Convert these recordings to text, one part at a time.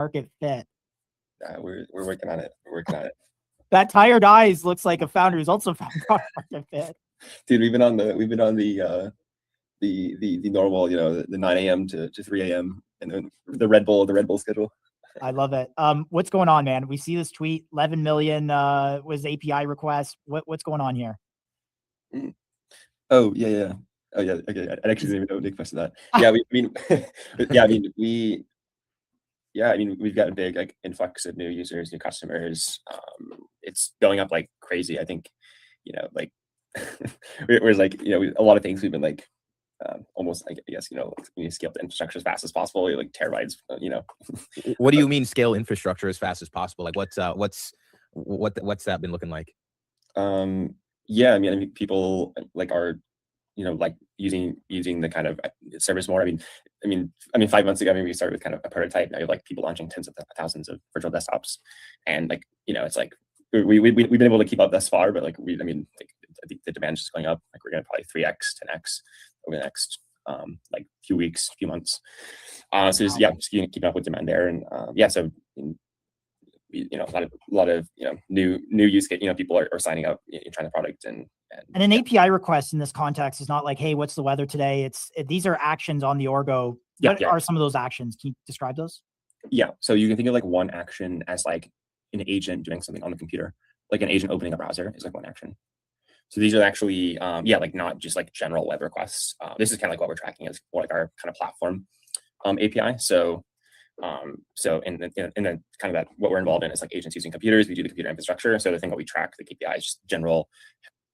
market fit. We're working on it. We're working on it. That Tired Eyes looks like a founder who's also found product market fit. Dude, we've been on the normal, the 9 a.m. to 3 a.m. and then the Red Bull schedule. I love it. What's going on, man? We see this tweet, 11 million was API requests. What's going on here? Oh yeah. Oh yeah. Okay. I actually didn't even know Nick posted that. Yeah, we've got a big like influx of new users, new customers. It's going up like crazy. I think, whereas like, a lot of things we've been like, almost, I guess, we need to scale the infrastructure as fast as possible, like terabytes, What do you mean scale infrastructure as fast as possible? Like what's that been looking like? Yeah, I mean, people like are, like using the kind of service more. I mean, 5 months ago, we started with kind of a prototype. Now you have like people launching tens of thousands of virtual desktops, and like, it's like we've been able to keep up thus far, but like I think the demand is just going up. Like we're gonna probably 3x, 10x over the next like few weeks, few months. So just keeping up with demand there, and so a lot of new use case. People are signing up, trying the product, and an API request in this context is not like, hey, what's the weather today? These are actions on the Orgo. What are some of those actions? Can you describe those? Yeah, so you can think of like one action as like an agent doing something on the computer. Like an agent opening a browser is like one action. So these are actually, like not just like general web requests. This is kind of like what we're tracking as like our kind of platform API. So in the kind of that, what we're involved in is like agents using computers. We do the computer infrastructure. So the thing that we track, the KPI is just general,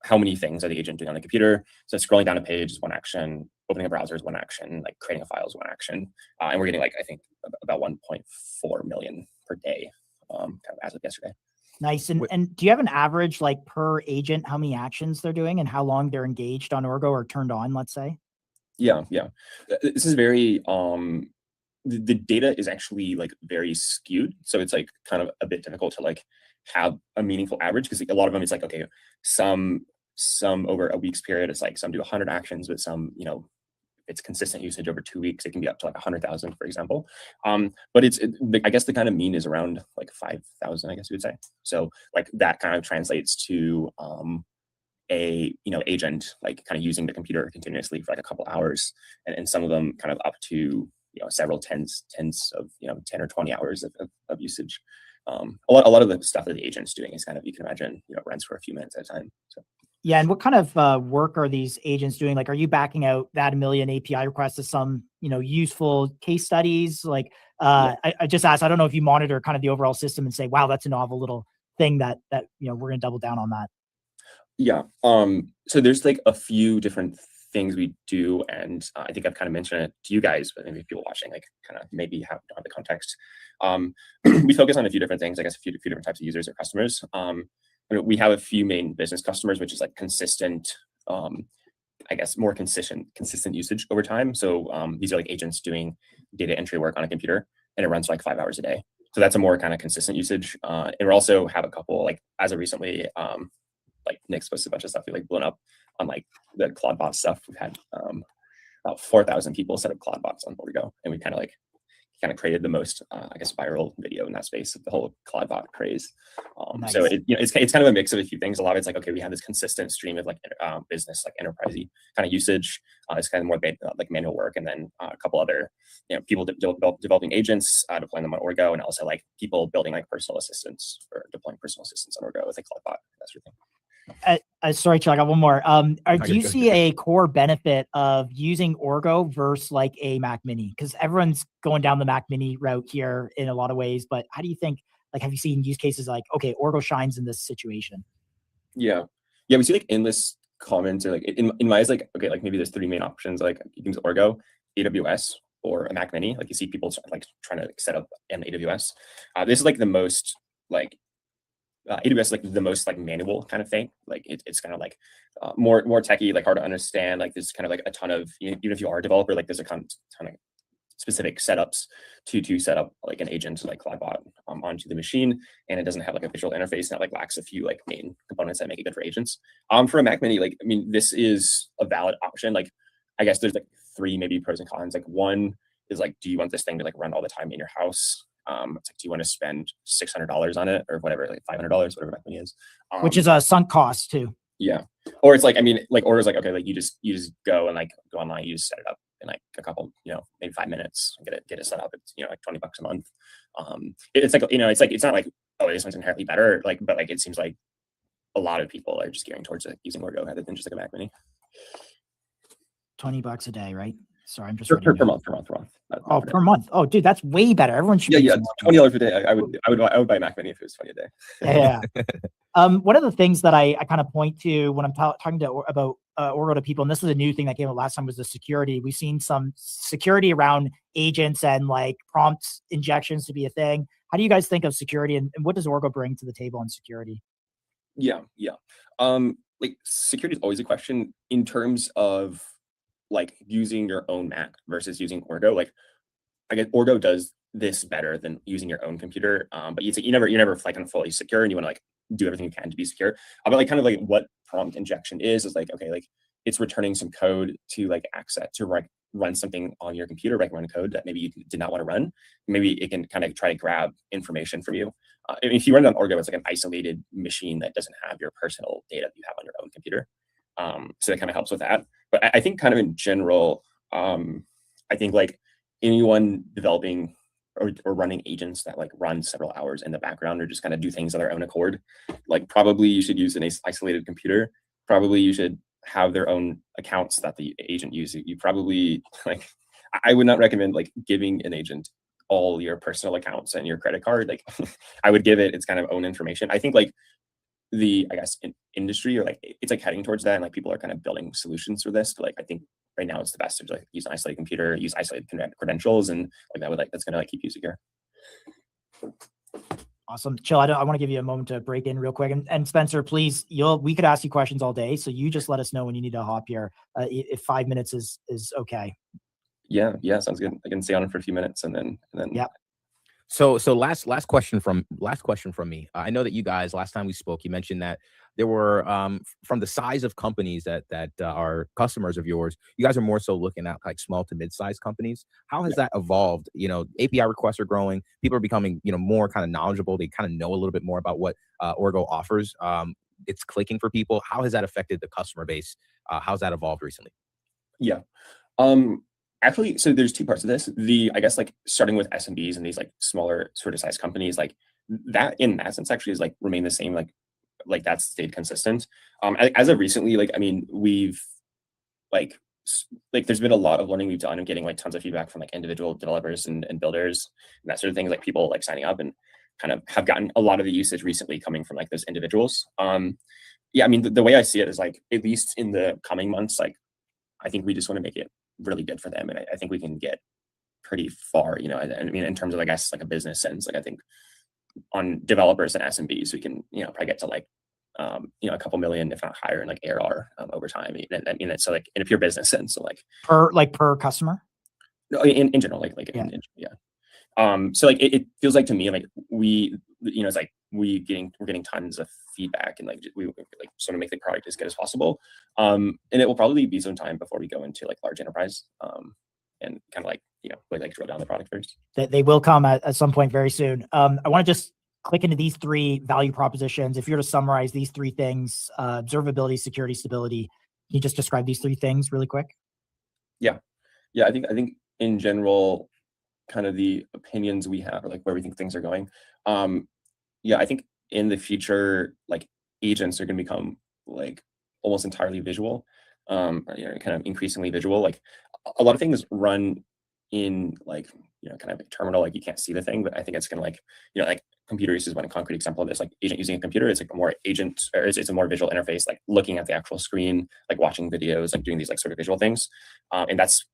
how many things are the agent doing on the computer? So scrolling down a page is one action, opening a browser is one action, like creating a file is one action. And we're getting like, I think about 1.4 million per day, kind of as of yesterday. Nice. And do you have an average like per agent, how many actions they're doing and how long they're engaged on Orgo or turned on, let's say? Yeah. This is very, the data is actually like very skewed. So it's like kind of a bit difficult to like have a meaningful average, because a lot of them, it's like, okay, some over a week's period, it's like some do 100 actions, but some, it's consistent usage over 2 weeks, it can be up to like 100,000, for example. But I guess the kind of mean is around like 5,000, I guess you would say. So like that kind of translates to a agent like kind of using the computer continuously for like a couple hours, and some of them kind of up to several tens of 10 or 20 hours of usage. A lot of the stuff that the agent's doing is kind of, you can imagine, runs for a few minutes at a time. So yeah, and what kind of work are these agents doing? Like, are you backing out that 1 million API requests to some useful case studies? Like, I just asked, I don't know if you monitor kind of the overall system and say, wow, that's a novel little thing that we're going to double down on that. Yeah. So there's like a few different things we do, and I think I've kind of mentioned it to you guys, but maybe people watching like kind of maybe have the context. We focus on a few different things, I guess, a few different types of users or customers. We have a few main business customers, which is like consistent, I guess, more consistent usage over time. So these are like agents doing data entry work on a computer, and it runs for like 5 hours a day. So that's a more kind of consistent usage. And we also have a couple, like as of recently, like Nick's posted a bunch of stuff we like blown up on like the Claude stuff. We've had about 4,000 people set up Claude bots on Orgo, and we kind of created the most, I guess, viral video in that space of the whole Claude bot craze. Nice. So it's kind of a mix of a few things. A lot of it's like, okay, we have this consistent stream of like business, like enterprisey kind of usage. It's kind of more like manual work, and then a couple other people developing agents, deploying them on Orgo, and also like people building like personal assistants or deploying personal assistants on Orgo with like Claude bot, that sort of thing. Sorry, Chuck, I got one more. Do you see a core benefit of using Orgo versus like a Mac Mini? Because everyone's going down the Mac Mini route here in a lot of ways, but how do you think, like, have you seen use cases like, okay, Orgo shines in this situation? Yeah, we see like endless comments, or like in my eyes, like, okay, like maybe there's 3 main options. Like you can use Orgo, AWS, or a Mac Mini. Like you see people like trying to set up an AWS. This is like the most like AWS is like the most like manual kind of thing. Like it's kind of like more techy, like hard to understand. Like there's kind of like a ton of, even if you are a developer, like there's a ton of specific setups to set up like an agent like CloudBot onto the machine, and it doesn't have like a visual interface, and it like lacks a few like main components that make it good for agents. For a Mac Mini, like, I mean, this is a valid option. Like I guess there's like 3 maybe pros and cons. Like one is like, do you want this thing to like run all the time in your house? It's like, do you want to spend $600 on it or whatever, like $500, whatever Mac Mini is, which is a sunk cost too. yeah. Or it's like, I mean, like orders like, okay, like you just go and like go online, you just set it up in like a couple, maybe 5 minutes, and get it set up. It's, like $20 a month. It's like, it's not like, oh, this one's inherently better. Like, but like, it seems like a lot of people are just gearing towards like using Orgo rather than just like a Mac Mini. $20 a day, right? Sorry, I'm just per month. Oh, per month. Oh, dude, that's way better. Everyone should. Yeah. $20 a day. I would buy Mac Mini if it was 20 a day. Yeah. One of the things that I kind of point to when I'm talking about Orgo to people, and this is a new thing that came out last time, was the security. We've seen some security around agents and like prompt injections to be a thing. How do you guys think of security, and what does Orgo bring to the table on security? Yeah. Like security is always a question in terms of like using your own Mac versus using Orgo. Like, I guess Orgo does this better than using your own computer. But you're never like kind of fully secure, and you want to like do everything you can to be secure. But like kind of like what prompt injection is like, okay, like it's returning some code to like access to run something on your computer, like run code that maybe you did not want to run. Maybe it can kind of try to grab information from you. If you run it on Orgo, it's like an isolated machine that doesn't have your personal data that you have on your own computer. So that kind of helps with that. But I think kind of in general, I think like anyone developing or running agents that like run several hours in the background or just kind of do things on their own accord, like probably you should use an isolated computer. Probably you should have their own accounts that the agent uses. You probably like, I would not recommend like giving an agent all your personal accounts and your credit card. Like I would give it its kind of own information. I think like industry or like it's like heading towards that, and like people are kind of building solutions for this. But like I think right now it's the best to like use an isolated computer, use isolated credentials, and like that's gonna like keep you secure. Awesome. Chill. I want to give you a moment to break in real quick, and Spencer, please, we could ask you questions all day, so you just let us know when you need to hop here. If 5 minutes is okay. Yeah, sounds good. I can stay on for a few minutes and then yeah. So last question from me. I know that you guys, last time we spoke, you mentioned that there were from the size of companies that are customers of yours, you guys are more so looking at like small to mid-sized companies. How has that evolved? API requests are growing. People are becoming more kind of knowledgeable. They kind of know a little bit more about what Orgo offers. It's clicking for people. How has that affected the customer base? How's that evolved recently? Yeah. Actually, so there's two parts of this. I guess like starting with SMBs and these like smaller sort of size companies, like that in that sense actually is like remain the same, like that's stayed consistent. As of recently, like I mean, we've like there's been a lot of learning we've done and getting like tons of feedback from like individual developers and builders and that sort of thing, like people like signing up and kind of have gotten a lot of the usage recently coming from like those individuals. Yeah, I mean the way I see it is like at least in the coming months, like I think we just want to make it really good for them, and I think we can get pretty far. I mean, in terms of I guess like a business sense, like I think on developers and SMBs, we can probably get to like a couple million, if not higher, in like ARR over time. I mean, so like in a pure business sense, so like per customer. No, in general, so like it feels like to me like we it's like we're getting tons of feedback, and like we like sort of make the product as good as possible, and it will probably be some time before we go into like large enterprise and kind of like like drill down the product first. They will come at some point very soon. I want to just click into these three value propositions. If you're to summarize these three things, observability, security, stability, can you just describe these three things really quick? Yeah, I think in general, kind of the opinions we have or like where we think things are going. I think in the future, like agents are going to become like almost entirely visual, kind of increasingly visual. Like a lot of things run in like kind of a terminal, like you can't see the thing, but I think it's going to like like computer use is one concrete example of this. Like agent using a computer, it's like a more agent, or it's a more visual interface, like looking at the actual screen, like watching videos, like doing these like sort of visual things, and that's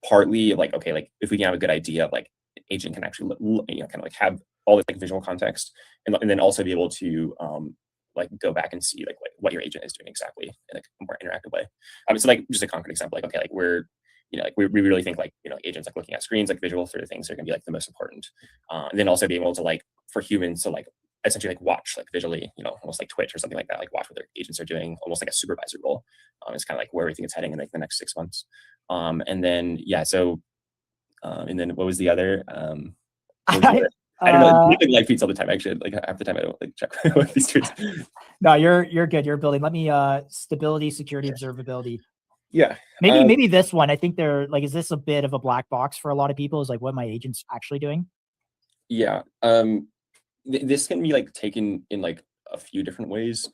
partly like okay, like if we can have a good idea of like an agent can actually kind of like have all this like visual context, and then also be able to like go back and see like what your agent is doing exactly in like a more interactive way. So like just a concrete example, like okay, like we're like we really think like agents like looking at screens, like visual sort of things are going to be like the most important, and then also being able to like for humans to like essentially like watch like visually, almost like Twitch or something like that, like watch what their agents are doing, almost like a supervisor role. It's kind of like where we think it's heading in like the next 6 months. And then and then what was the other? I don't know. I make, like, live tweets all the time. Actually, like half the time I don't like check what these tweets. No, you're good. You're building. Let me stability, security, observability. Yeah. Maybe this one. I think they're like, is this a bit of a black box for a lot of people? Is like what my agent's actually doing? Yeah. This can be like taken in like a few different ways.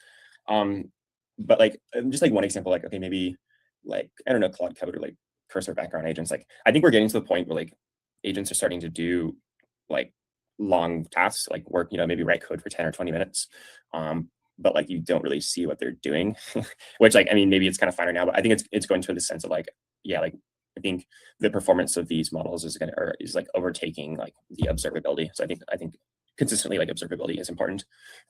But like just like one example, like, okay, maybe like, I don't know, Claude Code or like Cursor background agents. Like, I think we're getting to the point where like agents are starting to do like long tasks, like work, maybe write code for 10 or 20 minutes. But like you don't really see what they're doing, which like, I mean, maybe it's kind of finer now, but I think it's going to the sense of like, yeah, like I think the performance of these models is like overtaking like the observability. So I think consistently like observability is important.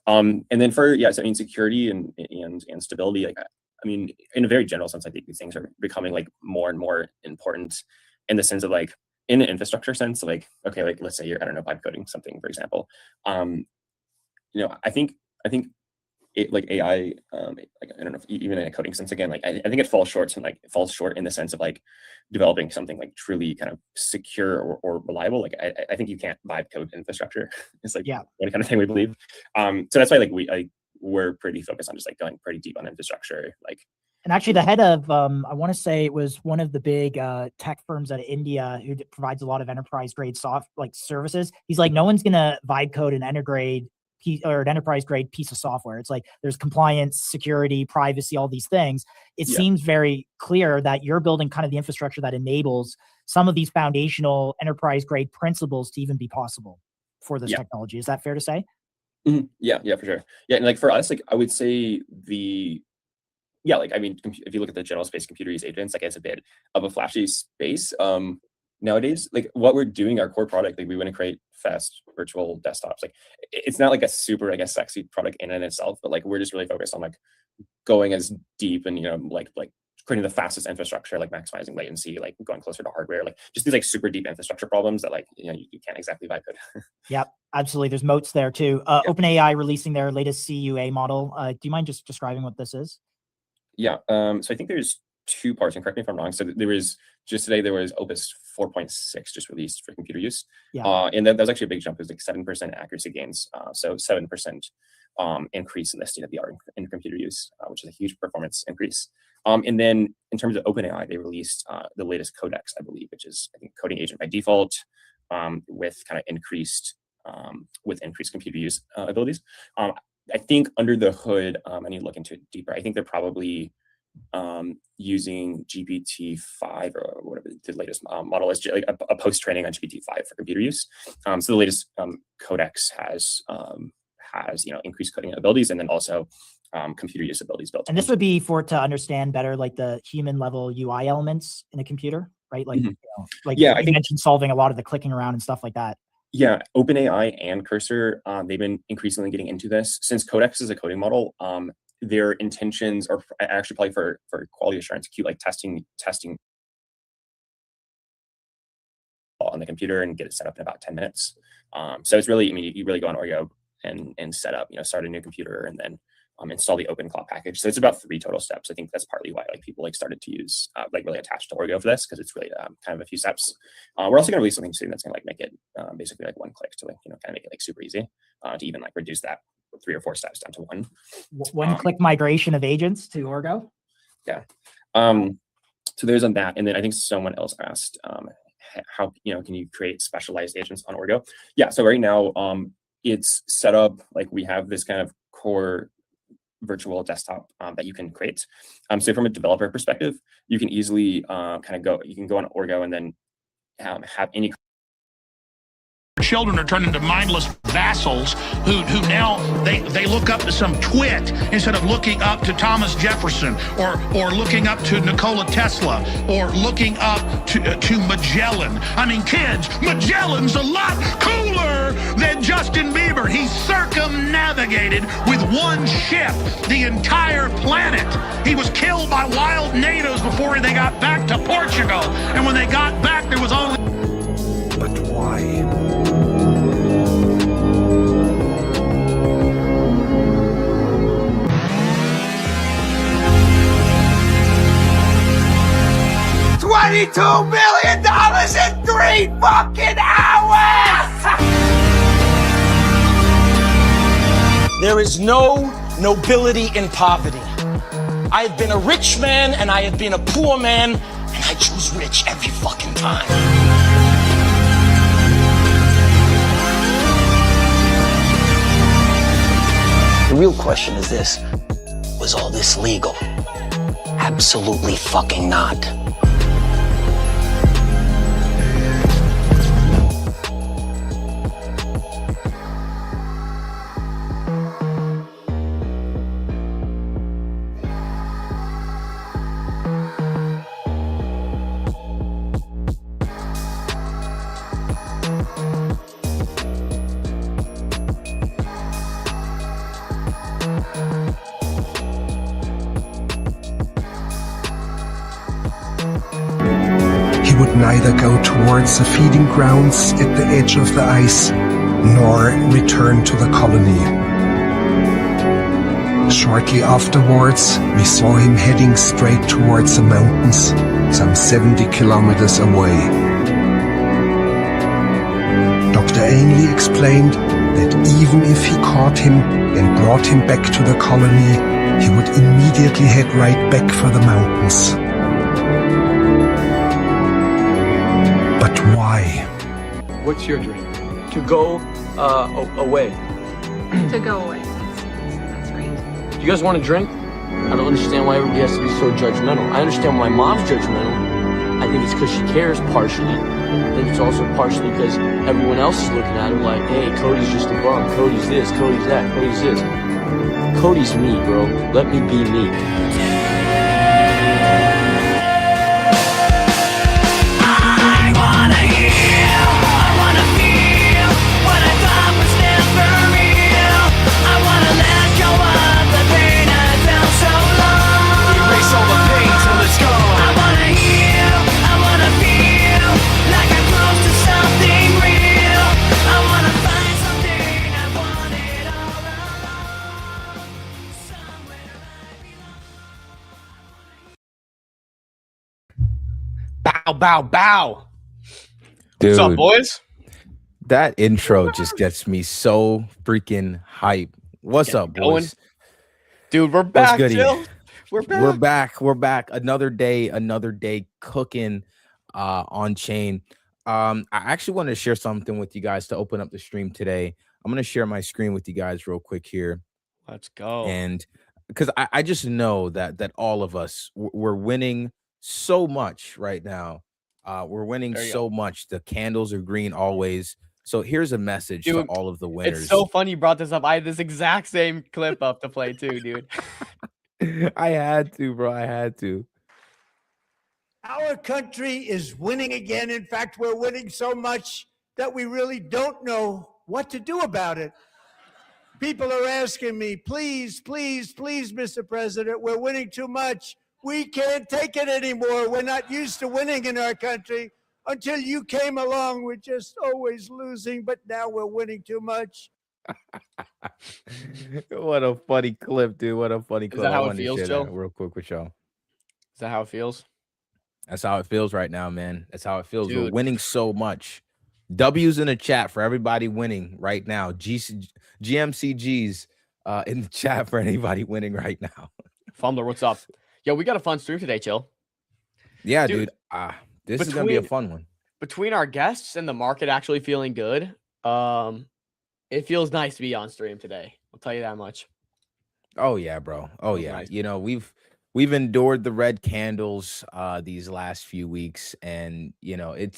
And then for, yes, I mean, security and stability, like, I mean, in a very general sense, I think these things are becoming like more and more important in the sense of like, in an infrastructure sense, like, okay, like let's say you're, I don't know, vibe coding something, for example. I think it, like AI, like, I don't know if even in a coding sense, again, like I think it falls short in the sense of like developing something like truly kind of secure or reliable. Like I think you can't vibe code infrastructure. It's like one kind of thing we believe. So that's why like we're pretty focused on just like going pretty deep on infrastructure. Like, and actually the head of, I want to say it was one of the big tech firms out of India who provides a lot of enterprise grade services. He's like, no one's going to vibe code an enterprise grade piece of software. It's like there's compliance, security, privacy, all these things. It seems very clear that you're building kind of the infrastructure that enables some of these foundational enterprise grade principles to even be possible for this technology. Is that fair to say? Mm-hmm. Yeah, for sure. Yeah, and like for us, like I would say like, I mean, if you look at the general space computer use agents, like it's a bit of a flashy space. Nowadays, like what we're doing, our core product, like we want to create fast virtual desktops. Like it's not like a super, I guess, sexy product in and itself, but like we're just really focused on like going as deep and, like creating the fastest infrastructure, like maximizing latency, like going closer to hardware, like just these like super deep infrastructure problems that like, you can't exactly vibe code. Yep, absolutely. There's moats there too. OpenAI releasing their latest CUA model. Do you mind just describing what this is? Yeah. So I think there's two parts, and correct me if I'm wrong. So there was Opus 4.6 just released for computer use. And that was actually a big jump. It was like 7% accuracy gains. So 7% increase in the state of the art in computer use, which is a huge performance increase. And then in terms of OpenAI, they released the latest Codex, I believe, which is, I think, coding agent by default, with kind of increased computer use abilities. I think under the hood, I need to look into it deeper. I think they're probably using GPT-5 or whatever the latest model is, like a post-training on GPT-5 for computer use. So the latest Codex has increased coding abilities, and then also computer use abilities built. And this would be for it to understand better like the human level UI elements in a computer, right? Like, I think mentioned solving a lot of the clicking around and stuff like that. Yeah, OpenAI and Cursor, they've been increasingly getting into this. Since Codex is a coding model, their intentions are actually probably for quality assurance, like testing on the computer and get it set up in about 10 minutes. So it's really, I mean, you really go on Oreo and set up, start a new computer and then install the OpenClaw package. So it's about 3 total steps. I think that's partly why like people like started to use like really attached to Oreo for this, because it's really kind of a few steps. We're also going to release something soon that's going to like make it basically like one click to like kind of make it like super easy to even like reduce that 3 or 4 steps down to one. One click migration of agents to Orgo. Yeah. So there's on that, and then I think someone else asked how can you create specialized agents on Orgo? Yeah. So right now it's set up like we have this kind of core virtual desktop that you can create. So from a developer perspective, you can easily go on Orgo and then have any children are turned into mindless vassals who now they look up to some twit instead of looking up to Thomas Jefferson or looking up to Nikola Tesla or looking up to Magellan. I mean, kids, Magellan's a lot cooler than Justin Bieber. He circumnavigated with one ship the entire planet. He was killed by wild natives before they got back to Portugal. And when they got back, there was only... But why? 22 million in 3 fucking hours! There is no nobility in poverty. I have been a rich man and I have been a poor man, and I choose rich every fucking time. The real question is this: was all this legal? Absolutely fucking not. He would neither go towards the feeding grounds at the edge of the ice, nor return to the colony. Shortly afterwards, we saw him heading straight towards the mountains, some 70 kilometers away. Dr. Ainley explained that even if he caught him and brought him back to the colony, he would immediately head right back for the mountains. But why? What's your dream? To go away. To go away. That's right. Do you guys want to drink? I don't understand why everybody has to be so judgmental. I understand why mom's judgmental. I think it's because she cares, partially. I think it's also partially because everyone else is looking at her like, hey, Cody's just a bum. Cody's this, Cody's that, Cody's this. Cody's me, bro. Let me be me. Bow, bow, bow. Dude, What's up, boys? that intro just gets me so freaking hype. What's up, boys? Dude, we're back, goody? Jill. We're back. We're back. Another day cooking on chain. I actually wanted to share something with you guys to open up the stream today. I'm gonna share my screen with you guys real quick here. Let's go. And because I just know that all of us we're winning so much right now. We're winning There you so much. The candles are green always. So here's a message to Dude, all of the winners. It's so funny you brought this up. I had this exact same clip up to play too, dude. I had to, bro. I had to. Our country is winning again. In fact, we're winning so much that we really don't know what to do about it. People are asking me, please, please, please, Mr. President, we're winning too much. We can't take it anymore. We're not used to winning in our country. Until you came along, we're just always losing, but now we're winning too much. What a funny clip, dude. What a funny clip. that how I it wanted to feels, share Joe? that real quick with y'all. Is that how it feels? That's how it feels right now, man. That's how it feels. We're Dude. winning so much. W's in the chat for everybody winning right now. GMCG's in the chat for anybody winning right now. Fumbler, what's up? Yo, we got a fun stream today, Chill. Yeah, Dude, dude. This is gonna be a between- fun one. Between our guests and the market actually feeling good, it feels nice to be on stream today. I'll tell you that much. Oh yeah, bro. Oh Feels yeah. nice. You know, we've endured the red candles these last few weeks, and you know, it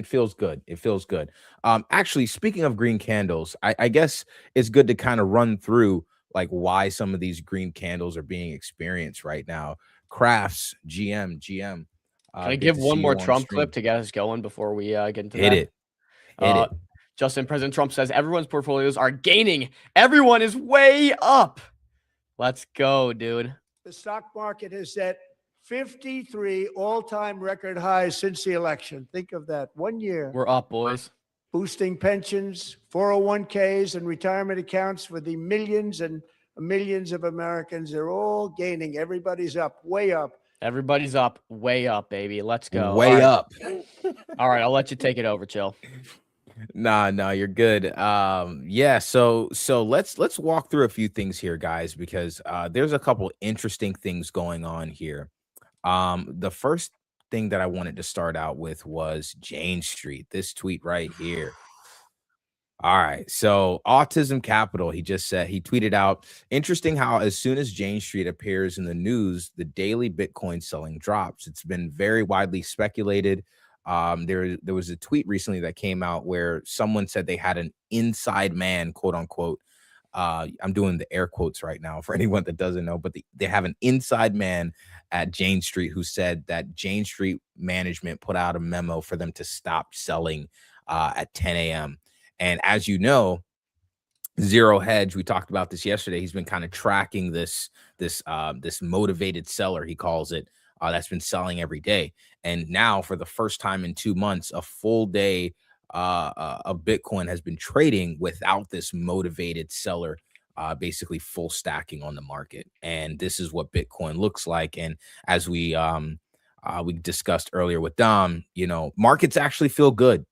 feels good. It feels good. Actually, speaking of green candles, I guess it's good to kind of run through like why some of these green candles are being experienced right now. Crafts, GM. Can I good give to one see more you on Trump stream. clip to get us going before we get into Hit that? it. Hit it. Justin, President Trump says everyone's portfolios are gaining. Everyone is way up. Let's go, dude. The stock market has set 53 all-time record highs since the election. Think of that. 1 year. We're up, boys. Boosting pensions, 401ks, and retirement accounts for the millions and millions of Americans. They're all gaining. Everybody's up, way up. Everybody's up, way up, baby. Let's go. Way All right. up. All right, I'll let you take it over, Chill. No, you're good. Yeah, so let's walk through a few things here, guys, because there's a couple interesting things going on here. The first thing that I wanted to start out with was Jane Street, this tweet right here. All right. So Autism Capital, he just said, he tweeted out, interesting how as soon as Jane Street appears in the news, the daily Bitcoin selling drops. It's been very widely speculated. There was a tweet recently that came out where someone said they had an inside man, quote unquote. I'm doing the air quotes right now for anyone that doesn't know, but they have an inside man at Jane Street who said that Jane Street management put out a memo for them to stop selling at 10 a.m. And as you know, Zero Hedge, we talked about this yesterday. He's been kind of tracking this motivated seller, he calls it, that's been selling every day. And now, for the first time in 2 months, a full day of Bitcoin has been trading without this motivated seller, basically full stacking on the market. And this is what Bitcoin looks like. And as we discussed earlier with Dom, markets actually feel good.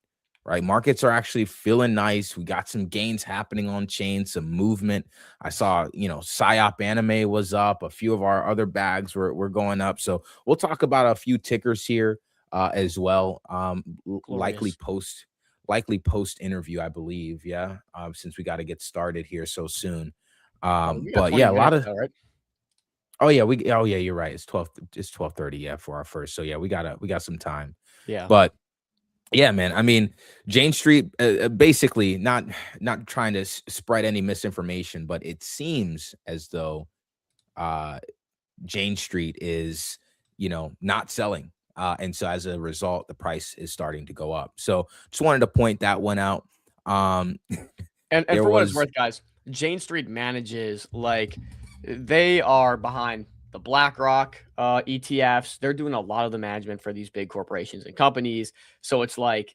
Right, markets are actually feeling nice. We got some gains happening on chain, some movement. I saw, PSYOP Anime was up. A few of our other bags were going up. So we'll talk about a few tickers here as well. Likely post interview, I believe. Yeah, since we got to get started here so soon. But yeah, a lot of. Right? Oh yeah, you're right. It's 12:30. Yeah, for our first. So yeah, we got some time. Yeah, but. Yeah, man. I mean, Jane Street, basically not trying to spread any misinformation, but it seems as though Jane Street is, not selling. And so as a result, the price is starting to go up. So just wanted to point that one out. And for what it's worth, guys, Jane Street manages, they are behind the BlackRock ETFs. They're doing a lot of the management for these big corporations and companies. So it's like,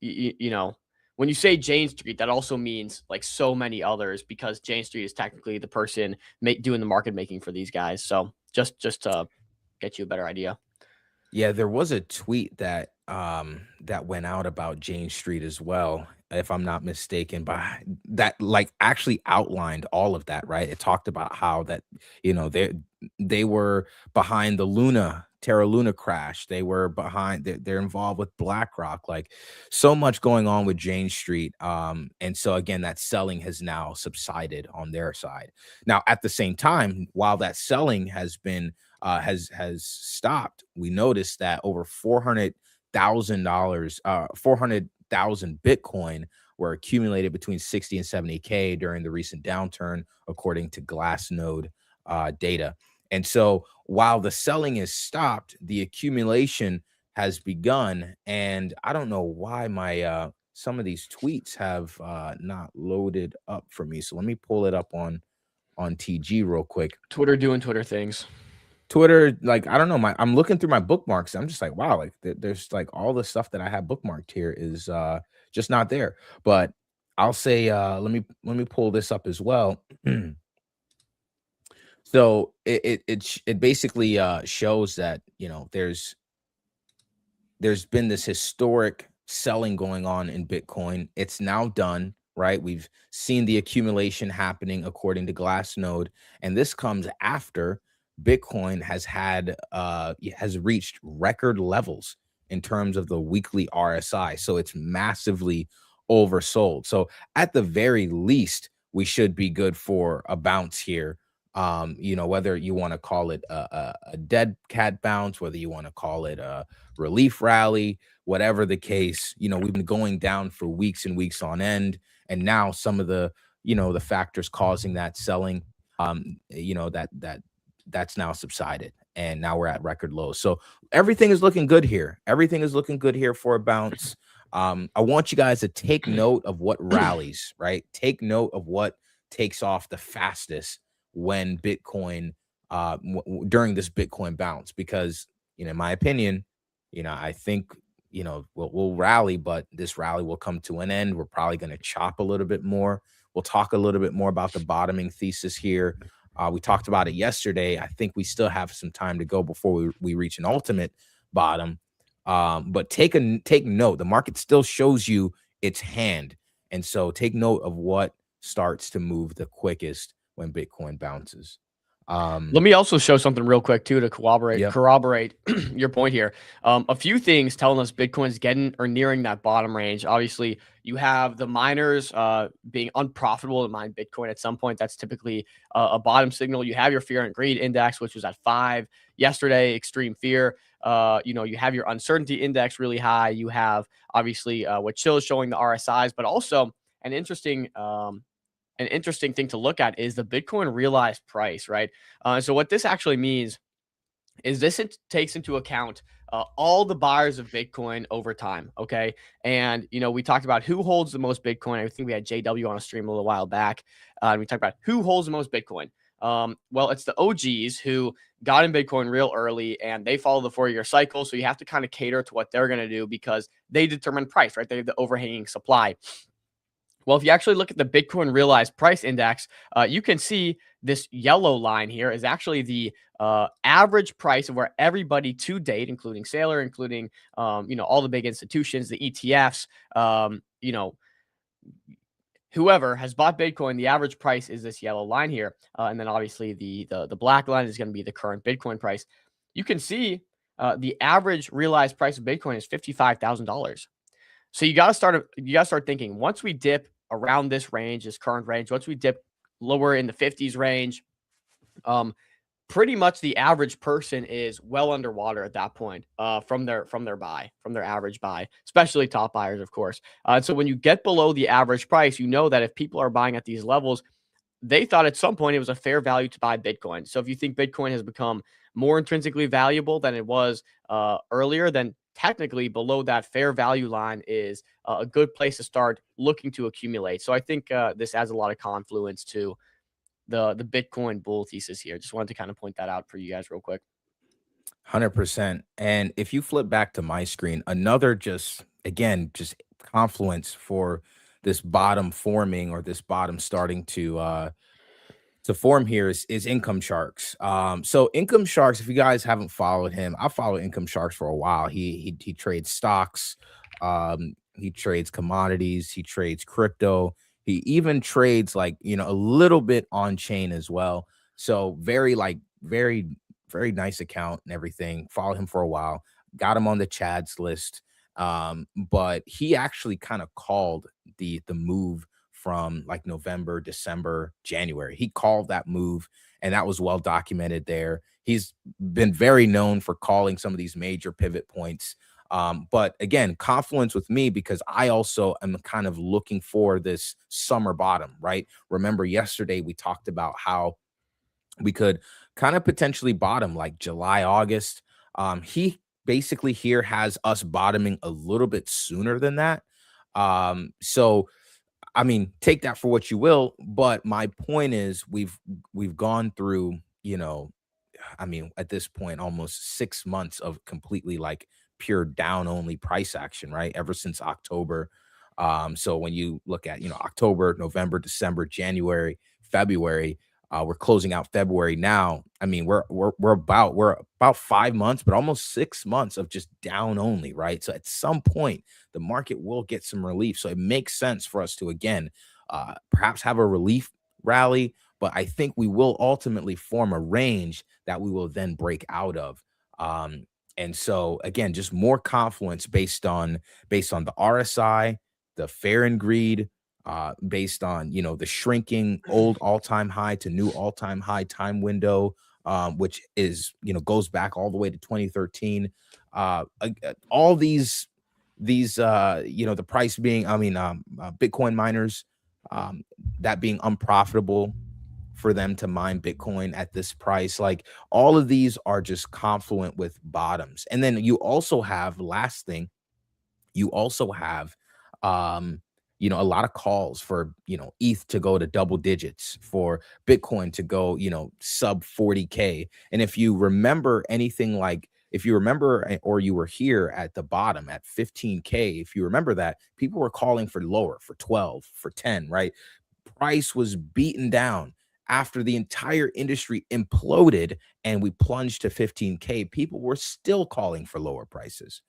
when you say Jane Street, that also means so many others, because Jane Street is technically the person doing the market making for these guys. So just to get you a better idea. Yeah, there was a tweet that went out about Jane Street as well, if I'm not mistaken, but that actually outlined all of that, right? It talked about how that, they were behind the Terra Luna crash. They were behind, they're involved with BlackRock, so much going on with Jane Street. And so again, that selling has now subsided on their side. Now, at the same time, while that selling has been, has stopped, we noticed that over $400,000 Bitcoin were accumulated between 60 and 70K during the recent downturn, according to Glassnode data. And so while the selling is stopped, the accumulation has begun. And I don't know why my some of these tweets have not loaded up for me. So let me pull it up on TG real quick. Twitter doing Twitter things. Twitter, I don't know, I'm looking through my bookmarks. I'm just like, wow, there's all the stuff that I have bookmarked here is just not there. But I'll say, let me pull this up as well. So it basically shows that there's been this historic selling going on in Bitcoin. It's now done, right? We've seen the accumulation happening according to Glassnode, and this comes after Bitcoin has reached record levels in terms of the weekly RSI. So it's massively oversold. So at the very least, we should be good for a bounce here. Whether you want to call it a dead cat bounce, whether you want to call it a relief rally, whatever the case, we've been going down for weeks and weeks on end. And now some of the, the factors causing that selling, that's now subsided, and now we're at record lows. So everything is looking good here. Everything is looking good here for a bounce. I want you guys to take note of what rallies, right? Take note of what takes off the fastest when Bitcoin, during this Bitcoin bounce, because, in my opinion, I think, we'll rally, but this rally will come to an end. We're probably going to chop a little bit more. We'll talk a little bit more about the bottoming thesis here. We talked about it yesterday. I think we still have some time to go before we reach an ultimate bottom. But take note. The market still shows you its hand. And so take note of what starts to move the quickest when Bitcoin bounces. Let me also show something real quick too to corroborate your point here. A few things telling us Bitcoin's getting or nearing that bottom range. Obviously, you have the miners being unprofitable to mine Bitcoin at some point. That's typically a bottom signal. You have your fear and greed index, which was at 5 yesterday. Extreme fear. You have your uncertainty index really high. You have obviously what Chill is showing the RSIs, but also an interesting thing to look at is the Bitcoin realized price, right? So what this actually means is it takes into account all the buyers of Bitcoin over time, okay? And, we talked about who holds the most Bitcoin. I think we had JW on a stream a little while back. And we talked about who holds the most Bitcoin. Well, it's the OGs who got in Bitcoin real early and they follow the 4-year cycle. So you have to kind of cater to what they're going to do because they determine price, right? They have the overhanging supply. Well, if you actually look at the Bitcoin realized price index, you can see this yellow line here is actually the average price of where everybody to date, including Saylor, including, all the big institutions, the ETFs, whoever has bought Bitcoin, the average price is this yellow line here. And then obviously the black line is going to be the current Bitcoin price. You can see the average realized price of Bitcoin is $55,000. So you got to start thinking once we dip around this range, this current range, once we dip lower in the 50s range, pretty much the average person is well underwater at that point from their average buy, especially top buyers, of course. So when you get below the average price, you know that if people are buying at these levels, they thought at some point it was a fair value to buy Bitcoin. So if you think Bitcoin has become more intrinsically valuable than it was earlier, then technically below that fair value line is a good place to start looking to accumulate. So I think this adds a lot of confluence to the Bitcoin bull thesis here. Just wanted to kind of point that out for you guys real quick. 100%. And if you flip back to my screen, another just confluence for this bottom forming or this bottom starting to form here is Income Sharks. So Income Sharks, if you guys haven't followed him, I followed Income Sharks for a while. He trades stocks, he trades commodities, he trades crypto. He even trades a little bit on chain as well. So very nice account and everything. Followed him for a while, got him on the Chad's list. But he actually kind of called the move from November, December, January. He called that move, and that was well documented there. He's been very known for calling some of these major pivot points. But again, confluence with me because I also am kind of looking for this summer bottom, right? Remember yesterday we talked about how we could kind of potentially bottom July, August. He basically here has us bottoming a little bit sooner than that. So I mean, take that for what you will, but my point is we've gone through, at this point, almost 6 months of completely pure down only price action, right? Ever since October. So when you look at, October, November, December, January, February, we're closing out February now. I mean, we're about 5 months, but almost 6 months of just down only, right? So at some point, the market will get some relief. So it makes sense for us to, again, perhaps have a relief rally, but I think we will ultimately form a range that we will then break out of. And so again, just more confluence based on the RSI, the fair and greed, based on, the shrinking old all-time high to new all-time high time window, which is, goes back all the way to 2013. All these, the price being, Bitcoin miners, that being unprofitable for them to mine Bitcoin at this price, all of these are just confluent with bottoms. And then you also have, last thing, you also have, a lot of calls for, ETH to go to double digits, for Bitcoin to go, sub 40K. And if you remember anything if you remember, or you were here at the bottom at 15K, if you remember that, people were calling for lower, for 12, for 10, right? Price was beaten down after the entire industry imploded and we plunged to 15K. People were still calling for lower prices,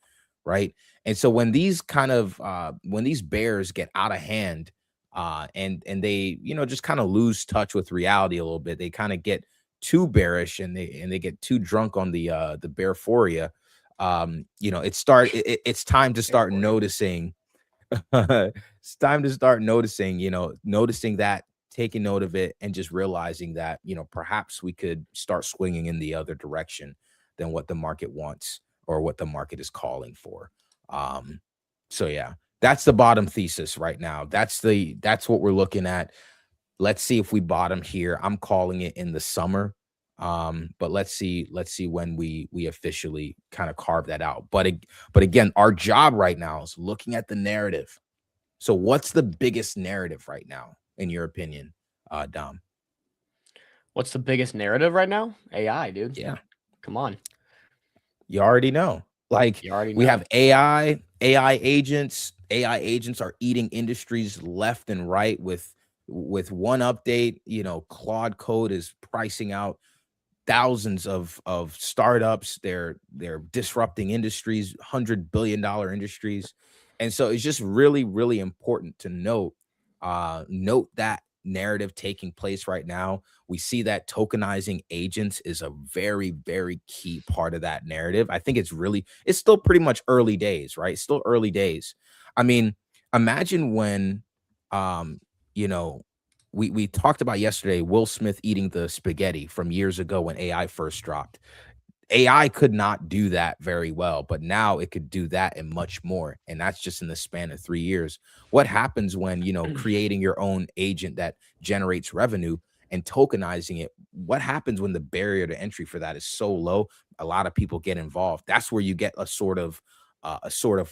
right? And so when these kind of when these bears get out of hand, and they, you know, just kind of lose touch with reality a little bit, they kind of get too bearish, and they get too drunk on the bearphoria. You know, it's time to start noticing. It's time to start noticing, you know, noticing that, taking note of it, and just realizing that, you know, perhaps we could start swinging in the other direction than what the market wants or what the market is calling for. So yeah, that's the bottom thesis right now. That's what we're looking at. Let's see if we bottom here. I'm calling it in the summer. But let's see when we officially kind of carve that out. But again, our job right now is looking at the narrative. So what's the biggest narrative right now, in your opinion, Dom? What's the biggest narrative right now? AI, dude. Yeah. Come on. You already know. Like, we have AI agents. AI agents are eating industries left and right with one update. You know, Claude Code is pricing out thousands of startups. They're disrupting industries, $100 billion industries. And so it's just really, really important to note that narrative taking place right now. We see that tokenizing agents is a very, very key part of that narrative. I think it's still pretty much early days, right? Still early days. I mean, imagine when, you know, we talked about yesterday, Will Smith eating the spaghetti from years ago when AI first dropped. AI could not do that very well, but now it could do that and much more. And that's just in the span of 3 years. What happens when, you know, creating your own agent that generates revenue and tokenizing it? What happens when the barrier to entry for that is so low? A lot of people get involved. That's where you get a sort of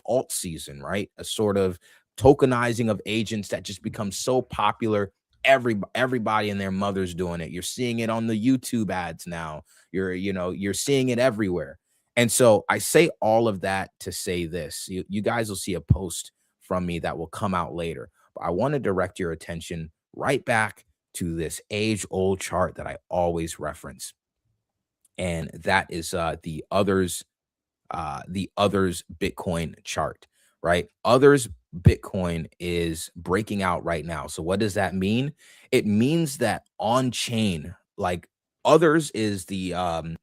alt season, right? A sort of tokenizing of agents that just becomes so popular. Everybody and their mother's doing it. You're seeing it on the YouTube ads now. You're seeing it everywhere. And so I say all of that to say this. You guys will see a post from me that will come out later. But I want to direct your attention right back to this age-old chart that I always reference. And that is the others Bitcoin chart, right? Others Bitcoin is breaking out right now. So what does that mean? It means that on chain, like others is the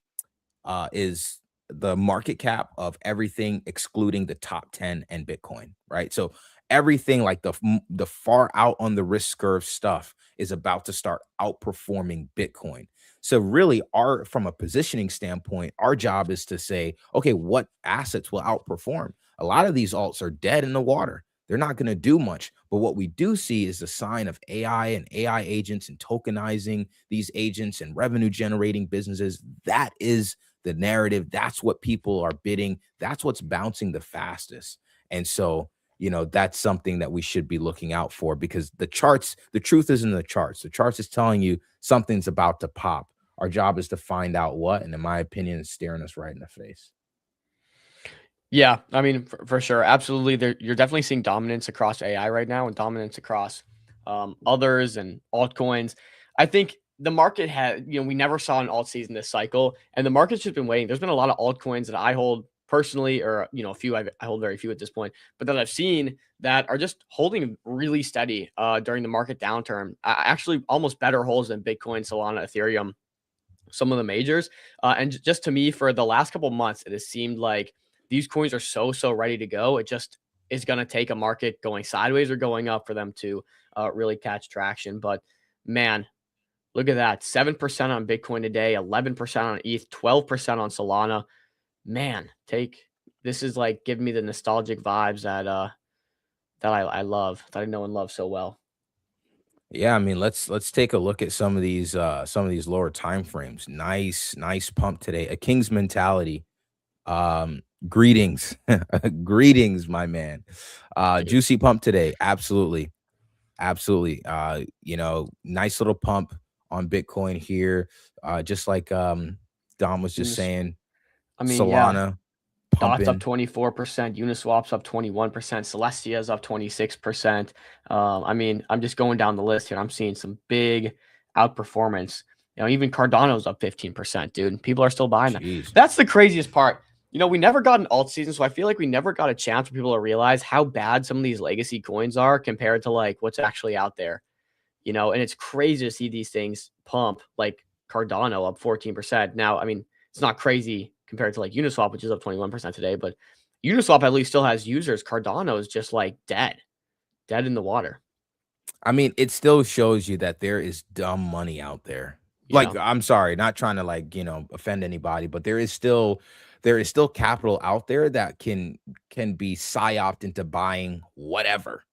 market cap of everything excluding the top 10 and Bitcoin, right? So everything like the far out on the risk curve stuff is about to start outperforming Bitcoin. So really, from a positioning standpoint, our job is to say, okay, what assets will outperform? A lot of these alts are dead in the water. They're not going to do much. But what we do see is the sign of AI and AI agents and tokenizing these agents and revenue generating businesses. That is the narrative. That's what people are bidding. That's what's bouncing the fastest. And so, you know, that's something that we should be looking out for, because the truth is in the charts. The charts is telling you something's about to pop. Our job is to find out what, and in my opinion, it's staring us right in the face. Yeah, I mean, for sure. Absolutely. You're definitely seeing dominance across AI right now and dominance across others and altcoins. I think the market had, you know, we never saw an alt season this cycle, and the market's just been waiting. There's been a lot of altcoins that I hold personally, or, you know, a few, I hold very few at this point, but that I've seen that are just holding really steady during the market downturn. Actually, almost better holds than Bitcoin, Solana, Ethereum, some of the majors. And just to me, for the last couple of months, it has seemed like these coins are so ready to go. It just is going to take a market going sideways or going up for them to really catch traction. But man, look at that. 7% on Bitcoin today, 11% on ETH, 12% on Solana. Man, this is like giving me the nostalgic vibes that I love, that I know and love so well. Yeah, I mean, let's take a look at some of these lower time frames. Nice pump today. A king's mentality. Greetings. Greetings, my man. Juicy pump today. Absolutely. You know, nice little pump on Bitcoin here. Just like Dom was just saying. I mean, Solana. Dot's up 24%, Uniswap's up 21%, Celestia's up 26%. I mean, I'm just going down the list here. I'm seeing some big outperformance. You know, even Cardano's up 15%, dude. People are still buying that. That's the craziest part. You know, we never got an alt season, so I feel like we never got a chance for people to realize how bad some of these legacy coins are compared to like what's actually out there. You know, and it's crazy to see these things pump, like Cardano up 14%. Now, I mean, it's not crazy compared to like Uniswap, which is up 21% today, but Uniswap at least still has users. Cardano is just like dead in the water. I mean, it still shows you that there is dumb money out there. Like, I'm sorry, not trying to like, you know, offend anybody, but there is still capital out there that can be psyoped into buying whatever.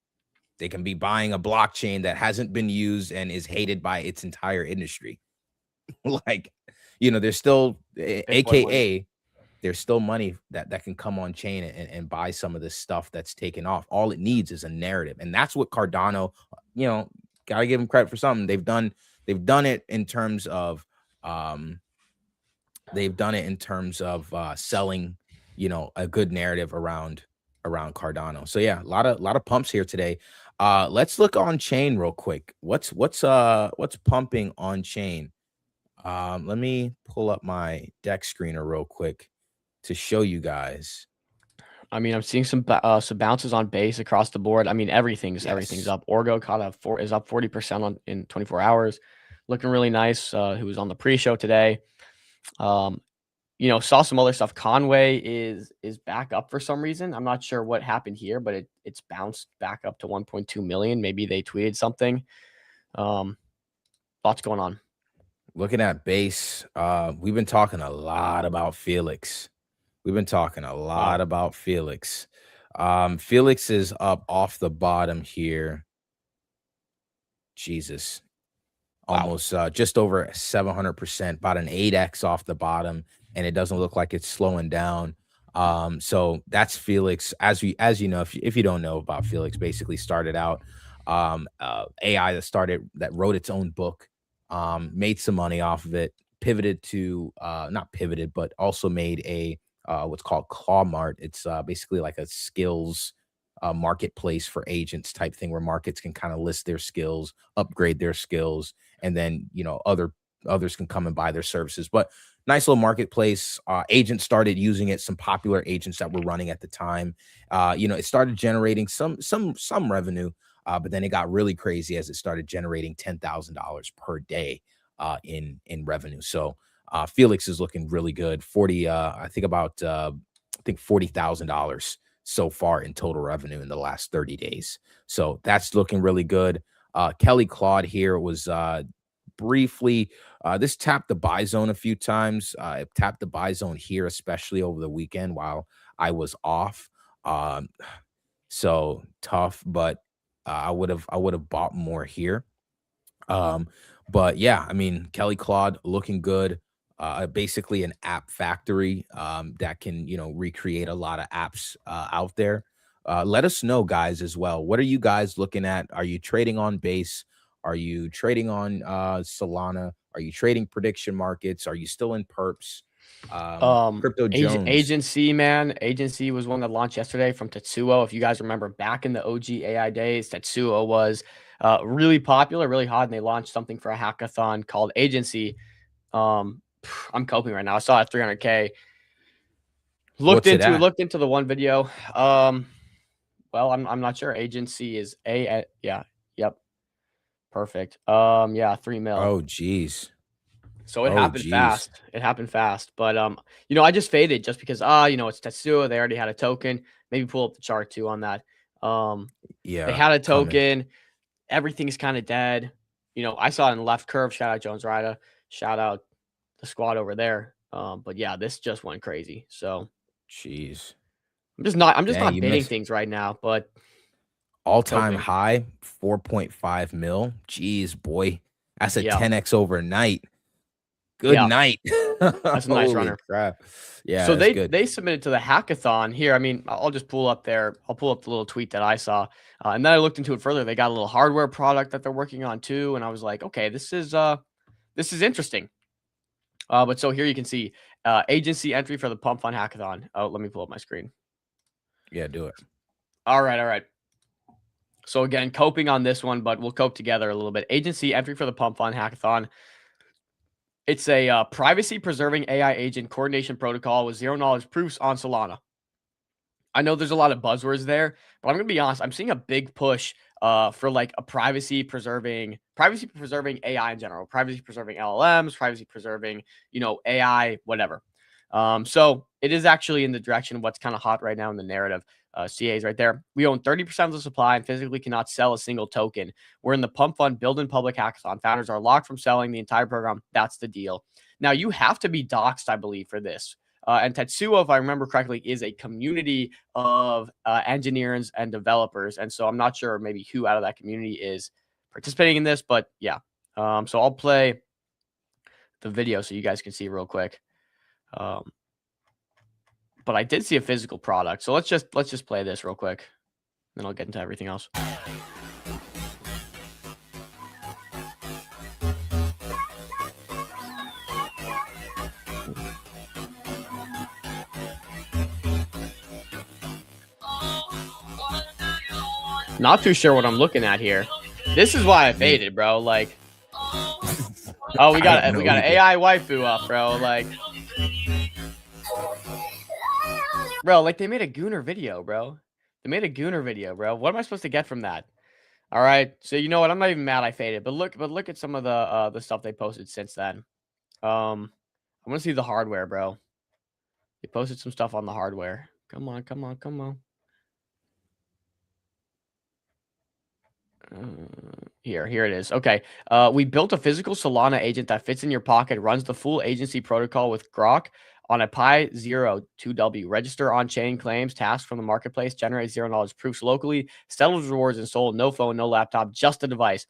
They can be buying a blockchain that hasn't been used and is hated by its entire industry. Like, you know, there's still AKA there's still money that can come on chain and buy some of this stuff that's taken off. All it needs is a narrative. And that's what Cardano, you know, gotta give them credit for something. They've done it in terms of selling, you know, a good narrative around Cardano. So yeah, a lot of pumps here today. Let's look on chain real quick. What's pumping on chain? Let me pull up my deck screener real quick to show you guys. I mean, I'm seeing some bounces on base across the board. I mean, everything's up. Orgo is up 40% in 24 hours, looking really nice. Who was on the pre-show today? You know, saw some other stuff. Conway is back up for some reason. I'm not sure what happened here, but it's bounced back up to 1.2 million. Maybe they tweeted something. Lots going on. Looking at base, we've been talking a lot about Felix. Felix is up off the bottom here. Jesus. Almost just over 700%, about an 8x off the bottom, and it doesn't look like it's slowing down. So that's Felix. As you know, if you don't know about Felix, basically started out AI that wrote its own book, made some money off of it, pivoted to not pivoted, but also made a what's called ClawMart. It's basically like a skills marketplace for agents type thing where markets can kind of list their skills, upgrade their skills, and then, you know, others can come and buy their services. But nice little marketplace. Agents started using it, some popular agents that were running at the time. You know, it started generating some revenue, but then it got really crazy as it started generating $10,000 per day in revenue. So Felix is looking really good. I think $40,000 so far in total revenue in the last 30 days. So that's looking really good. Kelly Claude here was briefly, this tapped the buy zone a few times. It tapped the buy zone here, especially over the weekend while I was off. So tough, but I would have bought more here. But yeah, I mean, Kelly Claude looking good. Basically an app factory that can, you know, recreate a lot of apps out there. Let us know, guys, as well. What are you guys looking at? Are you trading on base? Are you trading on Solana? Are you trading prediction markets? Are you still in perps? Crypto Jones. Agency was one that launched yesterday from Tetsuo. If you guys remember back in the OG AI days, Tetsuo was really popular, really hot, and they launched something for a hackathon called Agency. I'm coping right now. I saw it at 300K. Looked into the one video. Well, I'm not sure. Agency is yep. Perfect. 3 mil. Oh, geez. So it happened fast. It happened fast. But you know, I just faded just because you know, it's Tetsuo. They already had a token. Maybe pull up the chart too on that. Yeah. They had a token. Everything's kind of dead. You know, I saw it in the left curve. Shout out Jones Rida. Shout out the squad over there. But yeah, this just went crazy. So jeez. I'm just not bidding things right now, but all-time high 4.5 mil. Jeez, boy. That's a 10x overnight. Good night. That's a nice runner. Crap. Yeah. So they submitted to the hackathon here. I mean, I'll just pull up the little tweet that I saw. And then I looked into it further. They got a little hardware product that they're working on too. And I was like, okay, this is interesting. But so here you can see agency entry for the Pump Fund Hackathon. Oh, let me pull up my screen. Yeah, do it. All right. So again, coping on this one, but we'll cope together a little bit. Agency entry for the Pump Fund Hackathon. It's a privacy-preserving AI agent coordination protocol with zero-knowledge proofs on Solana. I know there's a lot of buzzwords there, but I'm gonna be honest. I'm seeing a big push for like a privacy-preserving AI in general, privacy-preserving LLMs, privacy-preserving, AI, whatever. So it is actually in the direction of what's kind of hot right now in the narrative. CA's right there. We own 30% of the supply and physically cannot sell a single token. We're in the Pump Fund Build in Public Hackathon. Founders are locked from selling the entire program. That's the deal. Now, you have to be doxxed, I believe, for this. And Tetsuo, if I remember correctly, is a community of engineers and developers. And so I'm not sure maybe who out of that community is participating in this, but yeah. So I'll play the video so you guys can see real quick. But I did see a physical product. So let's just play this real quick. Then I'll get into everything else. Not too sure what I'm looking at here. This is why I faded, bro. Like, oh, we got an AI waifu up, bro. Like, bro, like they made a Gooner video, bro. They made a Gooner video, bro. What am I supposed to get from that? All right, so you know what? I'm not even mad I faded, but look at some of the stuff they posted since then. I want to see the hardware, bro. They posted some stuff on the hardware. Come on, come on, come on. Here it is. Okay. We built a physical Solana agent that fits in your pocket, runs the full agency protocol with Grok on a Pi 0 2W. Register on-chain claims, tasks from the marketplace, generate zero-knowledge proofs locally, settles rewards and sold, no phone, no laptop, just a device.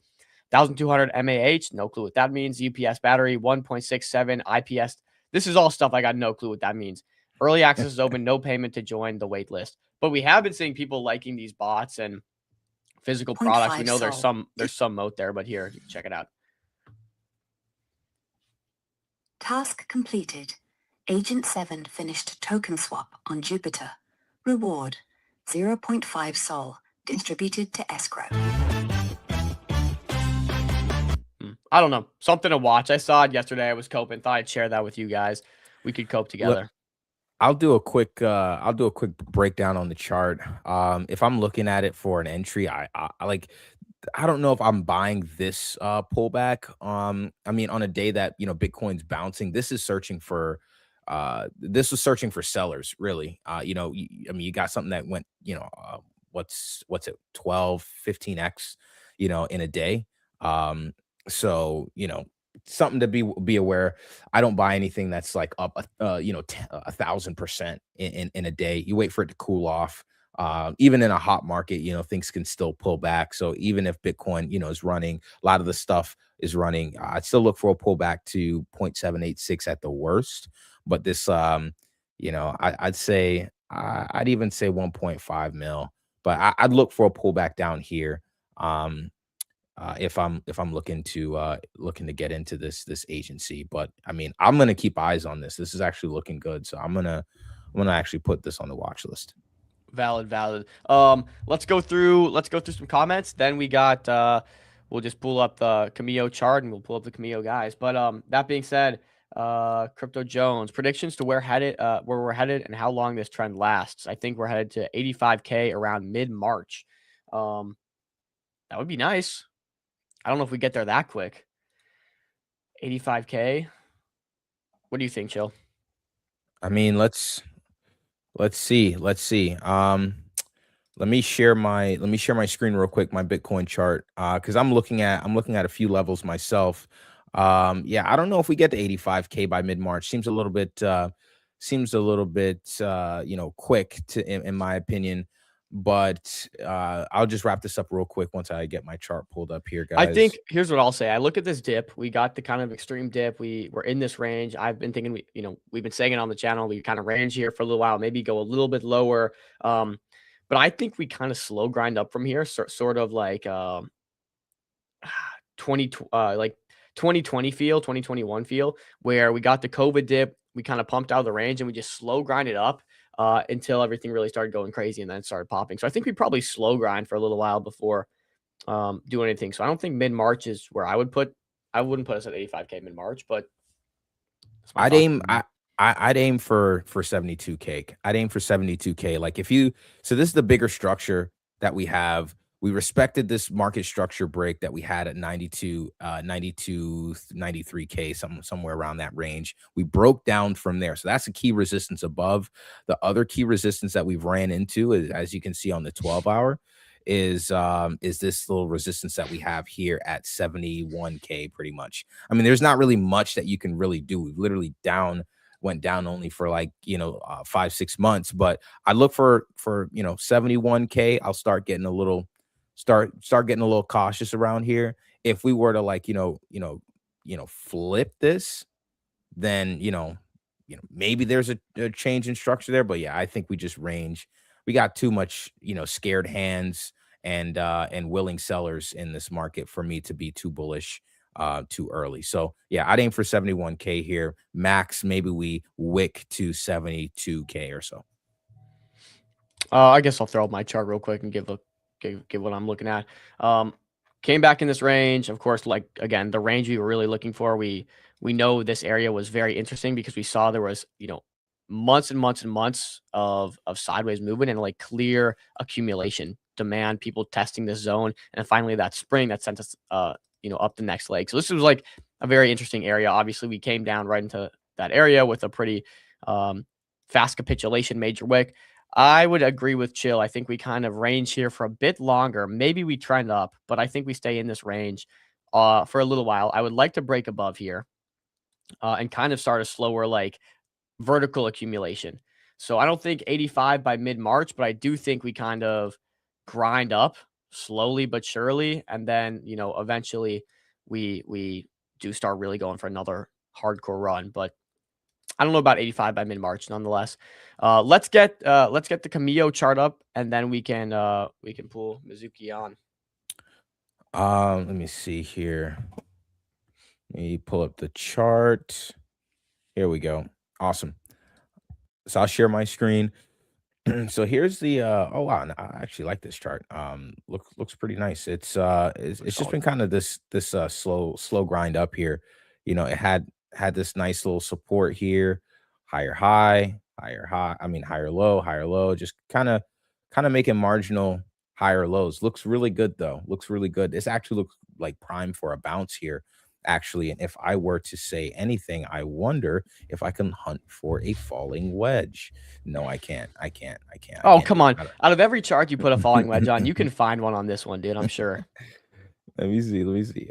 1200 mAh, no clue what that means. UPS battery, 1.67 IPS. This is all stuff I got no clue what that means. Early access is open, no payment to join the wait list. But we have been seeing people liking these bots and physical products. We know there's some moat there, but here, check it out. Task completed. Agent 7 finished token swap on Jupiter. Reward 0.5 Sol distributed to escrow. I don't know. Something to watch. I saw it yesterday. I was coping. Thought I'd share that with you guys. We could cope together. Look, I'll do a quick breakdown on the chart. If I'm looking at it for an entry, I don't know if I'm buying this pullback. I mean, on a day that Bitcoin's bouncing, this is searching for sellers, really. You got something that went, what's it, 12, 15x, in a day. So, something to be aware. I don't buy anything that's like up 1,000% in a day. You wait for it to cool off. Even in a hot market, things can still pull back. So even if Bitcoin, is running, a lot of the stuff is running, I'd still look for a pullback to 0.786 at the worst. But this, I'd say, I'd even say 1.5 mil, but I'd look for a pullback down here. If I'm looking to get into this agency. But I mean, I'm gonna keep eyes on this. This is actually looking good, so I'm gonna actually put this on the watch list. Valid. Let's go through some comments. Then we got we'll just pull up the Cameo chart and we'll pull up the Cameo guys. But that being said, Crypto Jones, predictions to where we're headed and how long this trend lasts. I think we're headed to 85K around mid-March. That would be nice. I don't know if we get there that quick. 85K. What do you think, Chill? I mean, let's see. Let me share my screen real quick, my Bitcoin chart, because I'm looking at a few levels myself. Yeah, I don't know if we get to 85K by mid-March. Seems a little bit quick in my opinion. But I'll just wrap this up real quick once I get my chart pulled up here, guys. I think here's what I'll say. I look at this dip. We got the kind of extreme dip. We're in this range. I've been thinking we've been saying it on the channel. We kind of range here for a little while, maybe go a little bit lower. But I think we kind of slow grind up from here, sort of like 2020 feel, 2021 feel, where we got the COVID dip. We kind of pumped out of the range and we just slow grind it up. Until everything really started going crazy and then started popping. So I think we probably slow grind for a little while before doing anything. So I don't think mid-March is where I wouldn't put us at 85K mid-March, but I'd aim I'd aim for 72K. I'd aim for 72K. Like if you so this is the bigger structure that we have. We respected this market structure break that we had at 92, 93K, somewhere around that range. We broke down from there. So that's a key resistance above. The other key resistance that we've ran into, is, as you can see on the 12-hour, is this little resistance that we have here at 71K pretty much. I mean, there's not really much that you can really do. We've literally went down only for like 5-6 months, but I look for 71K. I'll start getting a little cautious around here. If we were to flip this, then maybe there's a change in structure there. But yeah, I think we just range. We got too much scared hands and willing sellers in this market for me to be too bullish too early. So yeah, I'd aim for 71K here. Max, maybe we wick to 72K or so. I guess I'll throw up my chart real quick and give what I'm looking at. Came back in this range, of course. Like again, the range we were really looking for. We know this area was very interesting because we saw there was months and months and months of sideways movement and like clear accumulation demand, people testing this zone, and finally that spring that sent us up the next leg. So this was like a very interesting area. Obviously, we came down right into that area with a pretty fast capitulation, major wick. I would agree with Chill. I think we kind of range here for a bit longer. Maybe we trend up, but I think we stay in this range for a little while. I would like to break above here and kind of start a slower like vertical accumulation. So I don't think 85 by mid-March, but I do think we kind of grind up slowly but surely, and then eventually we do start really going for another hardcore run. But I don't know about 85 by mid-March nonetheless. Let's get the Cameo chart up, and then we can pull Mizuki on. Let me see here. Let me pull up the chart. Here we go. Awesome. So I'll share my screen. So here's the oh wow, I actually like this chart. Looks pretty nice. It's just been kind of this slow grind up here. It had this nice little support here, higher low, just kind of making marginal higher lows. Looks really good though. Looks really good. This actually looks like prime for a bounce here, actually. And if I were to say anything, I wonder if I can hunt for a falling wedge. No, I can't. Oh, come on. Out of every chart you put a falling wedge on, you can find one on this one, dude. I'm sure. Let me see.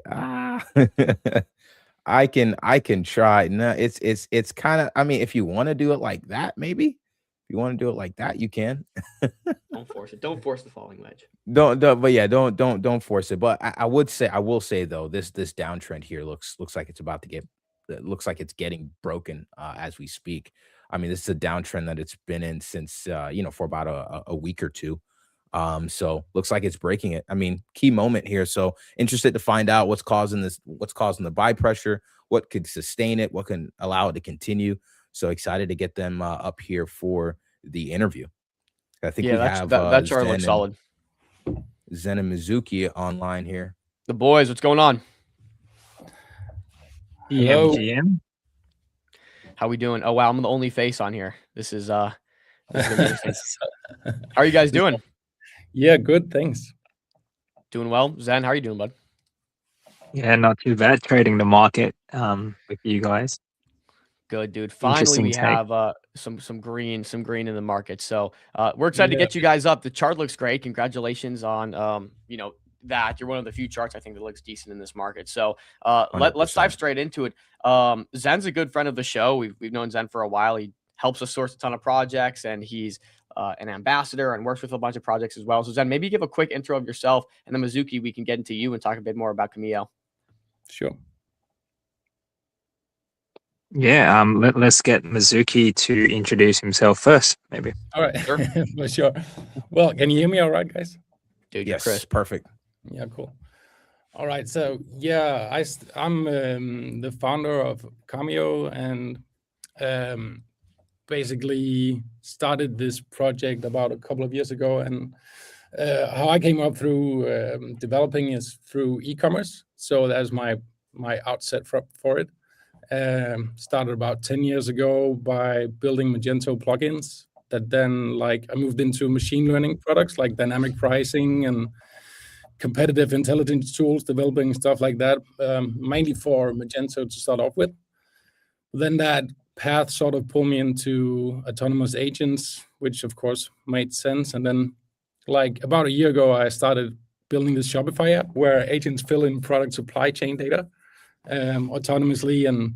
I can try. No, it's kind of, I mean, if you want to do it like that, maybe. If you want to do it like that, you can. Don't force it. Don't force the falling wedge. Don't force it. But I will say though, this downtrend here looks like it's about to get, it looks like it's getting broken as we speak. I mean, this is a downtrend that it's been in since for about a week or two. So looks like it's breaking it. I mean, key moment here. So interested to find out what's causing the buy pressure, what could sustain it, what can allow it to continue. So excited to get them up here for the interview. I think we have that chart looks solid. Zen and Mizuki online here. The boys, what's going on? GM. How we doing? Oh wow, I'm the only face on here. This is How are you guys doing? Yeah, good, thanks. Doing well. Zen, how are you doing, bud? Yeah, not too bad. Trading the market with you guys. Good, dude. Finally, we have some green in the market. So we're excited to get you guys up. The chart looks great. Congratulations on that. You're one of the few charts I think that looks decent in this market. So let's dive straight into it. Zen's a good friend of the show. We've known Zen for a while. He helps us source a ton of projects, and he's an ambassador and works with a bunch of projects as well. So Zen, maybe give a quick intro of yourself, and then Mizuki, we can get into you and talk a bit more about Cameo. Sure. Yeah, let's get Mizuki to introduce himself first, maybe. All right, sure. For sure. Well, can you hear me all right, guys? Dude, yes, Chris, perfect. Yeah, cool. All right, so yeah, I'm the founder of Cameo, and basically started this project about a couple of years ago. And how I came up through developing is through e-commerce. So that's my outset for it. Started about 10 years ago by building Magento plugins that then I moved into machine learning products like dynamic pricing and competitive intelligence tools, developing stuff like that, mainly for Magento to start off with. Then that path sort of pulled me into autonomous agents, which of course made sense. And then about a year ago, I started building this Shopify app where agents fill in product supply chain data autonomously and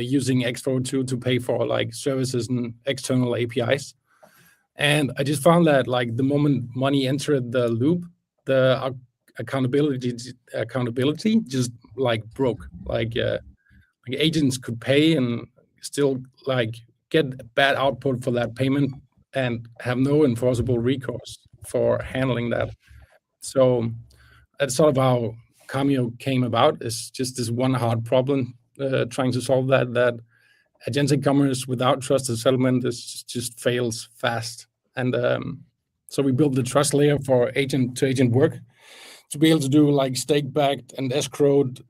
using X42 to pay for services and external APIs. And I just found that the moment money entered the loop, the accountability just broke. Agents could pay and still get bad output for that payment and have no enforceable recourse for handling that. So that's sort of how Cameo came about. It's just this one hard problem trying to solve that agentic commerce without trusted settlement just fails fast. And so we built the trust layer for agent-to-agent work to be able to do stake-backed and escrowed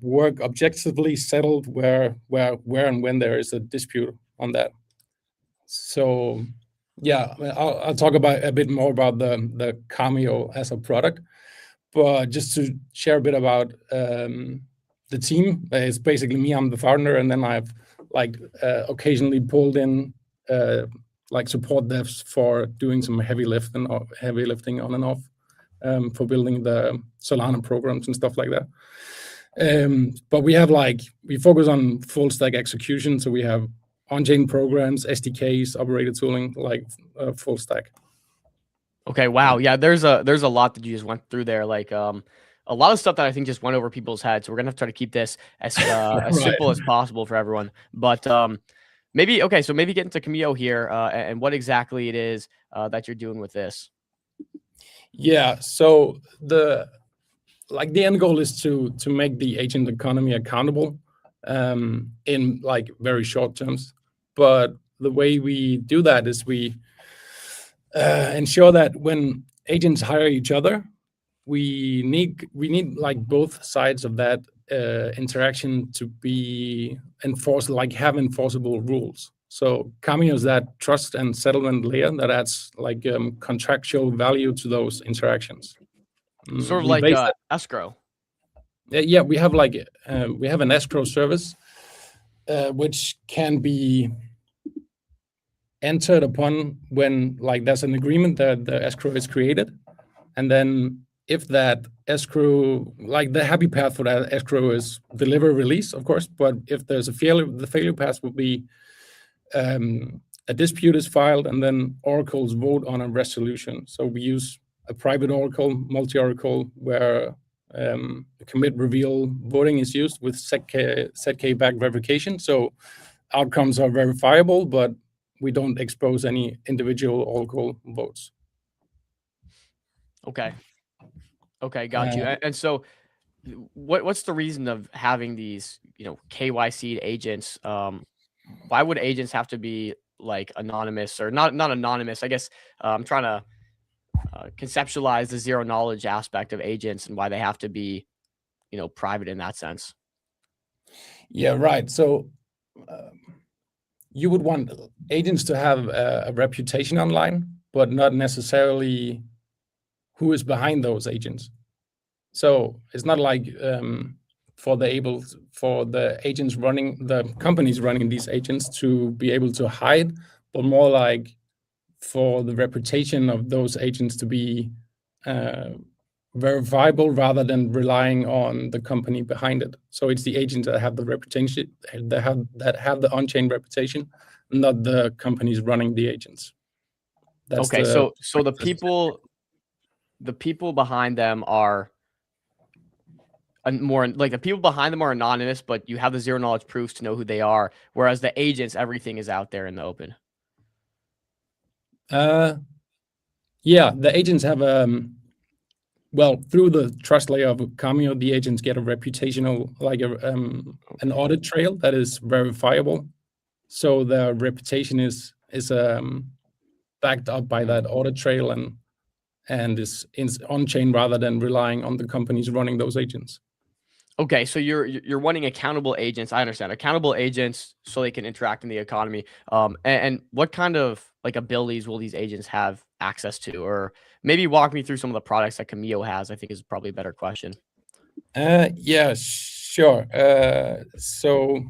work objectively settled where and when there is a dispute on that. So yeah, I'll talk about a bit more about the Cameo as a product, but just to share a bit about the team. It's basically me, I'm the founder, and then I've occasionally pulled in support devs for doing some heavy lifting on and off for building the Solana programs and stuff like that. But we have we focus on full stack execution, so we have on-chain programs, SDKs, operator tooling, full stack. Okay, wow. Yeah, there's a lot that you just went through there. A lot of stuff that I think just went over people's heads. So we're gonna have to try to keep this as as simple as possible for everyone. But maybe get into Cameo here and what exactly it is that you're doing with this. Yeah, so the end goal is to make the agent economy accountable in very short terms. But the way we do that is we ensure that when agents hire each other, we need both sides of that interaction to be enforced, have enforceable rules. So Cameo is that trust and settlement layer that adds contractual value to those interactions. Sort of escrow. Yeah, we have an escrow service which can be entered upon when there's an agreement that the escrow is created, and then if that escrow, the happy path for that escrow is deliver release, of course, but if there's a failure, the failure path will be a dispute is filed and then oracles vote on a resolution. So we use a private oracle, multi-oracle, where commit reveal voting is used with ZK backed verification. So outcomes are verifiable, but we don't expose any individual oracle votes. Okay, got you. And so what's the reason of having these, KYC agents? Why would agents have to be anonymous or not anonymous? I guess I'm trying to conceptualize the zero knowledge aspect of agents and why they have to be, private in that sense. Yeah, right. So you would want agents to have a reputation online, but not necessarily who is behind those agents. So it's not for the agents running, the companies running these agents to be able to hide, but more for the reputation of those agents to be verifiable rather than relying on the company behind it. So it's the agents that have the reputation, that have the on-chain reputation, not the companies running the agents. So the people behind them are more the people behind them are anonymous, but you have the zero knowledge proofs to know who they are. Whereas the agents, everything is out there in the open. Yeah, the agents have through the trust layer of Cameo, the agents get a reputational, an audit trail that is verifiable. So their reputation is backed up by that audit trail and is on chain rather than relying on the companies running those agents. Okay, so you're wanting accountable agents. I understand accountable agents so they can interact in the economy. And what kind of like abilities will these agents have access to, or maybe walk me through some of the products that Cameo has? I think is probably a better question. Yeah, sure. So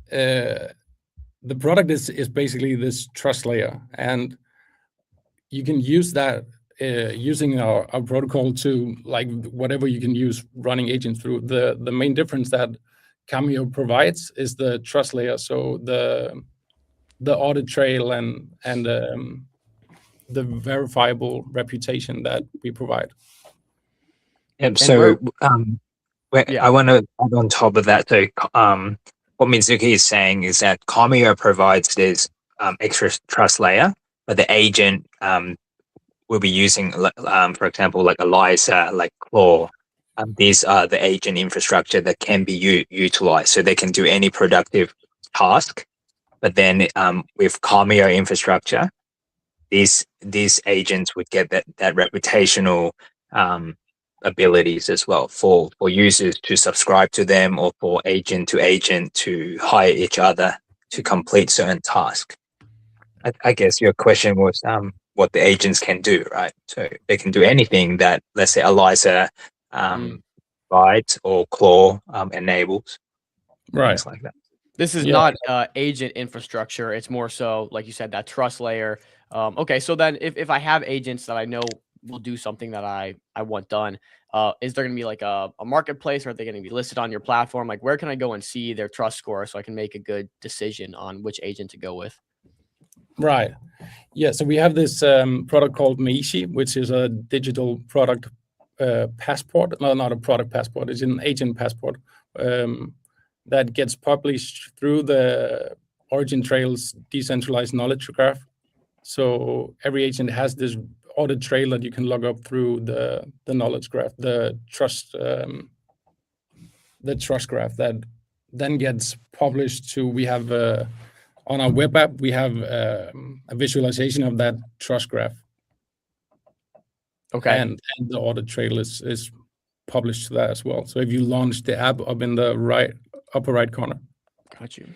the product is basically this trust layer, and you can use that using our protocol to like whatever you can use running agents through. The main difference that Cameo provides is the trust layer, so the audit trail and the verifiable reputation that we provide. Yep. So I want to add on top of that. So what Mizuki is saying is that Cameo provides this extra trust layer, but the agent will be using, for example, like ELIZA, like Claw. These are the agent infrastructure that can be utilized, so they can do any productive task. But then with Cameo infrastructure, these agents would get that reputational abilities as well for users to subscribe to them, or for agent to hire each other to complete certain tasks. I guess your question was what the agents can do, right? So they can do anything that, let's say, ELIZA provides or Claw enables, right? Things like that. This is not agent infrastructure. It's more so, like you said, that trust layer. Okay, so then if I have agents that I know will do something that I want done, is there going to be like a marketplace, or are they going to be listed on your platform? Like, where can I go and see their trust score so I can make a good decision on which agent to go with? Right. Yeah. So we have this product called Meishi, which is a digital product passport. No, not a product passport. It's an agent passport that gets published through the Origin Trail's decentralized knowledge graph. So every agent has this audit trail that you can log up through the knowledge graph, the trust graph that then gets published to. We have on our web app, we have a visualization of that trust graph. Okay. And the audit trail is published to that as well. So if you launch the app up in the upper right corner. Got you.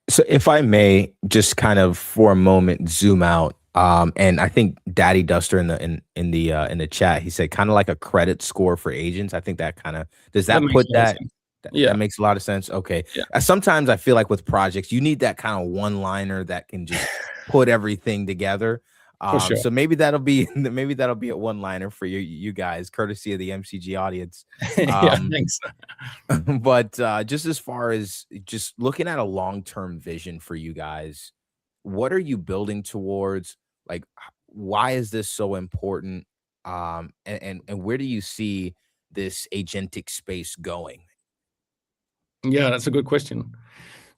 So if I may just kind of for a moment zoom out, and I think Daddy Duster in the chat, he said kind of like a credit score for agents. I think that kind of that put that. That makes a lot of sense. Okay. Yeah. Sometimes I feel like with projects, you need that kind of one-liner that can just put everything together. Sure. So maybe that'll be a one-liner for you guys, courtesy of the MCG audience. Thanks. But just as far as just looking at a long-term vision for you guys, what are you building towards? Like, why is this so important? And where do you see this agentic space going? Yeah, that's a good question.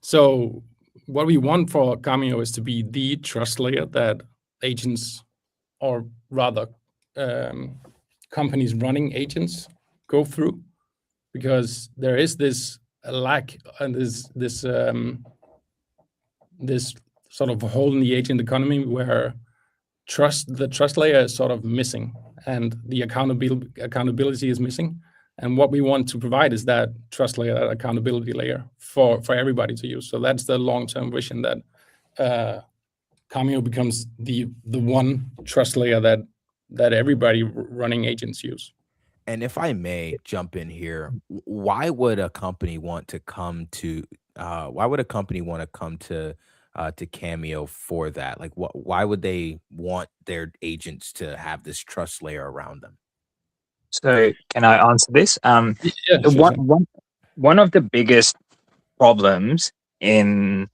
So what we want for Cameo is to be the trust layer that agents, or rather companies running agents, go through, because there is this lack and this sort of hole in the agent economy where the trust layer is sort of missing, and the accountability is missing. And what we want to provide is that trust layer, that accountability layer for everybody to use. So that's the long-term vision, that Cameo becomes the one trust layer that everybody running agents use. And if I may jump in here, why would a company want to come to Cameo for that? Like, why would they want their agents to have this trust layer around them? So can I answer this? One of the biggest problems in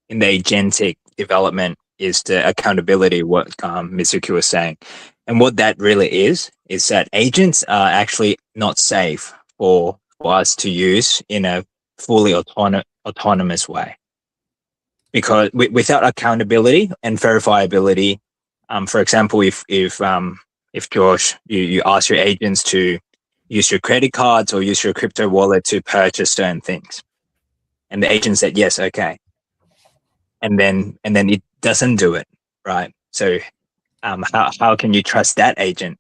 the agentic development is the accountability, what Mizuki was saying. And what that really is that agents are actually not safe for us to use in a fully autonomous way. Because without accountability and verifiability, for example, if Josh, you ask your agents to use your credit cards or use your crypto wallet to purchase certain things, and the agent said yes, okay, and then it doesn't do it, right? So how can you trust that agent?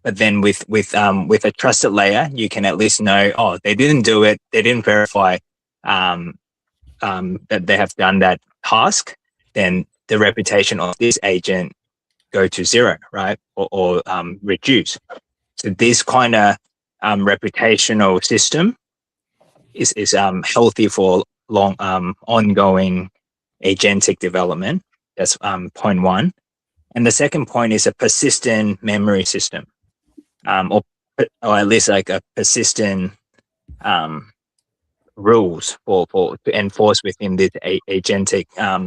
But then with a trusted layer, you can at least know, oh, they didn't do it. They didn't verify that they have done that task. Then the reputation of this agent go to zero, right? Or reduce. So this kind of reputational system is healthy for long ongoing agentic development. That's point one. And the second point is a persistent memory system, or at least like a persistent rules to enforce within the agentic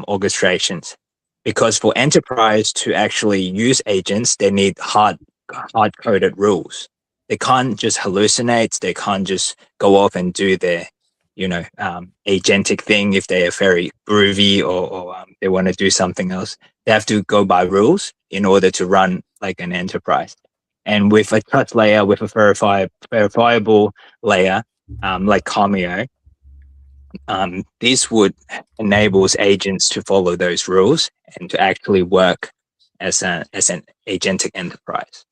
orchestrations. Because for enterprise to actually use agents, they need hard-coded rules. They can't just hallucinate. They can't just go off and do their, agentic thing if they are very groovy or they want to do something else. They have to go by rules in order to run like an enterprise. And with a trust layer, with a verifiable layer, like Cameo, this would enables agents to follow those rules and to actually work as an agentic enterprise.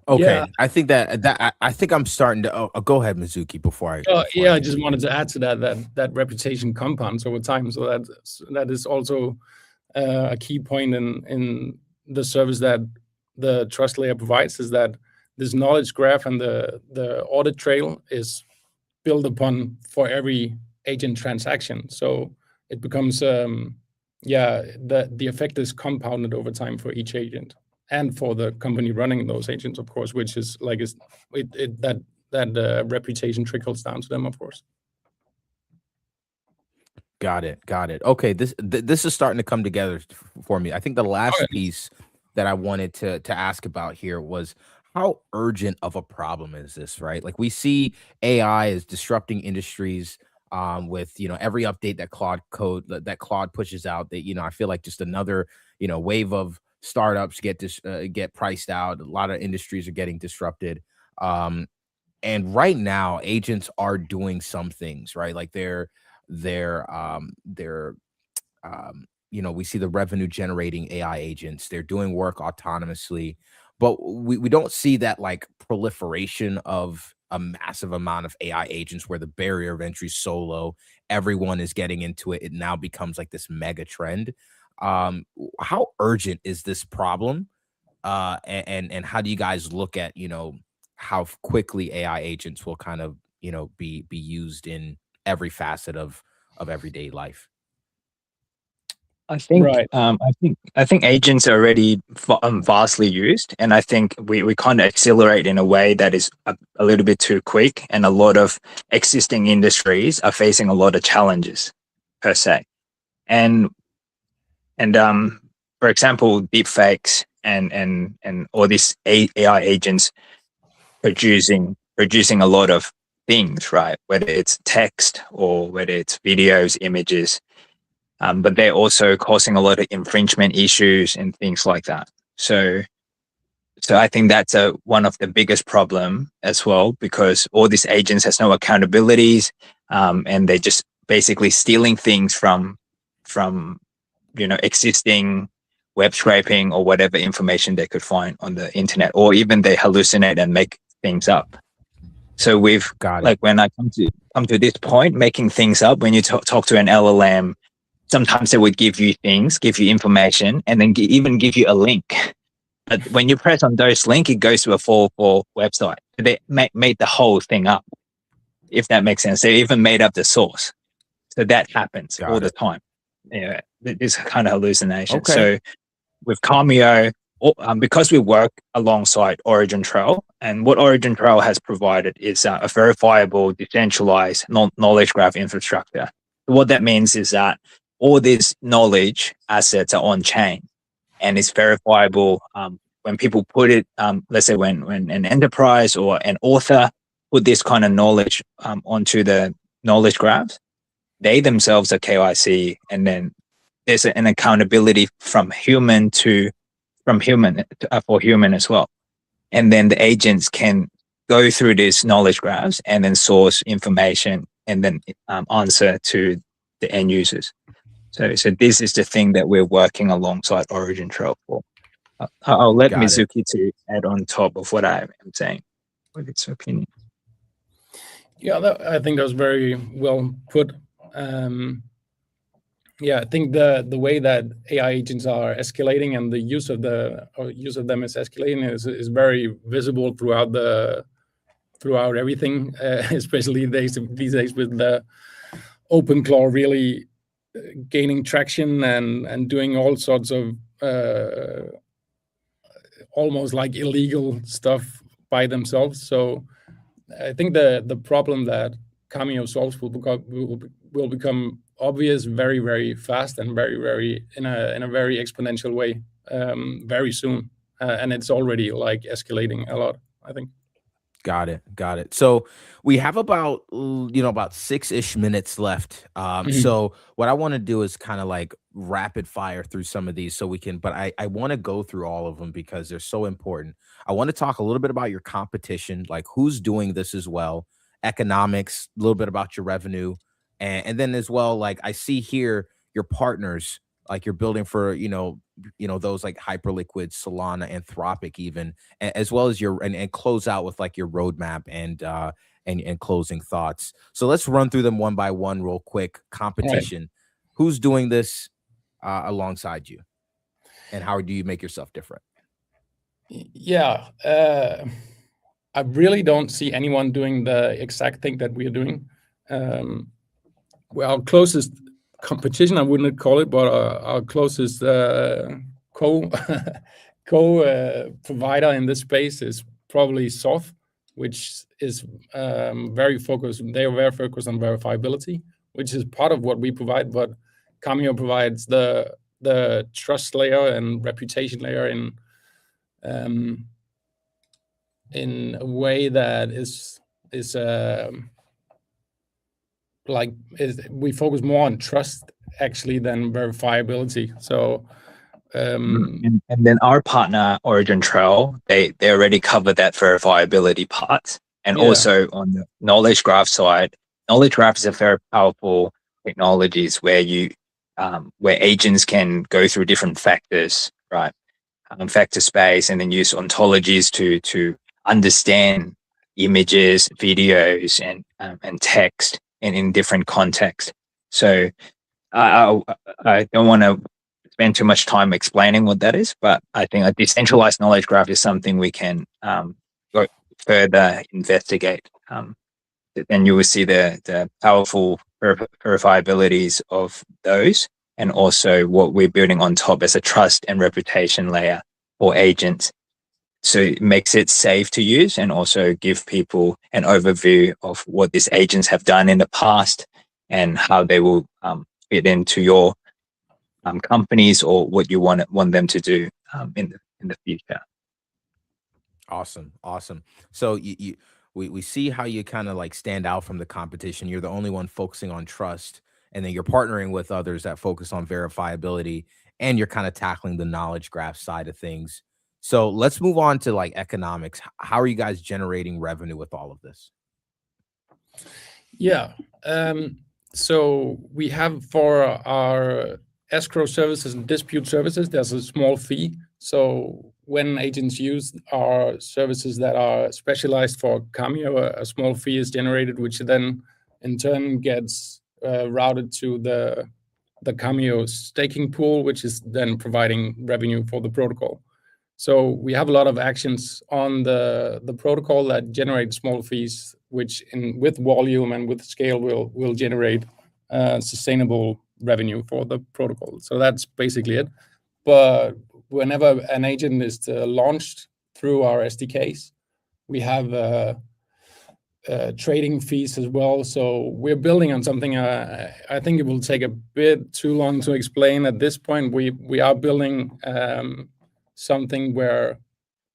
Okay, Yeah. I think that I think I'm starting to. Go ahead, Mizuki. Before I. I just wanted to add to that reputation compounds over time. So that is also a key point in the service that the trust layer provides, is that this knowledge graph and the audit trail is built upon for every agent transaction. So it becomes the effect is compounded over time for each agent and for the company running those agents, of course, which is like that reputation trickles down to them, of course. Got it. Okay, this is starting to come together for me. I think the last piece that I wanted to ask about here was, how urgent of a problem is this, right? Like, we see AI is disrupting industries with every update that Claude pushes out. That I feel like just another wave of startups get priced out. A lot of industries are getting disrupted. And right now, agents are doing some things, right? Like they're we see the revenue generating AI agents. They're doing work autonomously, but we don't see that like proliferation of a massive amount of AI agents where the barrier of entry is so low. Everyone is getting into it. It now becomes like this mega trend. How urgent is this problem? And how do you guys look at, how quickly AI agents will kind of, be used in every facet of everyday life? I think I think agents are already vastly used, and I think we kind of accelerate in a way that is a little bit too quick, and a lot of existing industries are facing a lot of challenges per se. And for example, deepfakes and all these AI agents producing a lot of things, right? Whether it's text or whether it's videos, images. But they're also causing a lot of infringement issues and things like that. So I think that's one of the biggest problem as well, because all these agents has no accountabilities, and they're just basically stealing things from existing web scraping or whatever information they could find on the internet, or even they hallucinate and make things up. So we've when I come to this point, making things up, when you talk to an LLM. Sometimes they would give you information, and then even give you a link. But when you press on those links, it goes to a 404 website. They made the whole thing up, if that makes sense. They even made up the source. So that happens all the time. Yeah, this kind of hallucination. Okay. So with Cameo, because we work alongside Origin Trail, and what Origin Trail has provided is a verifiable, decentralized knowledge graph infrastructure. What that means is that all these knowledge assets are on chain, and it's verifiable. When people put it, let's say when an enterprise or an author put this kind of knowledge onto the knowledge graphs, they themselves are KYC, and then there's an accountability for human as well. And then the agents can go through these knowledge graphs and then source information and then answer to the end users. So this is the thing that we're working alongside Origin Trail for. I'll let Got it. Mizuki to add on top of what I am saying with its opinion. Yeah, I think that was very well put. Yeah, I think the way that AI agents are escalating and the use of them is escalating is very visible throughout everything, especially these days with the OpenClaw really gaining traction and doing all sorts of almost like illegal stuff by themselves. So I think the problem that Cameo solves will become obvious very, very fast and very, very in a very exponential way very soon, and it's already like escalating a lot, I think. Got it. So we have about 6-ish minutes left. So what I want to do is kind of like rapid fire through some of these so we can, but I want to go through all of them because they're so important. I want to talk a little bit about your competition, like who's doing this as well, economics, a little bit about your revenue, and then as well, like I see here your partners, like you're building for, those like Hyperliquid, Solana, Anthropic even, as well as and close out with like your roadmap and closing thoughts. So let's run through them one by one real quick. Competition. Right. Who's doing this alongside you? And how do you make yourself different? Yeah. I really don't see anyone doing the exact thing that we are doing. Well, our closest competition, I wouldn't call it, but our closest provider in this space is probably Zoth, which is very focused. They are very focused on verifiability, which is part of what we provide. But Cameo provides the trust layer and reputation layer in a way that we focus more on trust actually than verifiability. So and then our partner Origin Trail, they already cover that verifiability part. And also on the knowledge graph side, knowledge graph is a very powerful technologies where where agents can go through different factors, right? Factor space, and then use ontologies to understand images, videos, and text in different contexts. So I don't want to spend too much time explaining what that is, but I think a decentralized knowledge graph is something we can go further investigate. Then you will see the powerful verifiabilities of those, and also what we're building on top as a trust and reputation layer for agents. So it makes it safe to use and also give people an overview of what these agents have done in the past and how they will fit into your companies or what you want them to do in the future. Awesome. So we see how you kind of like stand out from the competition. You're the only one focusing on trust, and then you're partnering with others that focus on verifiability, and you're kind of tackling the knowledge graph side of things. So let's move on to like economics. How are you guys generating revenue with all of this? Yeah. So we have for our escrow services and dispute services, there's a small fee. So when agents use our services that are specialized for Cameo, a small fee is generated, which then in turn gets routed to the Cameo staking pool, which is then providing revenue for the protocol. So we have a lot of actions on the protocol that generate small fees, which with volume and with scale will generate sustainable revenue for the protocol. So that's basically it. But whenever an agent is launched through our SDKs, we have trading fees as well. So we're building on something. I think it will take a bit too long to explain at this point. We are building something where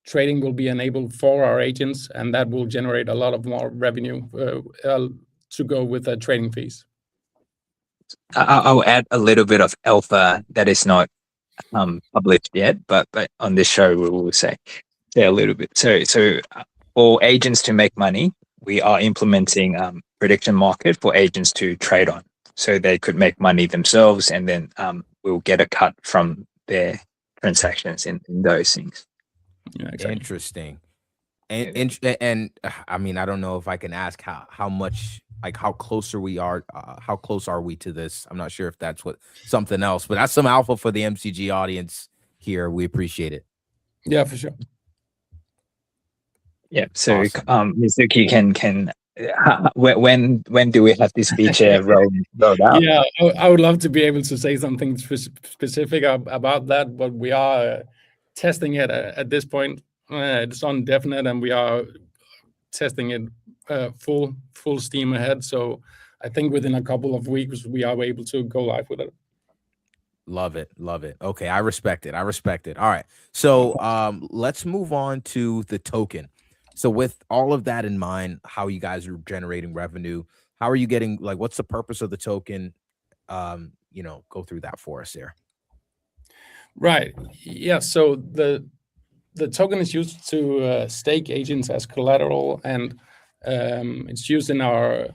trading will be enabled for our agents, and that will generate a lot of more revenue to go with the trading fees. I'll add a little bit of alpha that is not published yet, but on this show we will say a little bit. So for agents to make money, we are implementing prediction market for agents to trade on, so they could make money themselves, and then we'll get a cut from their transactions in those things. Yeah, exactly. Interesting. And I mean, I don't know if I can ask how much, like how close are we to this? I'm not sure if that's something else, but that's some alpha for the MCG audience here. We appreciate it. Yeah, for sure. Yeah. So, Awesome. Mizuki, when do we have this feature rolled out? Yeah, I would love to be able to say something specific about that, but we are testing it at this point. It's on DevNet, and we are testing it full steam ahead. So I think within a couple of weeks we are able to go live with it. Love it. Okay, I respect it. All right, so let's move on to the token. So with all of that in mind, how you guys are generating revenue, how are you getting, like, what's the purpose of the token? Go through that for us here. Right. Yeah. So the token is used to stake agents as collateral, and it's used in our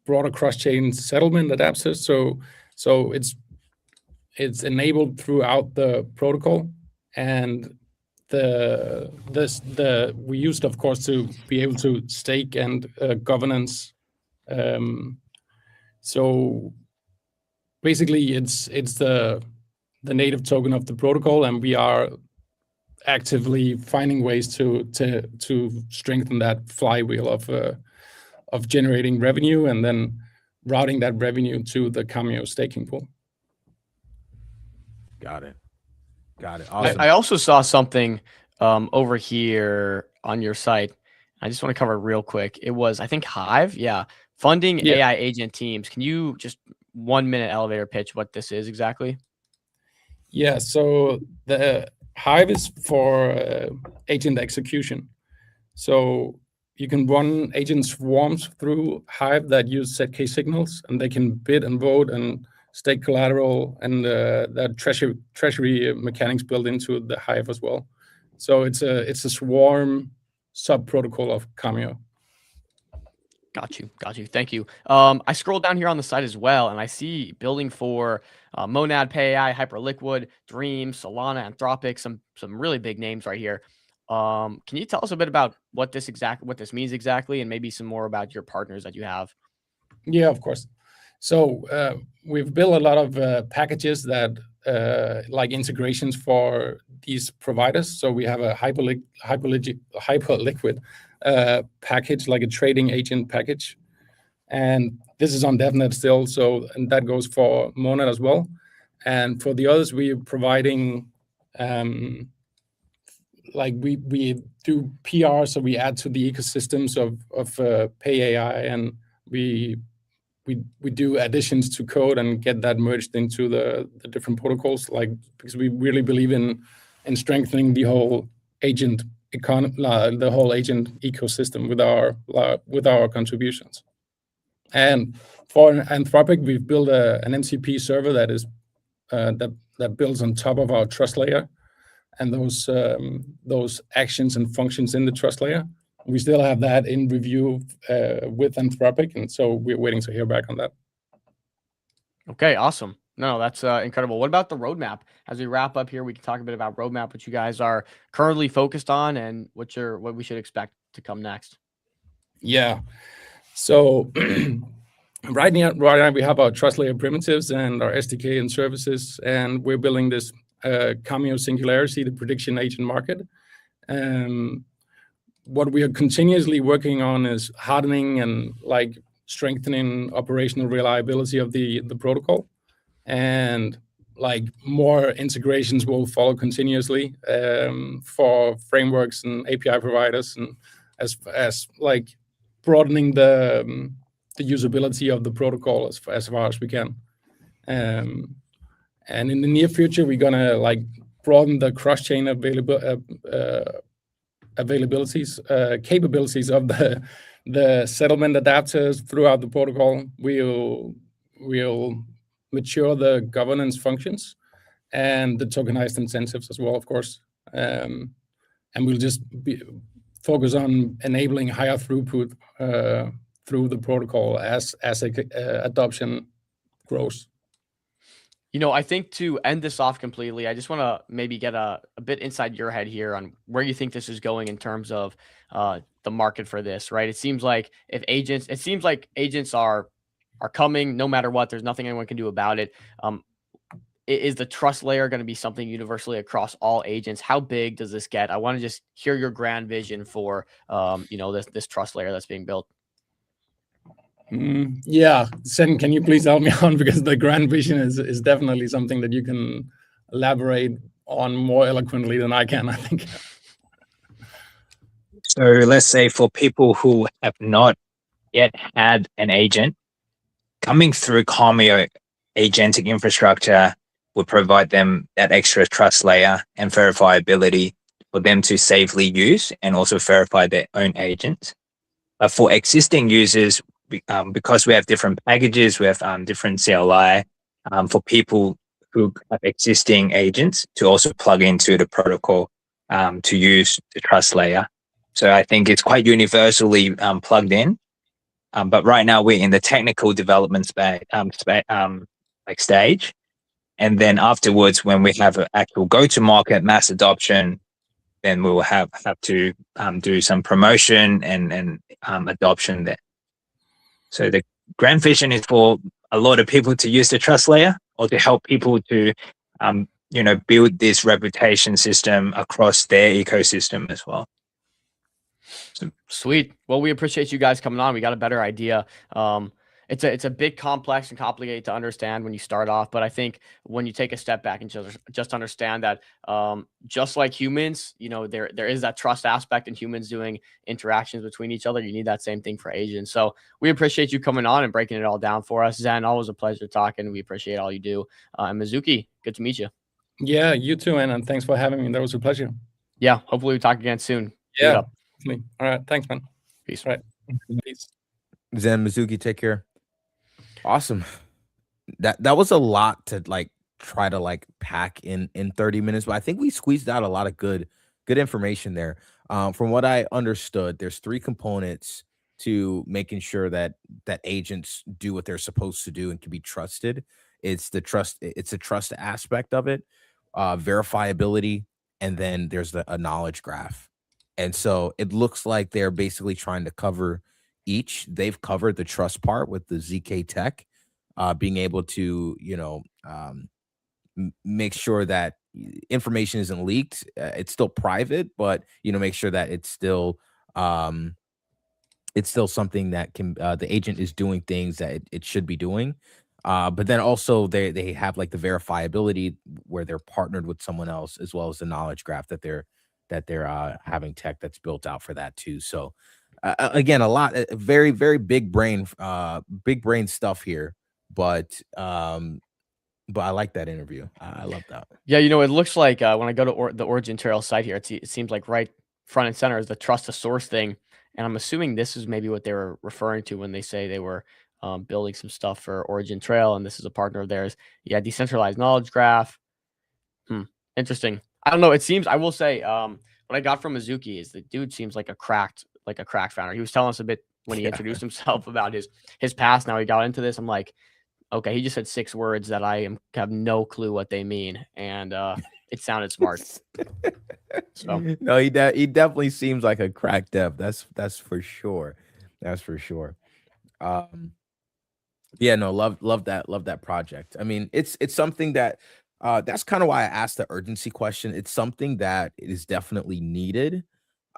broader cross-chain settlement adapters. So it's enabled throughout the protocol, and we used, of course, to be able to stake and governance. So basically, it's the native token of the protocol, and we are actively finding ways to strengthen that flywheel of generating revenue and then routing that revenue to the Cameo staking pool. Got it. Awesome. I also saw something over here on your site. I just want to cover it real quick. It was, I think, Hive. Yeah. Funding AI agent teams. Can you just 1 minute elevator pitch what this is exactly? Yeah. So the Hive is for agent execution. So you can run agent swarms through Hive that use ZK signals, and they can bid and vote and stake collateral, and that treasury mechanics built into the Hive as well. So it's a swarm sub protocol of Cameo. Got you. Thank you. I scrolled down here on the site as well, and I see building for Monad, PayAI, Hyperliquid, Dream, Solana, Anthropic, some really big names right here. Can you tell us a bit about what this means exactly, and maybe some more about your partners that you have? Yeah, of course. So we've built a lot of packages that like integrations for these providers. So we have a Hyperliquid package, like a trading agent package, and this is on DevNet still. So, and that goes for Monad as well. And for the others, we are providing like we do PR, so we add to the ecosystems of PayAI, and we do additions to code and get that merged into the different protocols, like, because we really believe in strengthening the whole agent the whole agent ecosystem with our contributions. And for Anthropic, we've built an MCP server that is that builds on top of our trust layer, and those actions and functions in the trust layer. We still have that in review with Anthropic, and so we're waiting to hear back on that. Okay, awesome. No, that's incredible. What about the roadmap? As we wrap up here, we can talk a bit about roadmap, what you guys are currently focused on, and what we should expect to come next. Yeah. So right now we have our trust layer primitives and our SDK and services, and we're building this Cameo Singularity, the prediction agent market. What we are continuously working on is hardening and like strengthening operational reliability of the protocol, and like more integrations will follow continuously for frameworks and API providers, and as like broadening the usability of the protocol as far as we can. And in the near future, we're gonna like broaden the cross-chain capabilities of the settlement adapters throughout the protocol. We'll mature the governance functions and the tokenized incentives as well, of course. And we'll just focus on enabling higher throughput through the protocol as adoption grows. I think to end this off completely, I just want to maybe get a bit inside your head here on where you think this is going in terms of the market for this, right? It seems like agents are coming no matter what. There's nothing anyone can do about it. Is the trust layer going to be something universally across all agents? How big does this get? I want to just hear your grand vision for this trust layer that's being built. Yeah, Sen, can you please help me on, because the grand vision is definitely something that you can elaborate on more eloquently than I can, I think. So let's say for people who have not yet had an agent, coming through Comio agentic infrastructure would provide them that extra trust layer and verifiability for them to safely use and also verify their own agents. But for existing users, because we have different packages, we have different CLI for people who have existing agents to also plug into the protocol to use the trust layer. So I think it's quite universally plugged in. But right now we're in the technical development stage. And then afterwards, when we have an actual go-to-market mass adoption, then we will have to do some promotion and adoption there. So the grand vision is for a lot of people to use the trust layer, or to help people to, build this reputation system across their ecosystem as well. Sweet. Well, we appreciate you guys coming on. We got a better idea. It's a bit complex and complicated to understand when you start off, but I think when you take a step back and just understand that just like humans, there is that trust aspect in humans doing interactions between each other. You need that same thing for agents. So we appreciate you coming on and breaking it all down for us. Zen, always a pleasure talking. We appreciate all you do. And Mizuki, good to meet you. Yeah, you too, man. And thanks for having me. That was a pleasure. Yeah, hopefully we talk again soon. Yeah. All right. Thanks, man. Peace. All right. Peace. Zen, Mizuki, take care. Awesome. That was a lot to try to pack in 30 minutes, but I think we squeezed out a lot of good information there. From what I understood, there's 3 components to making sure that agents do what they're supposed to do and can be trusted. It's the trust aspect of it, verifiability, and then there's a knowledge graph. And so it looks like they're basically trying to cover each. They've covered the trust part with the ZK Tech, being able to, make sure that information isn't leaked. It's still private, but make sure that it's still something that can the agent is doing things that it should be doing. But then also they have the verifiability where they're partnered with someone else, as well as the knowledge graph that they're having tech that's built out for that too. So again, a lot, very, very big brain stuff here, but I like that interview. I love that. Yeah. It looks like when I go to the Origin Trail site here, it seems like right front and center is the trust to source thing. And I'm assuming this is maybe what they were referring to when they say they were building some stuff for Origin Trail. And this is a partner of theirs. Yeah. Decentralized knowledge graph. Interesting. I don't know. It seems, I will say, what I got from Mizuki is the dude seems like a crack founder. He was telling us a bit when he introduced himself about his past. Now he got into this. I'm like, okay, he just said 6 words that I have no clue what they mean, and it sounded smart. So no, he definitely seems like a crack dev. That's for sure. That's for sure. Yeah, no, love that project. I mean, it's something that that's kind of why I asked the urgency question. It's something that is definitely needed.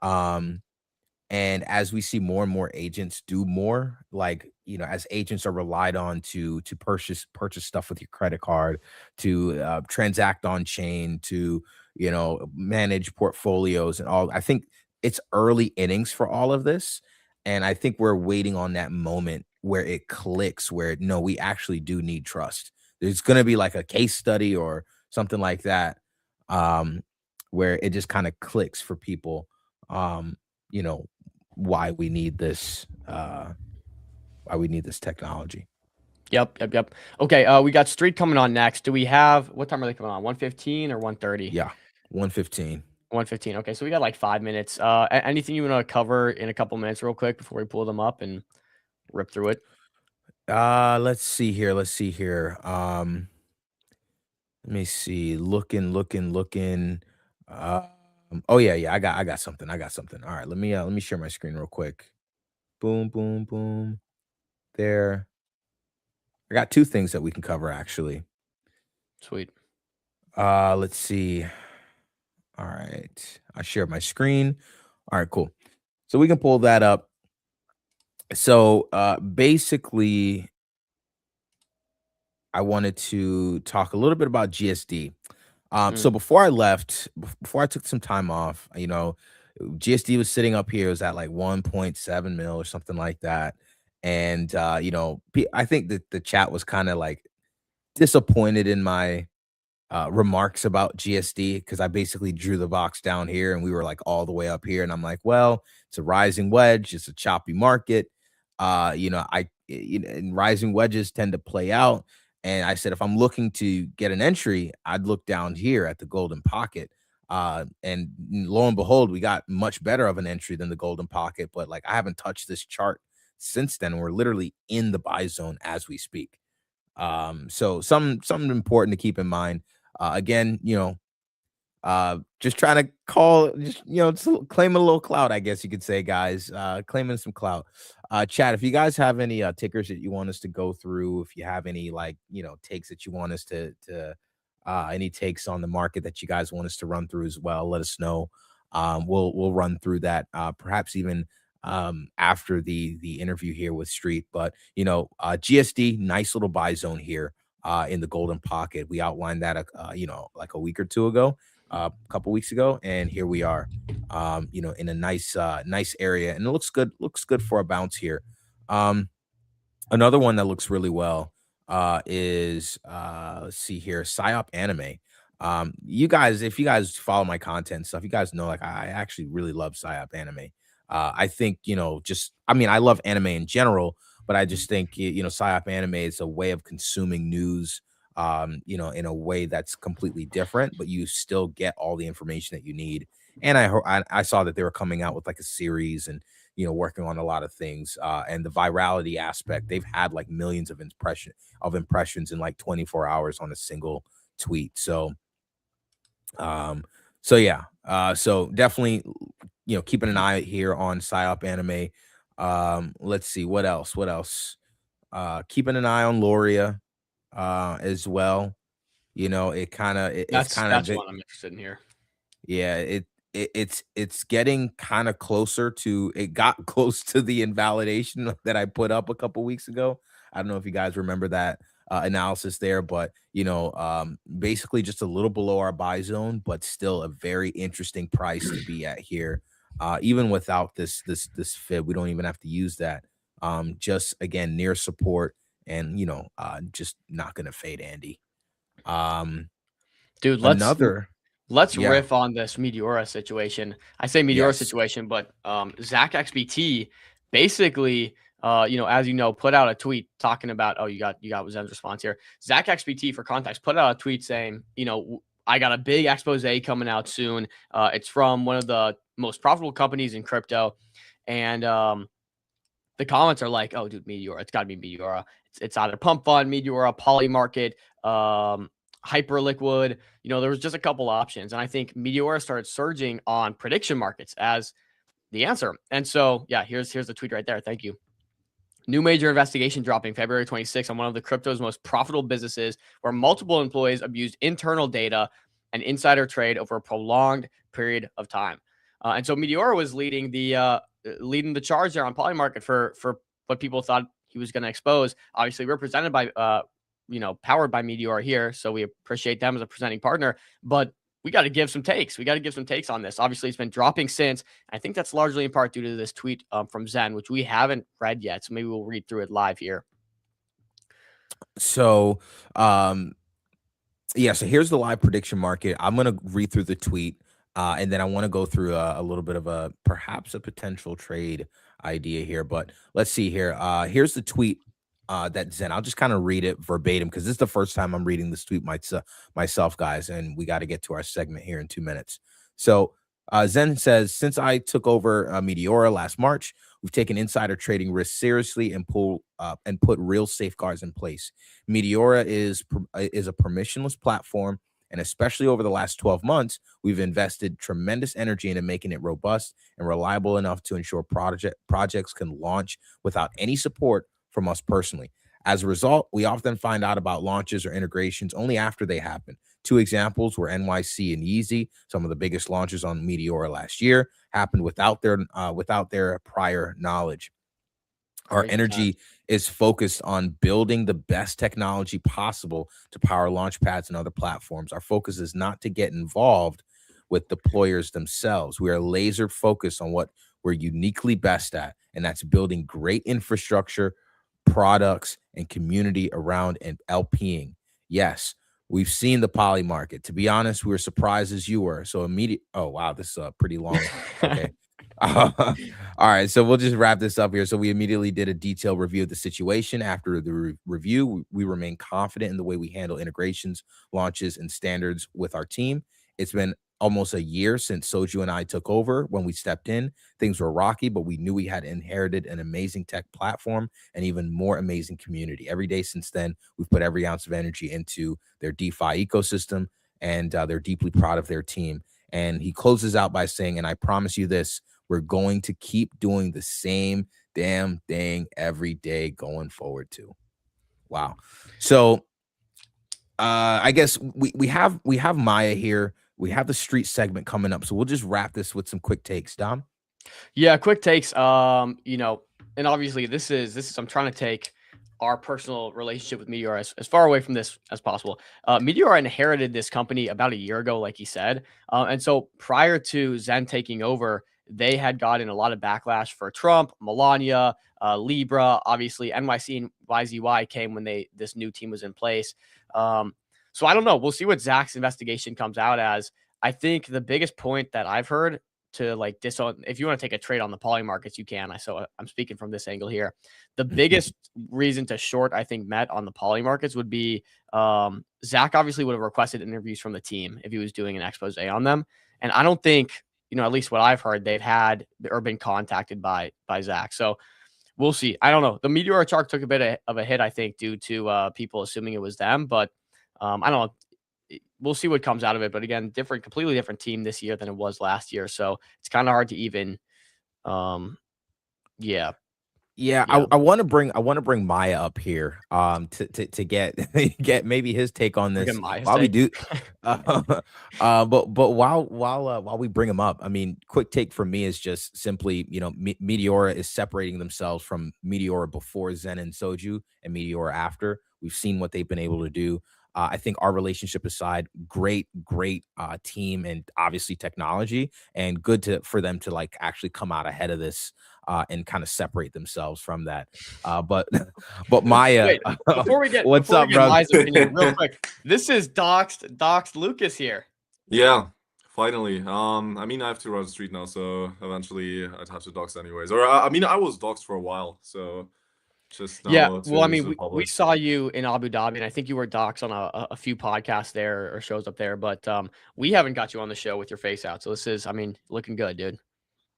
And as we see more and more agents do more, as agents are relied on to purchase stuff with your credit card, to transact on chain, to manage portfolios and all. I think it's early innings for all of this, and I think we're waiting on that moment where it clicks, where no, we actually do need trust. There's going to be a case study or something like that, where it just kind of clicks for people. Why we need this technology. Yep. Okay, we got Street coming on next. Do we have, what time are they coming on? 1:15 or 1:30? Yeah, 1:15. 1:15. Okay, so we got 5 minutes. Anything you want to cover in a couple minutes real quick before we pull them up and rip through it? Let's see here. Let's see here. Let me see. Looking. Oh yeah. I got something. I got something. All right. Let me share my screen real quick. Boom, boom, boom. There. I got two things that we can cover actually. Sweet. Let's see. All right. I share my screen. All right, cool. So we can pull that up. So basically, I wanted to talk a little bit about GSD. So before I left, before I took some time off, GSD was sitting up here. It was at like 1.7 mil or something like that. And, I think that the chat was kind of like disappointed in my remarks about GSD because I basically drew the box down here and we were like all the way up here. And I'm like, well, it's a rising wedge. It's a choppy market. And rising wedges tend to play out. And I said, if I'm looking to get an entry, I'd look down here at the golden pocket. And lo and behold, we got much better of an entry than the golden pocket. But like, I haven't touched this chart since then. We're literally in the buy zone as we speak. So something important to keep in mind. Again, just trying to claim a little clout, I guess you could say, guys. Claiming some clout. Chat, if you guys have any tickers that you want us to go through, if you have any takes that you want us to any takes on the market that you guys want us to run through as well, let us know. We'll run through that perhaps even after the interview here with Street. But GSD, nice little buy zone here in the golden pocket. We outlined that like a week or two ago, a couple weeks ago, and here we are in a nice area, and it looks good for a bounce here. Another one that looks really well is let's see here, Psyop Anime. You guys, if you guys follow my content and stuff, you guys know like I actually really love Psyop Anime. I think I love anime in general, but I just think Psyop Anime is a way of consuming news in a way that's completely different, but you still get all the information that you need. And I saw that they were coming out with like a series and working on a lot of things, and the virality aspect. They've had like millions of impressions in like 24 hours on a single tweet. So yeah, so definitely keeping an eye here on Psyop Anime. Let's see what else. Keeping an eye on Loria as well. It's kind of that's what I'm interested in here. Yeah, it's getting kind of closer to, it got close to the invalidation that I put up a couple weeks ago. I don't know if you guys remember that analysis there, but basically just a little below our buy zone, but still a very interesting price to be at here. Even without this fib, we don't even have to use that. Just again near support, and just not gonna fade Andy. Dude, let's riff on this Meteora situation. I say Meteora situation, but Zach XBT basically as put out a tweet talking about, you got Zen's response here. Zach XBT, for context, put out a tweet saying, I got a big expose coming out soon. It's from one of the most profitable companies in crypto. And the comments are like, oh, dude, Meteora. It's got to be Meteora. It's either Pump Fund, Meteora, Polymarket, Hyperliquid. There was just a couple options. And I think Meteora started surging on prediction markets as the answer. And so, yeah, here's the tweet right there. Thank you. New major investigation dropping February 26th on one of the crypto's most profitable businesses, where multiple employees abused internal data and insider trade over a prolonged period of time. And so Meteora was leading the charge there on Polymarket for what people thought he was going to expose. Obviously represented by powered by Meteora here, so we appreciate them as a presenting partner. But we got to give some takes. We got to give some takes on this. Obviously, it's been dropping since. I think that's largely in part due to this tweet from Zen, which we haven't read yet. So maybe we'll read through it live here. So, so here's the live prediction market. I'm going to read through the tweet, and then I want to go through a little bit of perhaps a potential trade idea here. But let's see here. Here's the tweet. That Zen, I'll just kind of read it verbatim because this is the first time I'm reading this tweet myself, guys, and we got to get to our segment here in 2 minutes. So Zen says, since I took over Meteora last March, we've taken insider trading risks seriously and put real safeguards in place. Meteora is a permissionless platform, and especially over the last 12 months, we've invested tremendous energy into making it robust and reliable enough to ensure projects can launch without any support from us personally. As a result, we often find out about launches or integrations only after they happen. 2 examples were NYC and Yeezy. Some of the biggest launches on Meteora last year happened without their prior knowledge. Our energy is focused on building the best technology possible to power launch pads and other platforms. Our focus is not to get involved with deployers themselves. We are laser focused on what we're uniquely best at, and that's building great infrastructure, products, and community around and LPing. Yes, we've seen the poly market. To be honest, we were surprised as you were. So oh wow, this is pretty long. Okay. All right, so we'll just wrap this up here. So we immediately did a detailed review of the situation. After the review, we remain confident in the way we handle integrations, launches, and standards with our team. It's been almost a year since Soju and I took over. When we stepped in, things were rocky, but we knew we had inherited an amazing tech platform and even more amazing community. Every day since then, we've put every ounce of energy into their DeFi ecosystem, and they're deeply proud of their team. And he closes out by saying, and I promise you this, we're going to keep doing the same damn thing every day going forward too. Wow. So I guess we have Maya here. We have the street segment coming up, so we'll just wrap this with some quick takes. Dom? Yeah, quick takes. You know, and obviously this is I'm trying to take our personal relationship with Meteora as far away from this as possible. Meteora inherited this company about a year ago, like he said. And so prior to Zen taking over, they had gotten a lot of backlash for Trump, Melania, Libra, obviously NYC and YZY came when this new team was in place. So I don't know. We'll see what Zach's investigation comes out as. I think the biggest point that I've heard to like disown, if you want to take a trade on the poly markets, you can. So I'm speaking from this angle here. The biggest reason to short, I think, Met on the poly markets would be Zach obviously would have requested interviews from the team if he was doing an expose on them. And I don't think, you know, at least what I've heard, they've had or been contacted by Zach. So we'll see. I don't know. The Meteora chart took a bit of a hit, I think, due to people assuming it was them. But I don't know. We'll see what comes out of it. But again, completely different team this year than it was last year. So it's kind of hard to even, yeah. I want to bring Maya up here to get maybe his take on this while we do but while we bring him up, I mean, quick take for me is just simply, you know, Meteora is separating themselves from Meteora before Zen and Soju and Meteora after. We've seen what they've been able to do. I think our relationship aside, great team and obviously technology, and good for them to like actually come out ahead of this and kind of separate themselves from that. But Maya, wait, before we get what's up, bro? Maya's opinion, real quick, this is doxed Lucas here. Yeah, finally. I mean, I have to run the street now, so eventually I'd have to dox anyways. Or I mean, I was doxed for a while, so. Well, I mean, we saw you in Abu Dhabi, and I think you were doxed on a few podcasts there or shows up there, but we haven't got you on the show with your face out. So this is, I mean, looking good, dude.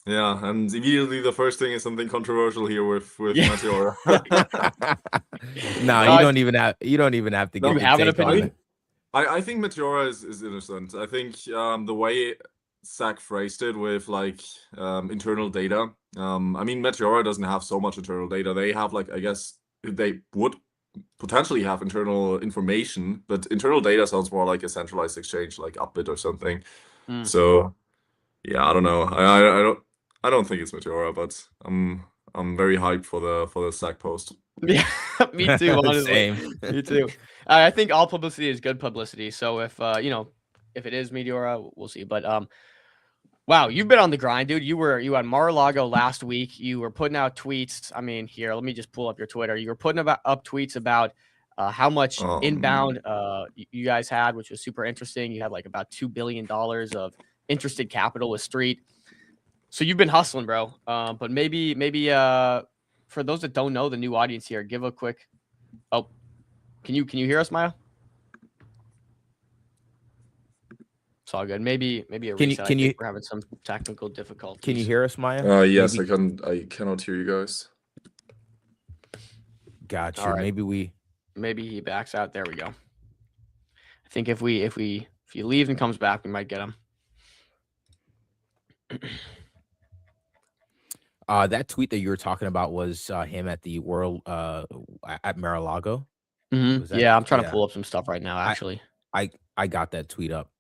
Yeah, and immediately the first thing is something controversial here with Meteora. No, you don't even have to give. You have an opinion? I think Meteora is innocent. I think the way Zach phrased it with like internal data. I mean, Meteora doesn't have so much internal data. They have like, I guess they would potentially have internal information, but internal data sounds more like a centralized exchange, like Upbit or something. So yeah, I don't know. I don't think it's Meteora, but I'm very hyped for the Zach post. Yeah, me too. Honestly. Same. Me too. I think all publicity is good publicity. So if you know, if it is Meteora, we'll see. But wow, you've been on the grind, dude. You had Mar-a-Lago last week. You were putting out tweets. I mean, here, let me just pull up your Twitter. You were putting up tweets about how much inbound you guys had, which was super interesting. You had like about $2 billion of interested capital with Street. So you've been hustling, bro. But maybe for those that don't know, the new audience here, give a quick. Oh, can you hear us, Maya? It's all good. Maybe a Can you- reset. can I you- think we're having some technical difficulties. Can you hear us, Maya? Yes, Maybe- I cannot hear you guys. Got you. All right. Maybe he backs out. There we go. I think if he leaves and comes back, we might get him. That tweet that you were talking about was him at the World at Mar-a-Lago. Was that- Yeah, I'm trying to yeah. pull up some stuff right now. Actually, I got that tweet up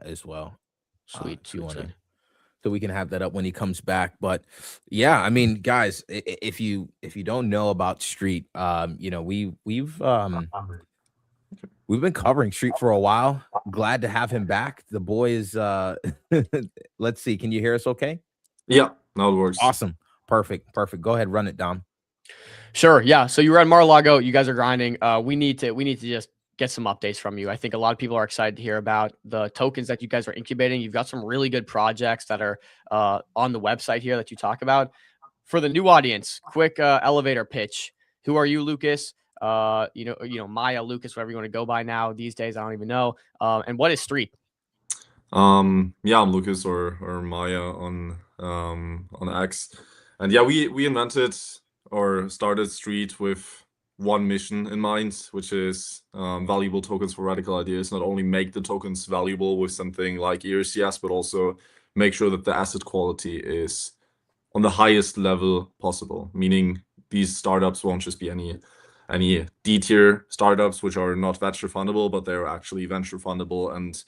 as well. sweet, If you sweet, wanna- sweet. So we can have that up when he comes back. But yeah, I mean, guys, if you don't know about Street, you know, we've been covering Street for a while. Glad to have him back. The boy is let's see, can you hear us okay? Yeah, now it works. Awesome. Perfect. Go ahead, run it, Dom. Sure. Yeah. So you were at Mar-a-Lago. You guys are grinding. We need to just get some updates from you. I think a lot of people are excited to hear about the tokens that you guys are incubating. You've got some really good projects that are on the website here that you talk about. For the new audience, quick elevator pitch. Who are you, Lucas? You know, Maya, Lucas, whatever you want to go by now these days. I don't even know. And what is Street? Yeah, I'm Lucas or Maya on X, and yeah, we invented or started Street with one mission in mind, which is valuable tokens for radical ideas. Not only make the tokens valuable with something like ERCS, but also make sure that the asset quality is on the highest level possible. Meaning these startups won't just be any D tier startups which are not venture fundable, but they're actually venture fundable and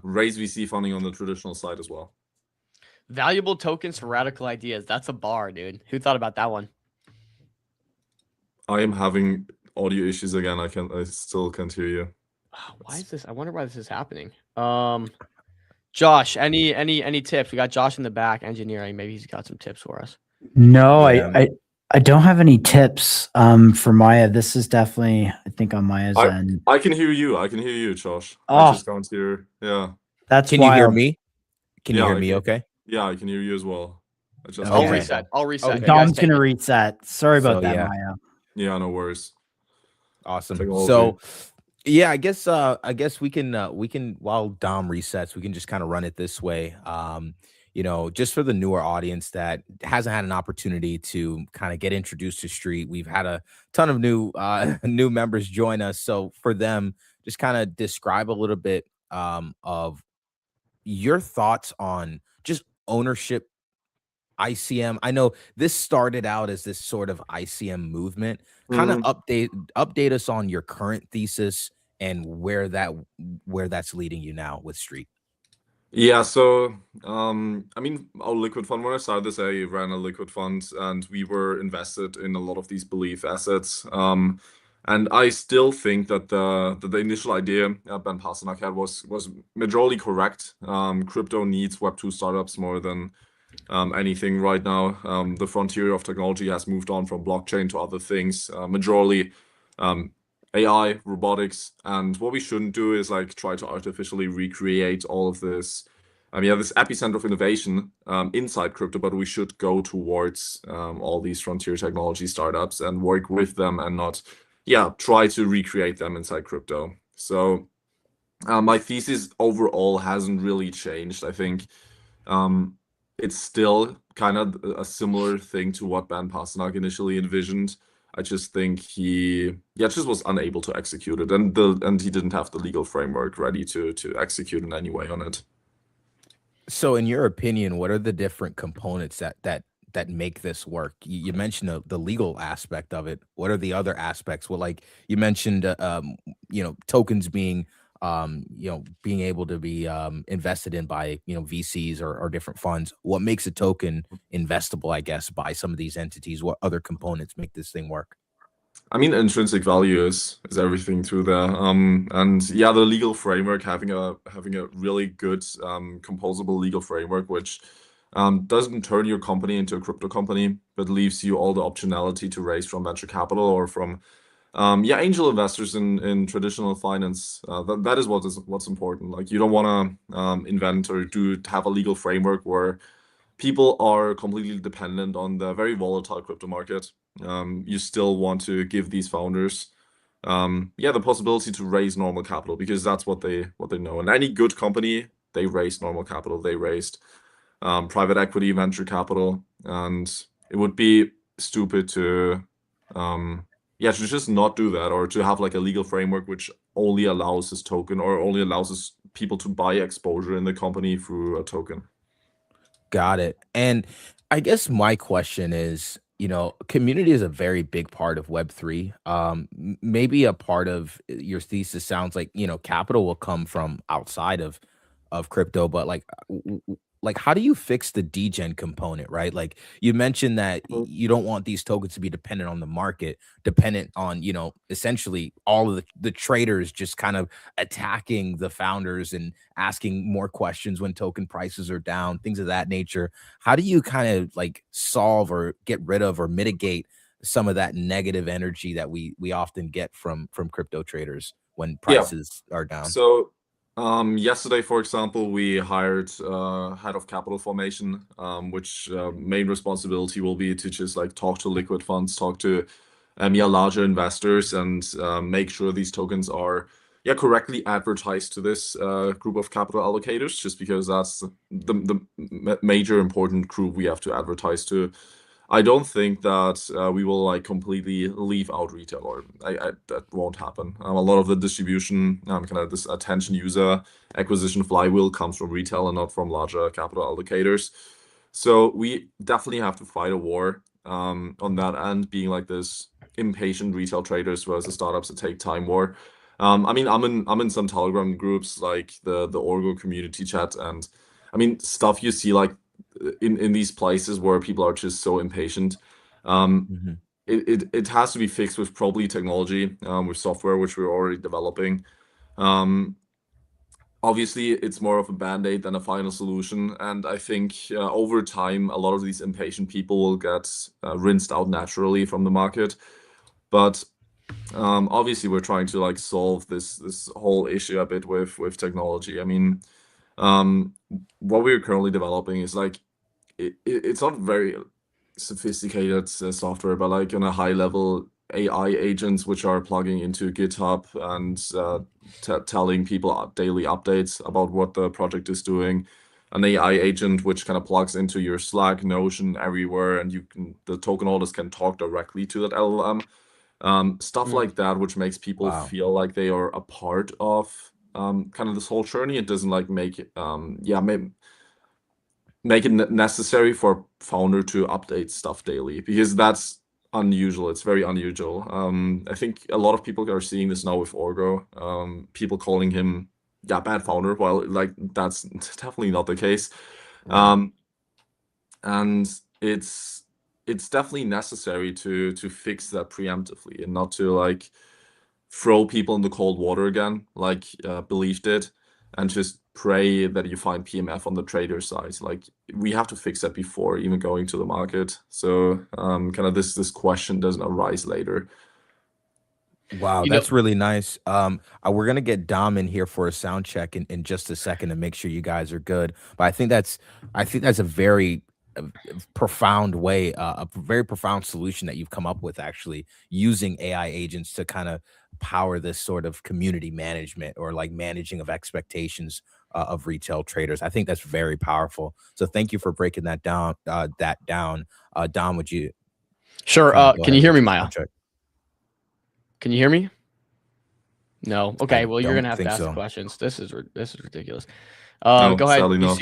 raise VC funding on the traditional side as well. Valuable tokens for radical ideas. That's a bar, dude. Who thought about that one? I am having audio issues again. I still can't hear you. Why is this? I wonder why this is happening. Josh, any tips? We got Josh in the back, engineering. Maybe he's got some tips for us. No, I don't have any tips for Maya. This is definitely, I think, on Maya's end. I can hear you. I can hear you, Josh. Oh. I just can't hear. Yeah. That's Can you hear me? Can you hear me okay? Yeah, I can hear you as well. I'll reset. Okay. Dom's going to reset. Sorry about that, yeah. Maya. Yeah, no worries. Awesome. Technology. So yeah, I guess we can while Dom resets, we can just kind of run it this way. You know, just for the newer audience that hasn't had an opportunity to kind of get introduced to Street, we've had a ton of new new members join us. So for them, just kind of describe a little bit of your thoughts on just ownership, ICM. I know this started out as this sort of ICM movement. Kind of update us on your current thesis and where that's leading you now with Street. Yeah, so I mean, our liquid fund, when I started this, I ran a liquid fund and we were invested in a lot of these belief assets. And I still think that the initial idea Ben Pasternak had was majorly correct. Crypto needs Web2 startups more than anything right now. The frontier of technology has moved on from blockchain to other things, majorly AI, robotics, and what we shouldn't do is like try to artificially recreate all of this. I mean, this epicenter of innovation inside crypto, but we should go towards all these frontier technology startups and work with them and not, try to recreate them inside crypto. So my thesis overall hasn't really changed. I think it's still kind of a similar thing to what Ben Pasternak initially envisioned. I just think he just was unable to execute it, and he didn't have the legal framework ready to execute in any way on it. So in your opinion, what are the different components that make this work? You mentioned the legal aspect of it. What are the other aspects? Well, like you mentioned, tokens being being able to be invested in by VCs or different funds. What makes a token investable, I guess, by some of these entities? What other components make this thing work? I mean, intrinsic value is everything through there. The legal framework, having a really good composable legal framework, which doesn't turn your company into a crypto company, but leaves you all the optionality to raise from venture capital or from angel investors in traditional finance. That is what's important. Like, you don't want to invent or have a legal framework where people are completely dependent on the very volatile crypto market. You still want to give these founders the possibility to raise normal capital, because that's what they know. And any good company, they raise normal capital. They raised private equity, venture capital, and it would be stupid to to just not do that, or to have like a legal framework which only allows this token, or only allows this people to buy exposure in the company through a token. Got it. And I guess my question is, community is a very big part of Web3. Maybe a part of your thesis sounds like, capital will come from outside of crypto, but like how do you fix the degen component, right? Like you mentioned that you don't want these tokens to be dependent on the market, dependent on, essentially all of the traders just kind of attacking the founders and asking more questions when token prices are down, things of that nature. How do you kind of like solve or get rid of or mitigate some of that negative energy that we often get from crypto traders when prices are down? So yesterday, for example, we hired head of capital formation, which main responsibility will be to just like talk to liquid funds, talk to larger investors, and make sure these tokens are correctly advertised to this group of capital allocators, just because that's the major important group we have to advertise to. I don't think that we will like completely leave out retail, or that won't happen. A lot of the distribution, kind of this attention user acquisition flywheel comes from retail and not from larger capital allocators. So we definitely have to fight a war on that end, being like this impatient retail traders versus startups that take time war. I mean, I'm in some Telegram groups like the Orgo community chat, and I mean stuff you see like in these places where people are just so impatient. It has to be fixed with probably technology, with software which we're already developing. Obviously it's more of a band-aid than a final solution, and I think over time a lot of these impatient people will get rinsed out naturally from the market. But obviously we're trying to like solve this whole issue a bit with technology. I mean, what we're currently developing is like it's not very sophisticated software, but like on a high level AI agents which are plugging into GitHub and telling people daily updates about what the project is doing. An AI agent which kind of plugs into your Slack, Notion, everywhere, and the token holders can talk directly to that LLM. Stuff like that, which makes people feel like they are a part of kind of this whole journey. It doesn't like make it necessary for a founder to update stuff daily, because that's unusual. It's very unusual. I think a lot of people are seeing this now with Orgo. People calling him bad founder, while like that's definitely not the case. And it's definitely necessary to fix that preemptively, and not to like throw people in the cold water again, like Belief did, and just pray that you find PMF on the trader side. Like we have to fix that before even going to the market, so kind of this question doesn't arise later. Wow, that's really nice. We're gonna get Dom in here for a sound check in just a second to make sure you guys are good. But I think that's a very profound way, a very profound solution that you've come up with, actually using AI agents to kind of power this sort of community management, or like managing of expectations of retail traders. I think that's very powerful. So thank you for breaking that down. Dom, would you? Sure. Can you hear me, Maya? Can you hear me? No. Okay. Well, you're gonna have to ask the questions. This is ridiculous. No, go ahead. sadly, no.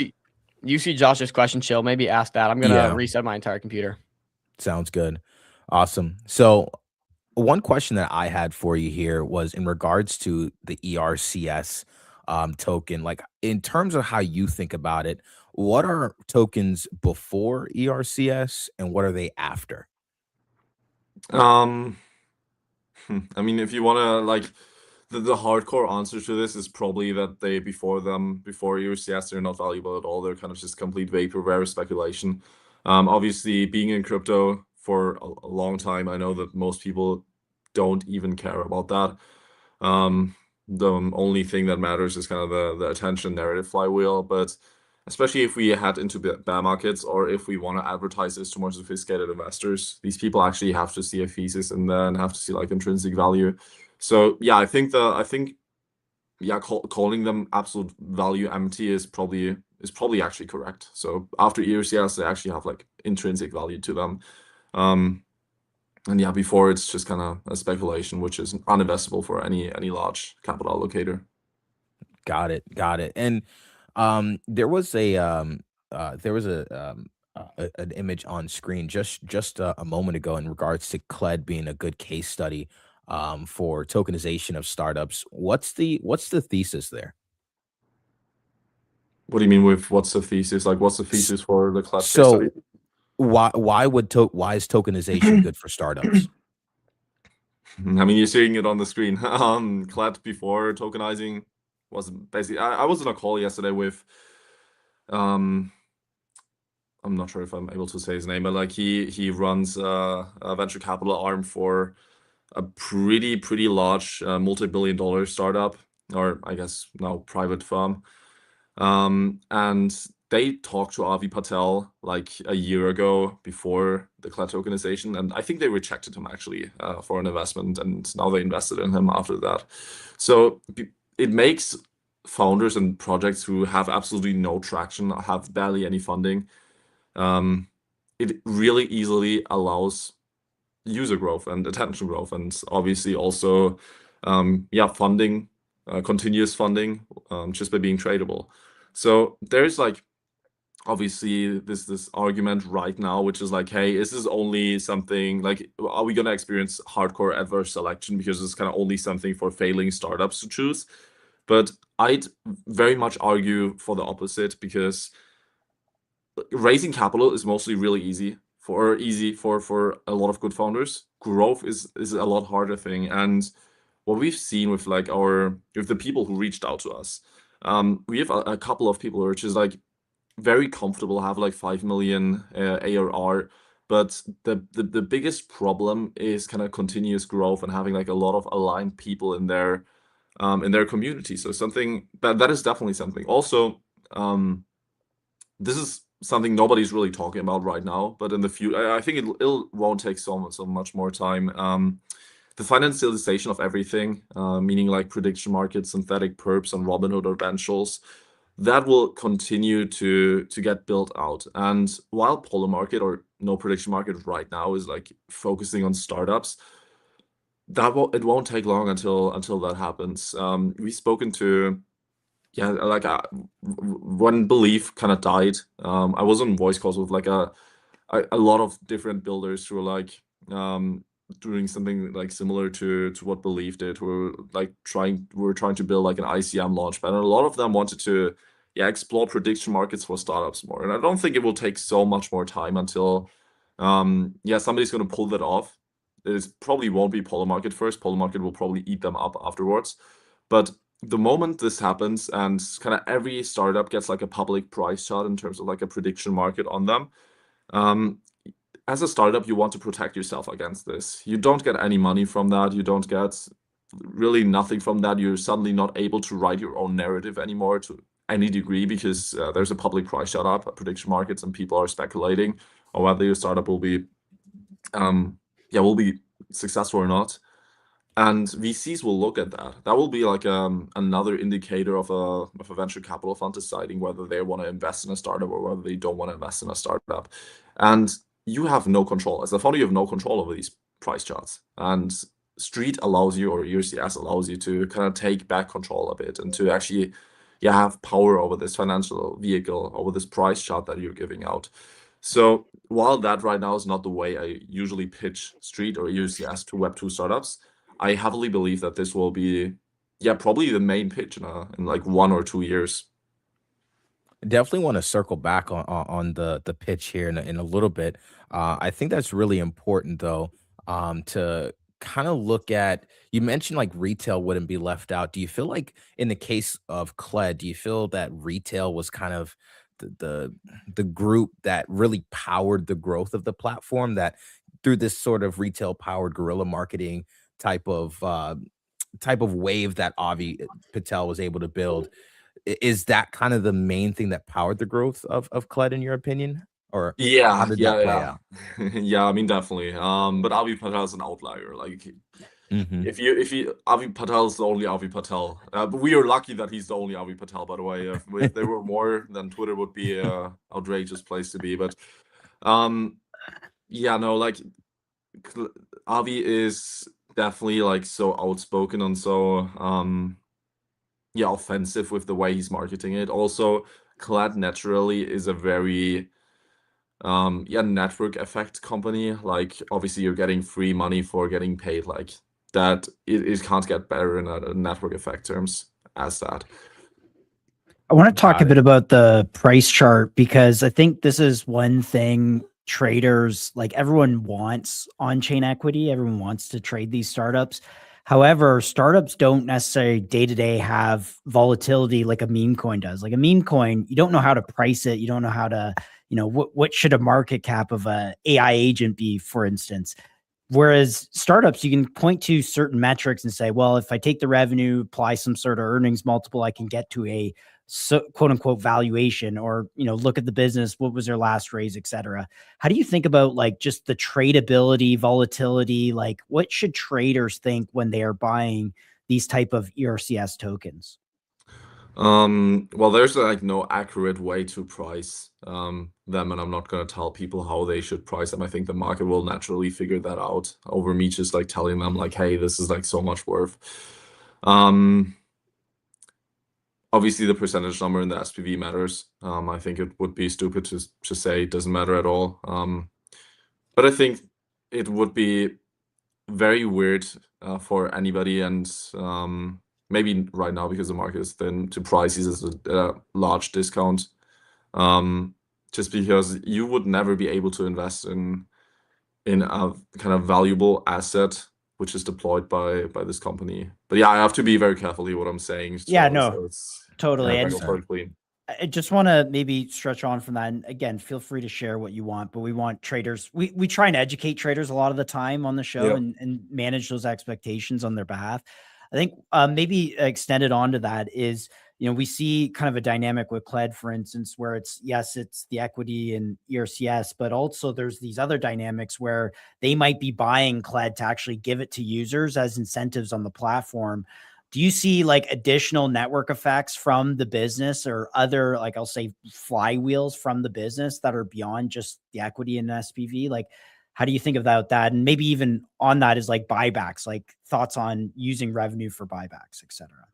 You see Josh's question, Chill. Maybe ask that. I'm gonna reset my entire computer. Sounds good. Awesome. So one question that I had for you here was in regards to the ERCS token. Like in terms of how you think about it, what are tokens before ERCS and what are they after? I mean, if you want to like the hardcore answer to this is probably that they before ERCS, they're not valuable at all. They're kind of just complete vaporware speculation. Obviously, being in crypto for a long time, I know that most people don't even care about that. The only thing that matters is kind of the attention narrative flywheel. But especially if we head into bear markets, or if we want to advertise this to more sophisticated investors, these people actually have to see a thesis and then have to see like intrinsic value. So yeah, I think calling them absolute value empty is probably actually correct. So after years, yes, they actually have like intrinsic value to them. And yeah, before it's just kind of a speculation, which is uninvestable for any large capital allocator. Got it. And there was an image on screen just a moment ago in regards to Cled being a good case study for tokenization of startups. What's the thesis there? What do you mean with what's the thesis? Like, what's the thesis for the Cled case So study? why is tokenization good for startups? I mean, you're seeing it on the screen. Cled before tokenizing was basically. I was on a call yesterday with, I'm not sure if I'm able to say his name, but like he runs a venture capital arm for a pretty large multi-billion-dollar startup, or I guess now private firm. And they talked to Avi Patel like a year ago before the Cled tokenization, and I think they rejected him actually for an investment, and now they invested in him after that. So it makes founders and projects who have absolutely no traction, have barely any funding, it really easily allows user growth and attention growth, and obviously also funding, continuous funding, just by being tradable. So there's like obviously this argument right now, which is like, hey, is this only something like, are we going to experience hardcore adverse selection because it's kind of only something for failing startups to choose? But I'd very much argue for the opposite, because raising capital is mostly really easy for a lot of good founders. Growth is a lot harder thing. And what we've seen with like with the people who reached out to us, we have a couple of people which is like very comfortable, have like 5 million ARR, but the biggest problem is kind of continuous growth and having like a lot of aligned people in their community. So something that is definitely something. Also, this is something nobody's really talking about right now, but in the future, I think it won't take so much more time. The financialization of everything, meaning like prediction markets, synthetic perps, and Robinhood or Ventures, that will continue to get built out. And while Polymarket or No Prediction Market right now is like focusing on startups, it won't take long until that happens. We've spoken to when Belief kind of died, I was on voice calls with like a lot of different builders who were like doing something like similar to what Belief did. We were trying to build like an ICM launchpad, and a lot of them wanted to explore prediction markets for startups more. And I don't think it will take so much more time until somebody's going to pull that off. It probably won't be Polymarket first. Polymarket will probably eat them up afterwards. But the moment this happens and kind of every startup gets like a public price chart in terms of like a prediction market on them, as a startup, you want to protect yourself against this. You don't get any money from that. You don't get really nothing from that. You're suddenly not able to write your own narrative anymore to any degree, because there's a public price chart up at prediction markets and people are speculating on whether your startup will be successful or not. And VCs will look at that. That will be like another indicator of a venture capital fund deciding whether they want to invest in a startup or whether they don't want to invest in a startup. And you have no control. As a founder, you have no control over these price charts. And Street allows you, or ERCS allows you, to kind of take back control a bit and to actually have power over this financial vehicle, over this price chart that you're giving out. So while that right now is not the way I usually pitch Street or ERCS to Web2 startups, I heavily believe that this will be, probably the main pitch in like 1 or 2 years. Definitely want to circle back on the pitch here in a little bit. I think that's really important though, to kind of look at. You mentioned like retail wouldn't be left out. Do you feel like in the case of Cled, do you feel that retail was kind of the group that really powered the growth of the platform, that through this sort of retail powered guerrilla marketing type of wave that Avi Patel was able to build? Is that kind of the main thing that powered the growth of Cled, in your opinion? Or how did that play out? Yeah, I mean, definitely. But Avi Patel is an outlier. Like, if you Avi Patel is the only Avi Patel, but we are lucky that he's the only Avi Patel. By the way, if there were more, then Twitter would be a outrageous place to be. But yeah, no, like Avi is definitely like so outspoken and so yeah, offensive with the way he's marketing it. Also, Clad naturally is a very yeah, network effect company. Like obviously you're getting free money for getting paid. Like that it can't get better in a network effect terms as that. I want to talk a bit about the price chart, because I think this is one thing traders, like everyone wants on-chain equity. Everyone wants to trade these startups. However, startups don't necessarily day-to-day have volatility like a meme coin does. Like a meme coin, you don't know how to price it. You don't know how to, you know, what should a market cap of a AI agent be, for instance. Whereas startups, you can point to certain metrics and say, well, if I take the revenue, apply some sort of earnings multiple, I can get to a quote unquote valuation, or, you know, look at the business, what was their last raise, et cetera. How do you think about like just the tradability, volatility? Like what should traders think when they are buying these type of ERCS tokens? Well, there's like no accurate way to price them, and I'm not going to tell people how they should price them. I think the market will naturally figure that out over me just like telling them like, hey, this is like so much worth. Obviously the percentage number in the SPV matters. I think it would be stupid to say it doesn't matter at all. But I think it would be very weird for anybody, and maybe right now because the market is thin, to price these as a large discount, just because you would never be able to invest in a kind of valuable asset which is deployed by this company. But yeah, I have to be very careful here what I'm saying. Yeah, no, totally. Yeah, and I just want to maybe stretch on from that. And again, feel free to share what you want, but we want traders. We try and educate traders a lot of the time on the show, and manage those expectations on their behalf. I think maybe extended onto that is, you know, we see kind of a dynamic with Cled, for instance, where it's the equity and ERCS, but also there's these other dynamics where they might be buying Cled to actually give it to users as incentives on the platform. Do you see like additional network effects from the business, or other, like I'll say, flywheels from the business that are beyond just the equity and SPV? Like, how do you think about that? And maybe even on that is like buybacks, like thoughts on using revenue for buybacks, et cetera.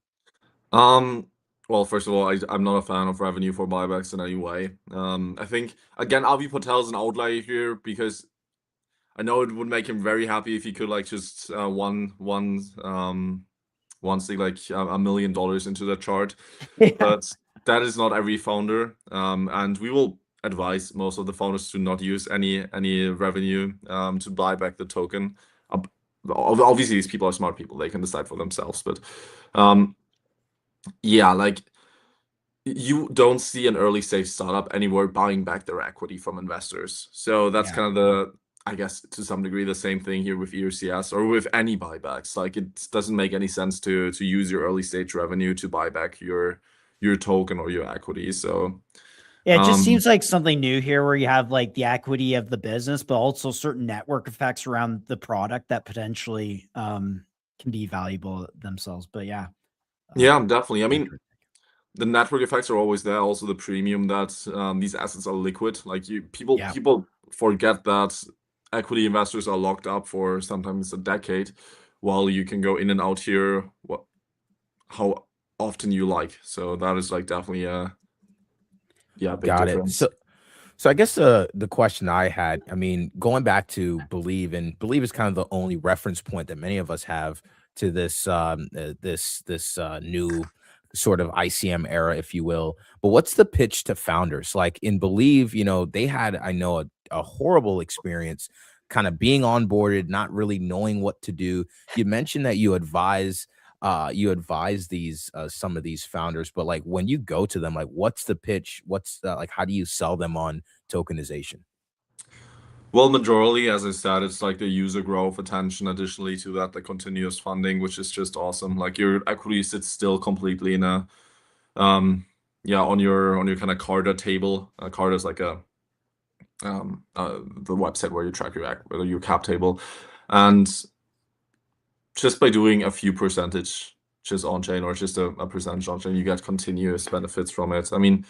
Well, first of all, I'm not a fan of revenue for buybacks in any way. I think, again, Avi Patel is an outlier here, because I know it would make him very happy if he could like just once they like $1 million into the chart. But that is not every founder, and we will advise most of the founders to not use any revenue to buy back the token. Obviously these people are smart people, they can decide for themselves, but yeah, like you don't see an early stage startup anywhere buying back their equity from investors. So that's kind of the, I guess to some degree, the same thing here with ERCS or with any buybacks. Like it doesn't make any sense to use your early stage revenue to buy back your token or your equity. So yeah, it just seems like something new here, where you have like the equity of the business, but also certain network effects around the product that potentially can be valuable themselves. But yeah. Yeah, definitely. I mean, the network effects are always there. Also, the premium that these assets are liquid. Like people forget that equity investors are locked up for sometimes a decade, while you can go in and out here how often you like. So that is like definitely a big difference. So I guess the question I had, I mean, going back to Believe, and Believe is kind of the only reference point that many of us have to this this new sort of ICM era, if you will. But what's the pitch to founders? Like in Believe, you know, they had, I know, a horrible experience kind of being onboarded, not really knowing what to do. You mentioned that you advise these some of these founders, but like when you go to them, like what's the pitch? What's like, how do you sell them on tokenization? Well, majority, as I said, it's like the user growth attention. Additionally to that, the continuous funding, which is just awesome. Like your equity sits still completely in a on your kind of Carta table. Carta is like the website where you track your cap table, and just by doing a few percentage just on chain, or just a percentage on chain, you get continuous benefits from it. I mean,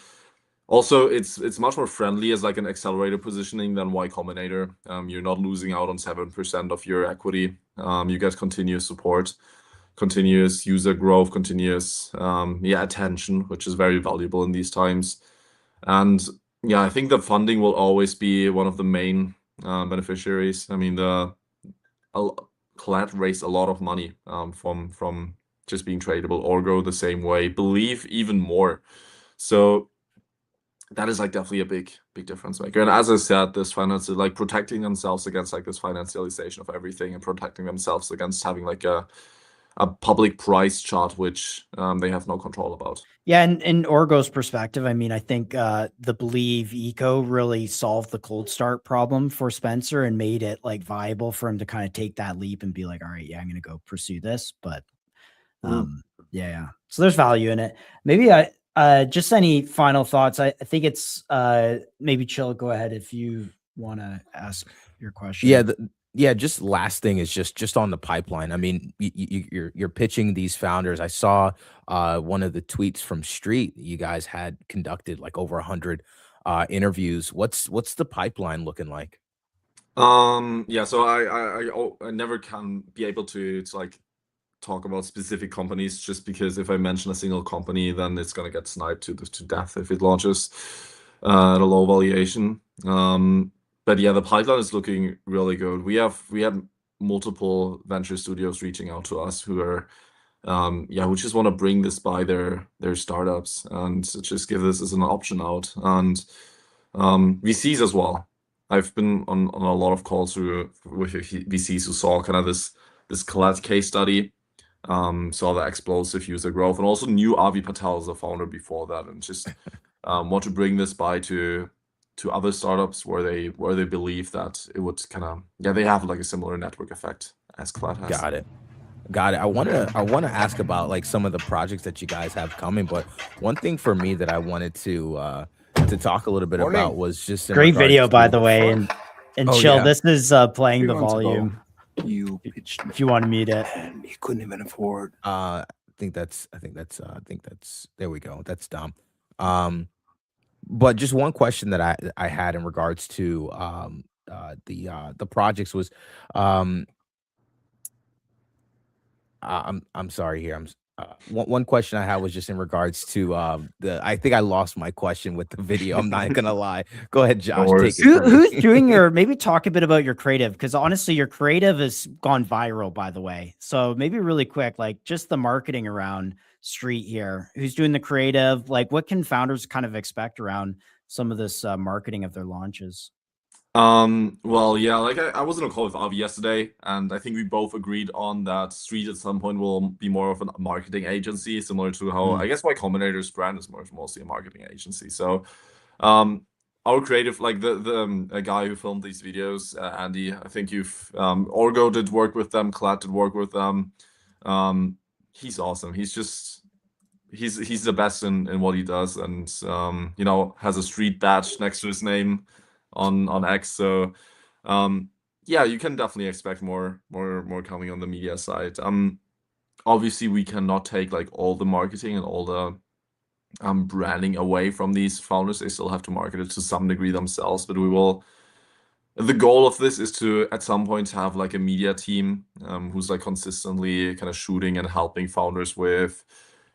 also it's much more friendly as like an accelerator positioning than Y Combinator. You're not losing out on 7% of your equity. You get continuous support, continuous user growth, continuous attention, which is very valuable in these times. And yeah, I think the funding will always be one of the main beneficiaries. I mean, Colette raised a lot of money from just being tradable. Orgo the same way, Believe even more. So that is like definitely a big difference maker. And as I said, this finance, like protecting themselves against like this financialization of everything, and protecting themselves against having like a public price chart, which they have no control about. Yeah, and in Orgo's perspective, I mean, I think the Believe eco really solved the cold start problem for Spencer and made it like viable for him to kind of take that leap and be like, all right, yeah, I'm going to go pursue this. But yeah. So there's value in it. Maybe just any final thoughts. I think it's maybe Chill. Go ahead if you want to ask your question. Yeah, just last thing is just on the pipeline. I mean, you're pitching these founders. I saw one of the tweets from Street. You guys had conducted like over 100 interviews. What's the pipeline looking like? Yeah, so I never can be able to like talk about specific companies, just because if I mention a single company, then it's gonna get sniped to death if it launches at a low valuation. But yeah, the pipeline is looking really good. We had multiple venture studios reaching out to us who are who just want to bring this by their startups and just give this as an option out. And VCs as well. I've been on a lot of calls with VCs who saw kind of this Colette case study, saw the explosive user growth, and also knew Avi Patel as a founder before that, and just want to bring this by to other startups where they believe that it would kind of they have like a similar network effect as Colette has. Got it. I want to ask about like some of the projects that you guys have coming, but one thing for me that I wanted to talk a little bit about was just great video, by the way, and Chill. Yeah. This is playing the volume. You pitched If you want to mute it, and he couldn't even afford. I think that's there we go. That's dumb. But just one question that I had in regards to the projects was I'm sorry here. One question I had was just in regards to I think I lost my question with the video. I'm not gonna lie. Go ahead, Josh. Take it. Who's doing your? Maybe talk a bit about your creative, because honestly, your creative has gone viral, by the way. So maybe really quick, like just the marketing around Street here. Who's doing the creative? Like, what can founders kind of expect around some of this marketing of their launches? Well, yeah, like I was on a call with Avi yesterday, and I think we both agreed on that Street at some point will be more of a marketing agency, similar to how I guess Y Combinator's brand is mostly a marketing agency. So, our creative, like the guy who filmed these videos, Andy, I think Orgo did work with them, Colette did work with them. He's awesome. He's the best in what he does, and has a Street badge next to his name on X. So you can definitely expect more coming on the media side. Obviously we cannot take like all the marketing and all the branding away from these founders. They still have to market it to some degree themselves, but the goal of this is to at some point have like a media team who's like consistently kind of shooting and helping founders with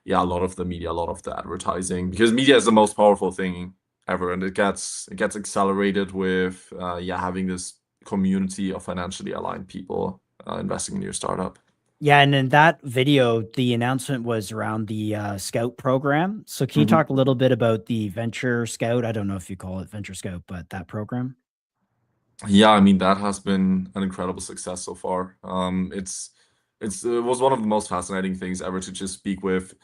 a lot of the media, a lot of the advertising, because media is the most powerful thing ever, and it gets accelerated with having this community of financially aligned people investing in your startup. Yeah, and in that video, the announcement was around the Scout program. So can you talk a little bit about the Venture Scout? I don't know if you call it Venture Scout, but that program. Yeah, I mean, that has been an incredible success so far. It was one of the most fascinating things ever to just speak with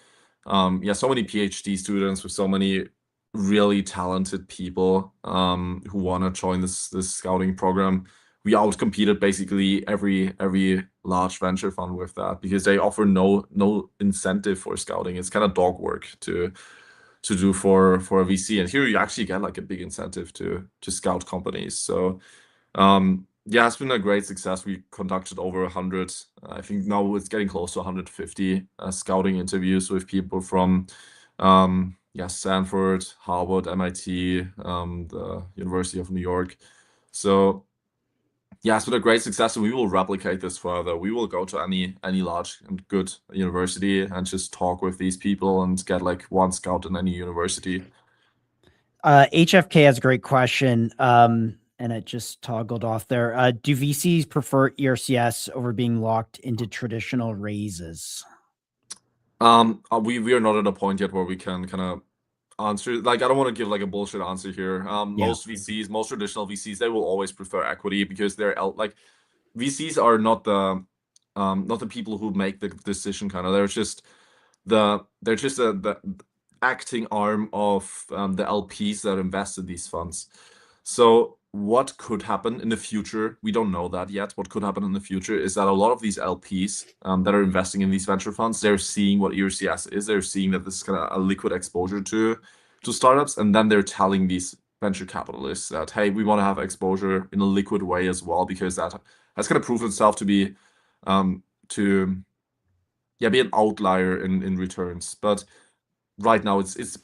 so many PhD students, with so many really talented people who want to join this scouting program. We outcompeted basically every large venture fund with that, because they offer no incentive for scouting. It's kind of dog work to do for a VC, and here you actually get like a big incentive to scout companies. So Yeah, it's been a great success. We conducted over 100. I think now it's getting close to 150 scouting interviews with people from, Stanford, Harvard, MIT, the University of New York. So yeah, it's been a great success, and we will replicate this further. We will go to any large and good university and just talk with these people and get like one scout in any university. HFK has a great question, and it just toggled off there. Do VCs prefer ERCS over being locked into traditional raises? We are not at a point yet where we can kind of answer. Like, I don't want to give like a bullshit answer here. Most VCs, most traditional VCs, they will always prefer equity because they're like VCs are not the people who make the decision. Kind of, they're just the acting arm of the LPs that invest in these funds. So what could happen in the future? We don't know that yet. What could happen in the future is that a lot of these LPs that are investing in these venture funds, they're seeing what ERCS is. They're seeing that this is kind of a liquid exposure to startups, and then they're telling these venture capitalists that, hey, we want to have exposure in a liquid way as well, because that has kind of proven itself to be be an outlier in returns. But right now it's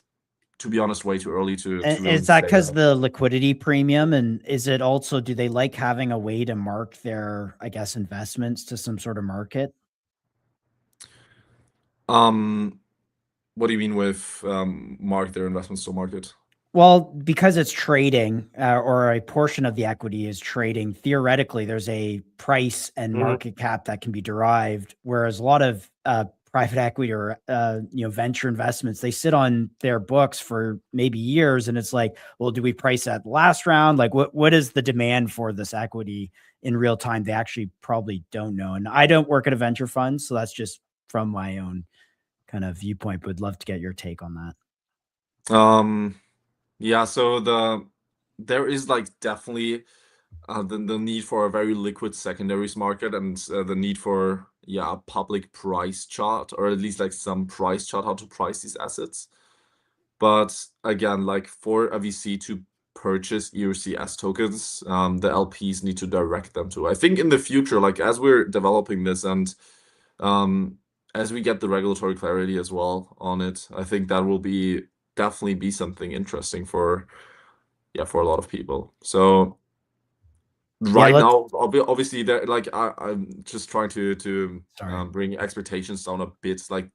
to be honest way too early to And really is that say because the liquidity premium, and is it also, do they like having a way to mark their, I guess, investments to some sort of market? What do you mean with mark their investments to market? Well, because it's trading, or a portion of the equity is trading, theoretically, there's a price and market cap that can be derived. Whereas a lot of private equity or venture investments, they sit on their books for maybe years, and it's like, well, do we price that last round? Like, what is the demand for this equity in real time? They actually probably don't know. And I don't work at a venture fund, so that's just from my own kind of viewpoint. But would love to get your take on that. Yeah, so there is like definitely the need for a very liquid secondaries market, and the need for a public price chart, or at least like some price chart how to price these assets. But again, like for a VC to purchase ERCS tokens, the LPs need to direct them to. I think in the future, like as we're developing this and as we get the regulatory clarity as well on it, I think that will definitely be something interesting for a lot of people. So now, obviously, like I'm just trying to bring expectations down a bit. Like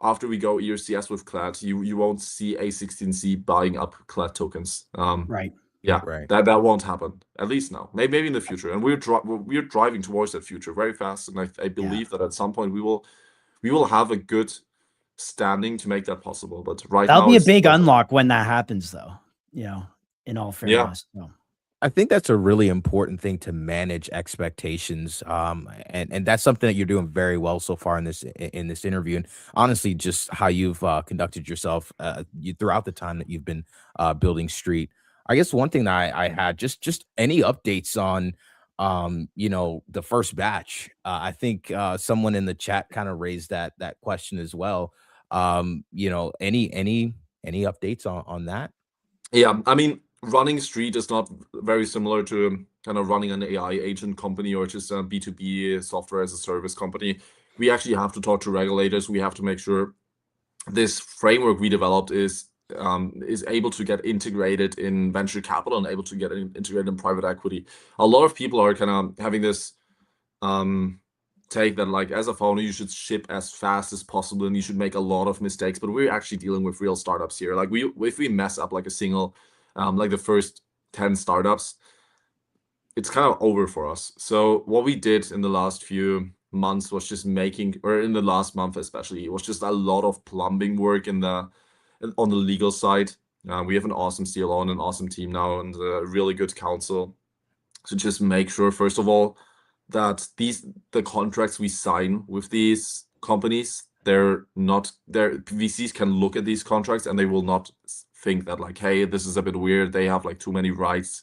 after we go ERCS with CLAD, you won't see A16Z buying up CLAD tokens. Right. Yeah, Right. that won't happen, at least now. Maybe in the future, and we're driving towards that future very fast. And I believe that at some point we will have a good standing to make that possible. But right now, that'll be a big unlock when that happens, though. In all fairness. I think that's a really important thing to manage expectations. And that's something that you're doing very well so far in this interview. And honestly, just how you've conducted yourself throughout the time that you've been building Street. I guess one thing that I had just any updates on the first batch. I think someone in the chat kind of raised that question as well. Any updates on that? Yeah, I mean, running Street is not very similar to kind of running an AI agent company or just a B2B software as a service company. We actually have to talk to regulators. We have to make sure this framework we developed is able to get integrated in venture capital and able to get integrated in private equity. A lot of people are kind of having this take that, like, as a founder, you should ship as fast as possible and you should make a lot of mistakes. But we're actually dealing with real startups here. Like, if we mess up like a single like the first 10 startups, it's kind of over for us. So what we did in the last few months was just in the last month especially, it was just a lot of plumbing work on the legal side. We have an awesome CLO and an awesome team now and a really good counsel to just make sure, first of all, that the contracts we sign with these companies, VCs can look at these contracts and they will not think that, like, hey, this is a bit weird, they have like too many rights,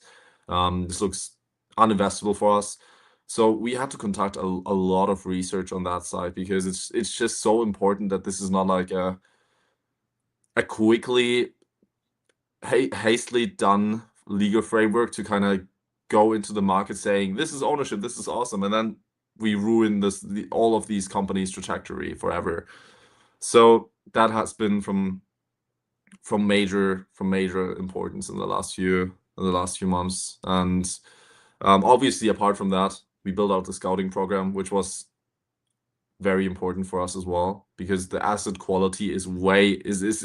this looks uninvestable for us. So we had to conduct a lot of research on that side, because it's just so important that this is not like a quickly hastily done legal framework to kind of go into the market saying this is ownership, this is awesome, and then we ruin all of these companies' trajectory forever. So that has been from major importance in the last few months. And obviously, apart from that, we built out the scouting program, which was very important for us as well, because the asset quality is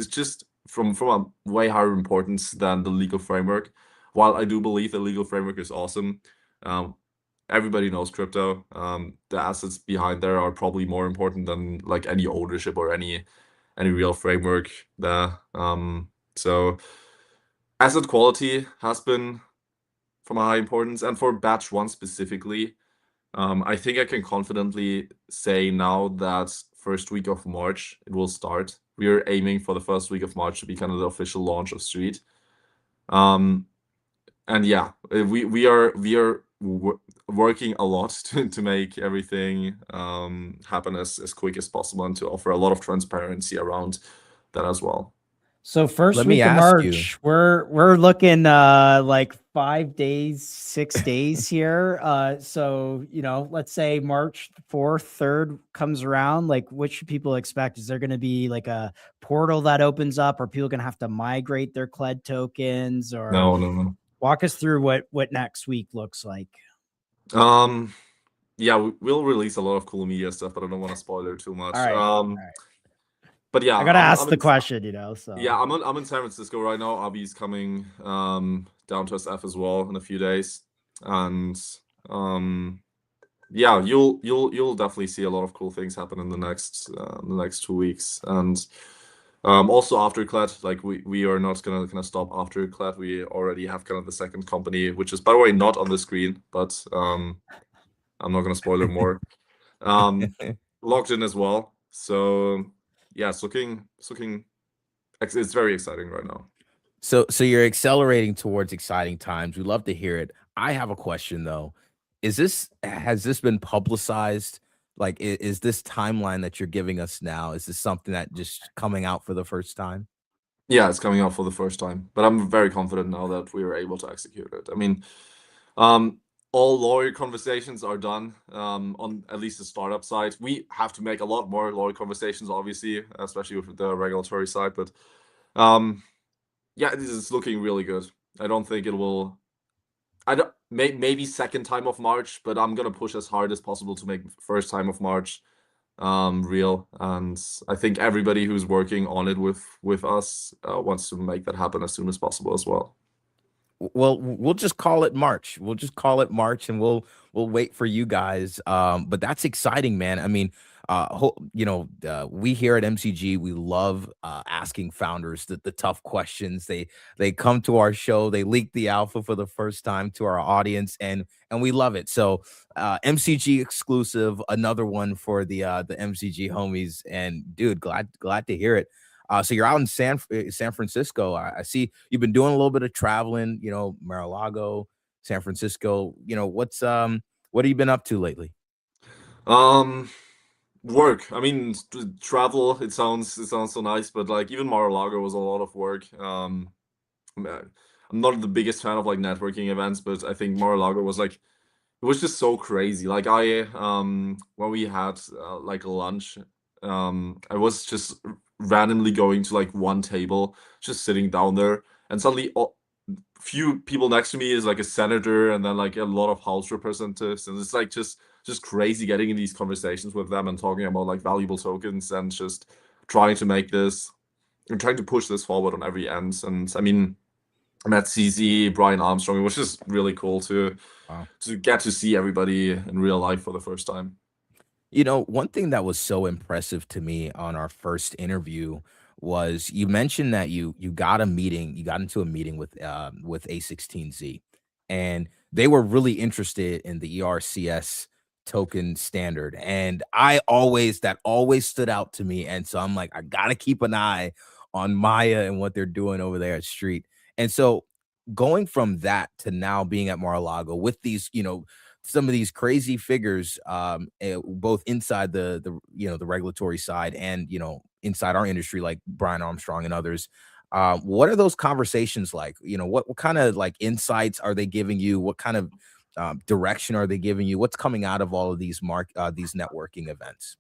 just from a way higher importance than the legal framework. While I do believe the legal framework is awesome, everybody knows crypto. The assets behind there are probably more important than like any ownership or any real framework there. So asset quality has been from a high importance, and for batch 1 specifically, I think I can confidently say now that first week of March it will start. We are aiming for the first week of March to be kind of the official launch of Street. And yeah, we are working a lot to make everything happen as quick as possible, and to offer a lot of transparency around that as well. So first Let me week of ask March, you. we're looking like 5 days, 6 days here. So let's say March 4th, 3rd comes around. Like, what should people expect? Is there going to be like a portal that opens up? Are people going to have to migrate their CLED tokens? Or No. Walk us through what next week looks like. Yeah, we'll release a lot of cool media stuff, but I don't want to spoil it too much. All right. But yeah, I gotta ask I'm the in- question, So Yeah, I'm in San Francisco right now. Avi's coming down to SF as well in a few days, and yeah, you'll definitely see a lot of cool things happen in the next 2 weeks. And also after CLED, like we are not gonna stop after CLED. We already have kind of the second company, which is, by the way, not on the screen, but I'm not gonna spoil it more. Logged in as well. So yeah, it's very exciting right now. So you're accelerating towards exciting times. We love to hear it. I have a question though. Has this been publicized? Like, is this timeline that you're giving us now, is this something that just coming out for the first time? Yeah, it's coming out for the first time, but I'm very confident now that we were able to execute it. I mean, all lawyer conversations are done on at least the startup side. We have to make a lot more lawyer conversations, obviously, especially with the regulatory side. But yeah, this is looking really good. I don't think it will. Maybe second time of March, but I'm gonna push as hard as possible to make first time of March real. And I think everybody who's working on it with us wants to make that happen as soon as possible as well. Well, we'll just call it March. We'll just call it March, and we'll wait for you guys. But that's exciting, man. I mean, we here at MCG, we love asking founders the tough questions. They come to our show, they leak the alpha for the first time to our audience, and we love it. So MCG exclusive, another one for the MCG homies. And dude, glad to hear it. So you're out in San Francisco. I see you've been doing a little bit of traveling, Mar-a-Lago, San Francisco. What have you been up to lately? Work. I mean, travel, it sounds so nice, but like even Mar-a-Lago was a lot of work. I'm not the biggest fan of like networking events, but I think Mar-a-Lago was like, it was just so crazy. Like when we had like lunch, I was just randomly going to like one table, just sitting down there, and suddenly few people next to me is like a senator, and then like a lot of house representatives, and it's like just crazy getting in these conversations with them and talking about like valuable tokens, and just trying to make this and trying to push this forward on every end. And I mean, I met CZ, Brian Armstrong. It was just really cool to get to see everybody in real life for the first time. One thing that was so impressive to me on our first interview was you mentioned that you got into a meeting with A16Z, and they were really interested in the ERCS token standard. And that always stood out to me. And so I'm like, I gotta keep an eye on Maya and what they're doing over there at Street. And so going from that to now being at Mar-a-Lago with these, some of these crazy figures, both inside the regulatory side and inside our industry, like Brian Armstrong and others. What are those conversations like? You know, what kind of like insights are they giving you? What kind of direction are they giving you? What's coming out of all of these these networking events?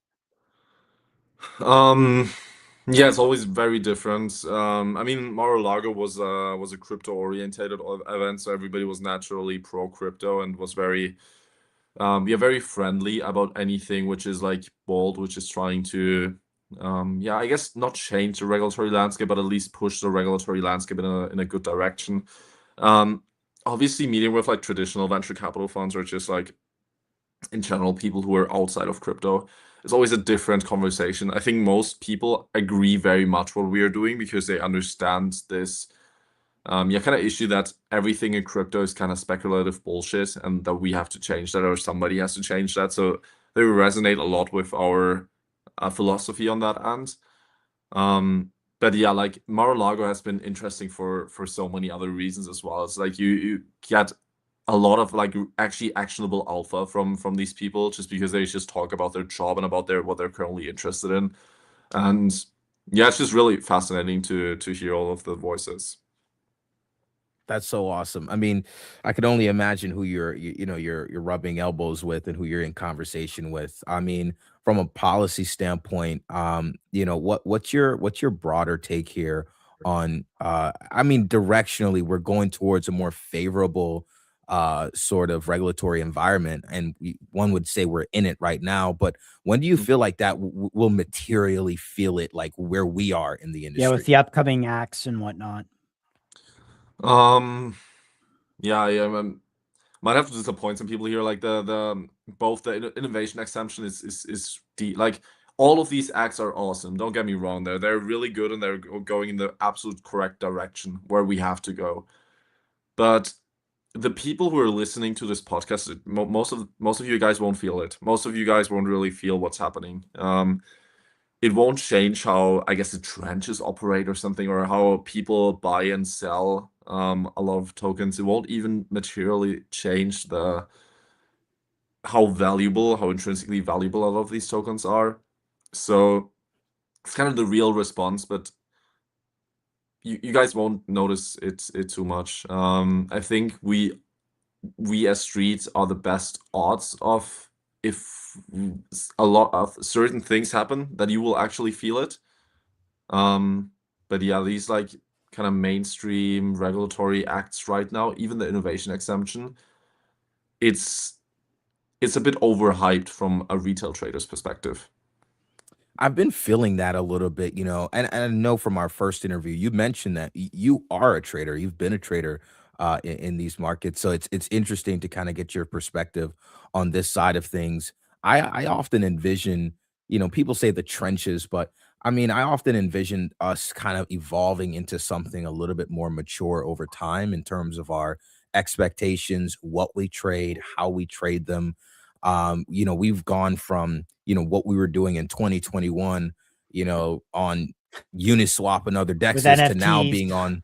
Yeah, it's always very different. I mean, Mar-a-Lago was a crypto orientated event, so everybody was naturally pro crypto and was very very friendly about anything which is like bold, which is trying to I guess not change the regulatory landscape, but at least push the regulatory landscape in a good direction. Obviously meeting with like traditional venture capital funds or just like in general people who are outside of crypto is always a different conversation. I think most people agree very much what we are doing because they understand this kind of issue that everything in crypto is kind of speculative bullshit and that we have to change that or somebody has to change that. So they resonate a lot with our philosophy on that end. But yeah, like Mar-a-Lago has been interesting for so many other reasons as well. It's like you get a lot of like actually actionable alpha from these people just because they just talk about their job and about what they're currently interested in. And yeah, it's just really fascinating to hear all of the voices. That's so awesome. I mean, I can only imagine who you're rubbing elbows with and who you're in conversation with. I mean, from a policy standpoint, what's your broader take here on I mean, directionally, we're going towards a more favorable sort of regulatory environment, and one would say we're in it right now. But when do you feel like that will materially feel it, like where we are in the industry? Yeah, with the upcoming acts and whatnot. Might have to disappoint some people here. Like the both the innovation exemption is like all of these acts are awesome. Don't get me wrong. They're really good and they're going in the absolute correct direction where we have to go. But the people who are listening to this podcast, most of you guys won't feel it. Most of you guys won't really feel what's happening. It won't change how, I guess, the trenches operate or something, or how people buy and sell a lot of tokens. It won't even materially change how intrinsically valuable a lot of these tokens are. So it's kind of the real response, but you guys won't notice it too much. I think we as streets are the best odds of if a lot of certain things happen that you will actually feel it. But yeah, these like kind of mainstream regulatory acts right now, even the innovation exemption, it's a bit overhyped from a retail trader's perspective. I've been feeling that a little bit, and I know from our first interview, you mentioned that you are a trader. You've been a trader in these markets. So it's interesting to kind of get your perspective on this side of things. I often envision, people say the trenches, but I mean, I often envision us kind of evolving into something a little bit more mature over time in terms of our expectations, what we trade, how we trade them. We've gone from, what we were doing in 2021, on Uniswap and other dexes to now being on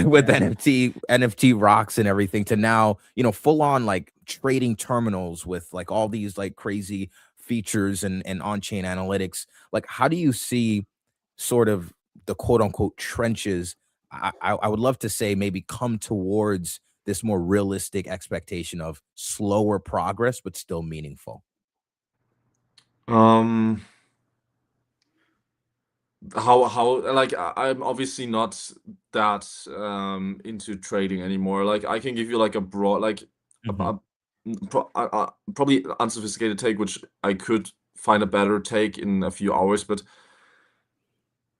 with NFT rocks and everything to now, full on like trading terminals with like all these like crazy features and on-chain analytics. Like, how do you see sort of the quote unquote trenches? I would love to say maybe come towards this more realistic expectation of slower progress, but still meaningful. How like I'm obviously not that into trading anymore. Like I can give you like a broad like probably unsophisticated take, which I could find a better take in a few hours, but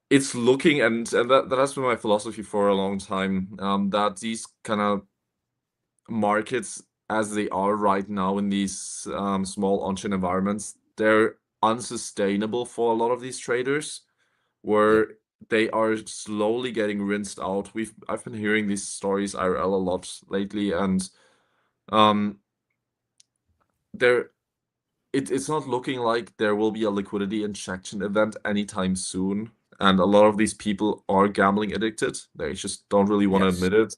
it's looking and that has been my philosophy for a long time, that these kind of markets as they are right now in these small on-chain environments, they're unsustainable for a lot of these traders, where they are slowly getting rinsed out. I've been hearing these stories IRL a lot lately, and it's not looking like there will be a liquidity injection event anytime soon. And a lot of these people are gambling addicted. They just don't really want to admit it.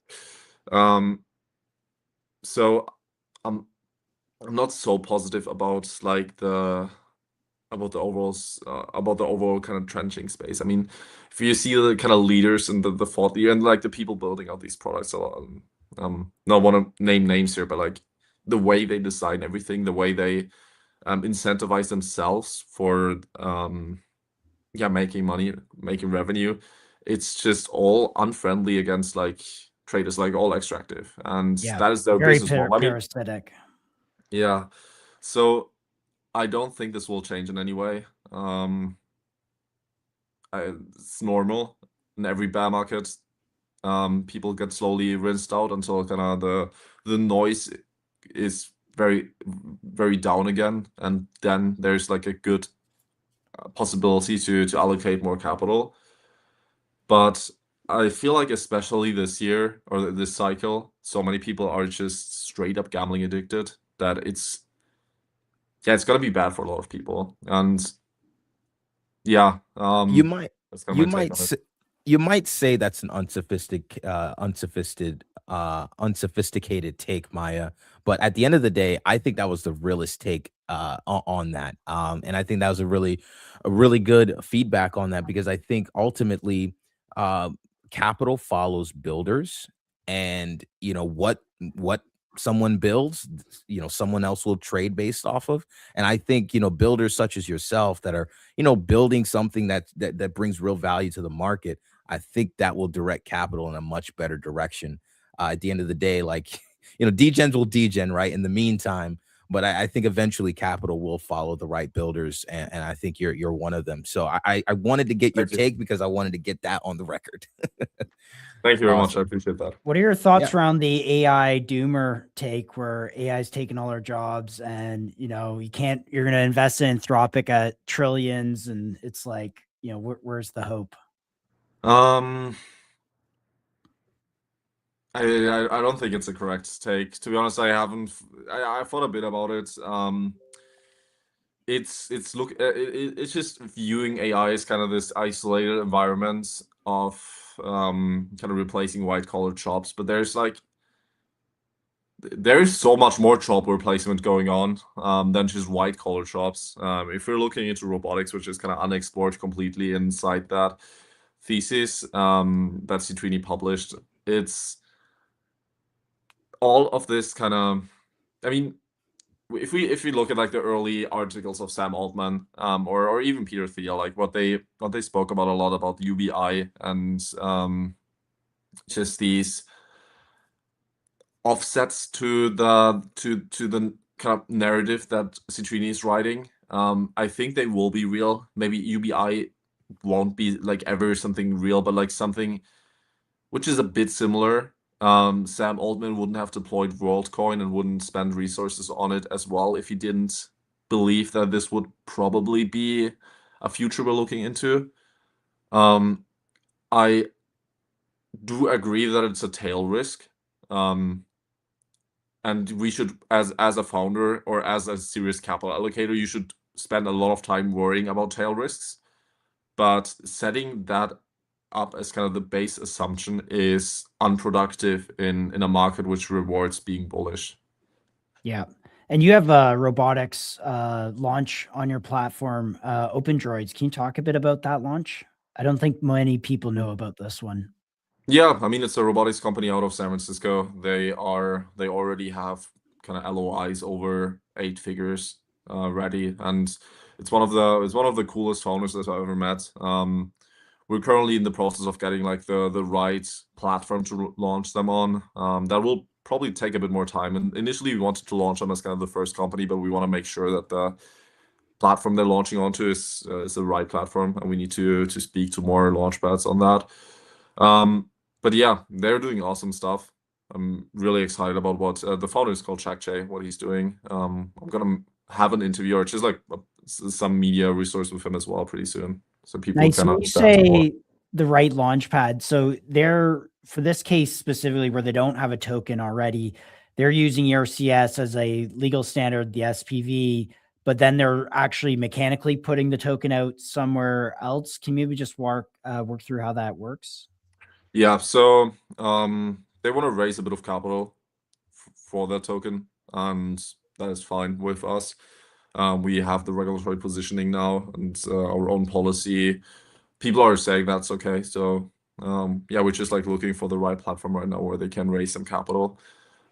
So I'm not so positive about like the about the overall kind of trenching space. I mean, if you see the kind of leaders and the thought leader and like the people building out these products, not want to name names here, but like the way they design everything, the way they incentivize themselves for making money, making revenue, it's just all unfriendly against like traders, like all extractive, and that is their very business model. I mean, parasitic. yeah, so I don't think this will change in any way. It's normal in every bear market. People get slowly rinsed out until kind of the noise is very, very down again, and then there's like a good possibility to allocate more capital. But I feel like especially this year or this cycle, so many people are just straight up gambling addicted that it's gonna be bad for a lot of people. And you might that's kind of my take on it. you might say that's an unsophisticated take, Maya. But at the end of the day, I think that was the realest take on that. And I think that was a really good feedback on that, because I think ultimately capital follows builders, and what someone builds, someone else will trade based off of. And I think builders such as yourself that are building something that brings real value to the market, I think that will direct capital in a much better direction. At the end of the day, like degens will degen, right, in the meantime. But I think eventually capital will follow the right builders, and I think you're one of them. So I wanted to get your take because I wanted to get that on the record. Thank you very much. I appreciate that. What are your thoughts around the AI doomer take, where AI is taking all our jobs, and you're going to invest in Anthropic at trillions, and it's like, where's the hope? I don't think it's a correct take. To be honest, I thought a bit about it. It's just viewing AI as kind of this isolated environment of kind of replacing white collar jobs, but there is so much more job replacement going on than just white collar jobs. If we're looking into robotics, which is kind of unexplored completely inside that thesis that Citrini published, it's all of this kind of, I mean, if we look at like the early articles of Sam Altman or even Peter Thiel, like what they spoke about a lot about UBI and just these offsets to the kind of narrative that Citrini is writing, I think they will be real. Maybe UBI won't be like ever something real, but like something which is a bit similar. Sam Altman wouldn't have deployed WorldCoin and wouldn't spend resources on it as well if he didn't believe that this would probably be a future we're looking into. I do agree that it's a tail risk. And we should, as a founder or as a serious capital allocator, you should spend a lot of time worrying about tail risks. But setting that up as kind of the base assumption is unproductive in a market which rewards being bullish. Yeah. And you have a robotics launch on your platform, OpenDroids. Can you talk a bit about that launch? I don't think many people know about this one. Yeah, I mean, it's a robotics company out of San Francisco. They already have kind of LOIs over 8 figures ready, and it's one of the coolest founders that I've ever met. We're currently in the process of getting like the right platform to launch them on. That will probably take a bit more time. And initially we wanted to launch them as kind of the first company, but we want to make sure that the platform they're launching onto is the right platform, and we need to speak to more launchpads on that. But yeah, they're doing awesome stuff. I'm really excited about what the founder is called Shaq Jay, what he's doing. I'm gonna have an interview or just like some media resource with him as well pretty soon, so people Nice. can When you understand more. say the right launchpad, so they're, for this case specifically where they don't have a token already, they're using ERCS as a legal standard, the SPV, but then they're actually mechanically putting the token out somewhere else. Can you maybe just work through how that works? Yeah, so they want to raise a bit of capital for their token, and that is fine with us. We have the regulatory positioning now and our own policy. People are saying that's okay. So yeah, we're just like looking for the right platform right now where they can raise some capital.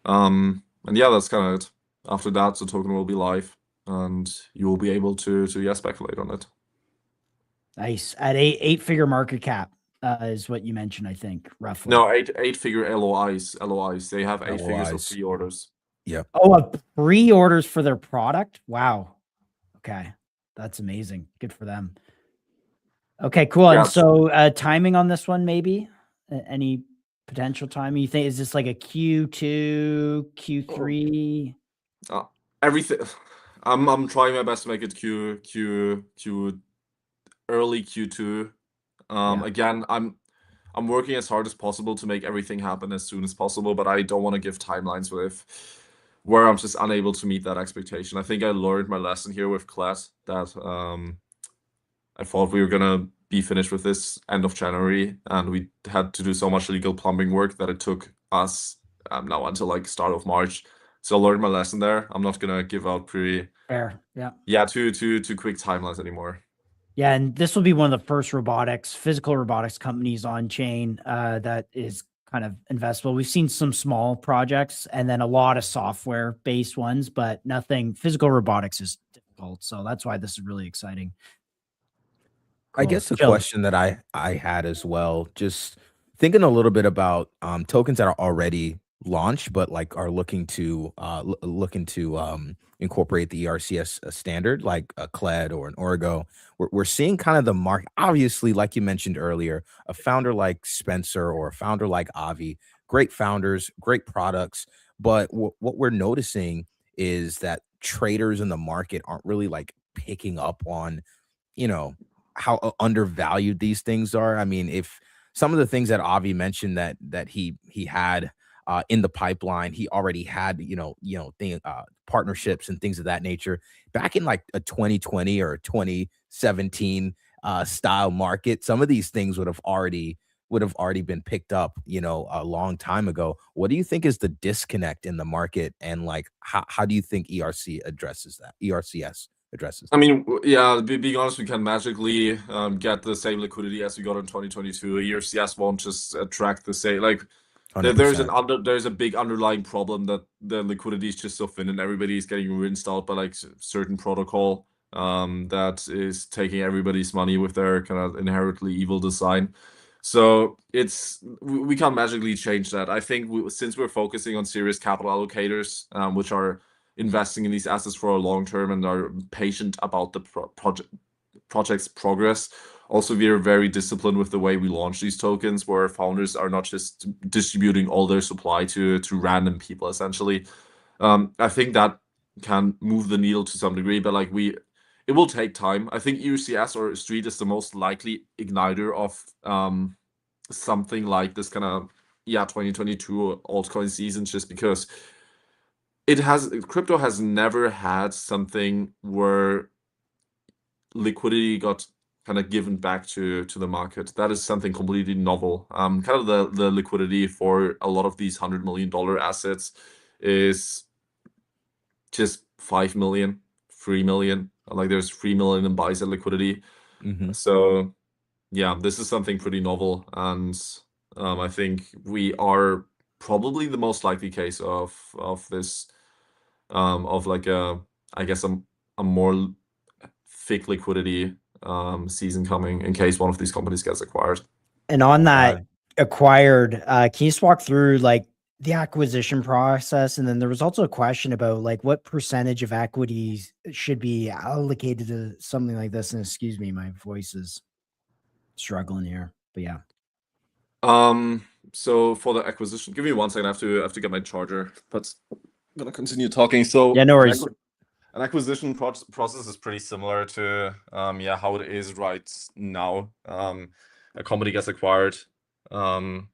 And yeah, that's kind of it. After that, the token will be live, and you will be able to speculate on it. Nice. At eight-figure market cap is what you mentioned, I think, roughly. No, eight-figure LOIs. They have 8 figures of LOIs. pre-orders. Yeah. Oh, pre-orders for their product? Wow. Okay. That's amazing. Good for them. Okay, cool. Yeah. And so timing on this one, maybe? Any potential timing? You think, is this like a Q2, Q3? Everything. I'm trying my best to make it early Q2. Yeah. Again, I'm working as hard as possible to make everything happen as soon as possible, but I don't want to give timelines where I'm just unable to meet that expectation. I think I learned my lesson here with Klett that I thought we were gonna be finished with this end of January, and we had to do so much legal plumbing work that it took us now until like start of March. So I learned my lesson there. I'm not gonna give out Fair. Yeah. too quick timelines anymore. Yeah, and this will be one of the first physical robotics companies on chain that is kind of investable. We've seen some small projects and then a lot of software-based ones, but nothing. Physical robotics is difficult, so that's why this is really exciting. I Cool. guess the Jill. question that I had as well, just thinking a little bit about tokens that are already launched, but like are looking to incorporate the ERCS standard, like a Klett or an Orgo. We're seeing kind of the market. Obviously, like you mentioned earlier, a founder like Spencer or a founder like Avi, great founders, great products. But what we're noticing is that traders in the market aren't really like picking up on, how undervalued these things are. I mean, if some of the things that Avi mentioned that he had in the pipeline, he already had, partnerships and things of that nature back in like a 2020 or 2017 style market. Some of these things would have already been picked up, a long time ago. What do you think is the disconnect in the market, and like how do you think ERCS addresses that? I mean, yeah, being honest, we can magically get the same liquidity as we got in 2022. ERCS won't just attract the same, like, there's a big underlying problem that the liquidity is just so thin and everybody is getting rinsed out by like certain protocol that is taking everybody's money with their kind of inherently evil design. So we can't magically change that. I think since we're focusing on serious capital allocators, which are investing in these assets for a long term and are patient about the project's progress. Also, we are very disciplined with the way we launch these tokens, where founders are not just distributing all their supply to random people, essentially. I think that can move the needle to some degree, but it will take time. I think ERCS or Street is the most likely igniter of something like this kind of 2022 altcoin season, just because crypto has never had something where liquidity got kind of given back to the market. That is something completely novel. Kind of the liquidity for a lot of these $100 million assets is just 5 million, 3 million. Like there's 3 million in buy-side liquidity. So yeah, this is something pretty novel, and I think we are probably the most likely case of this, of like I guess a more thick liquidity season coming in case one of these companies gets acquired. And on that acquired, can you just walk through like the acquisition process? And then there was also a question about like what percentage of equities should be allocated to something like this. And excuse me, my voice is struggling here, but yeah. So for the acquisition, give me 1 second. I have to get my charger, but I'm gonna continue talking. So yeah, no worries. An acquisition process is pretty similar to how it is right now. A company gets acquired. The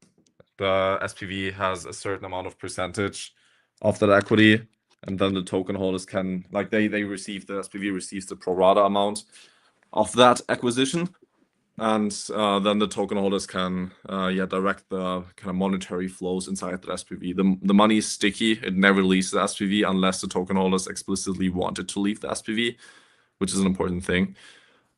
SPV has a certain amount of percentage of that equity, and then the token holders can the SPV receives the pro rata amount of that acquisition. and then the token holders can direct the kind of monetary flows inside the SPV. The money is sticky; it never leaves the SPV unless the token holders explicitly want it to leave the SPV, which is an important thing.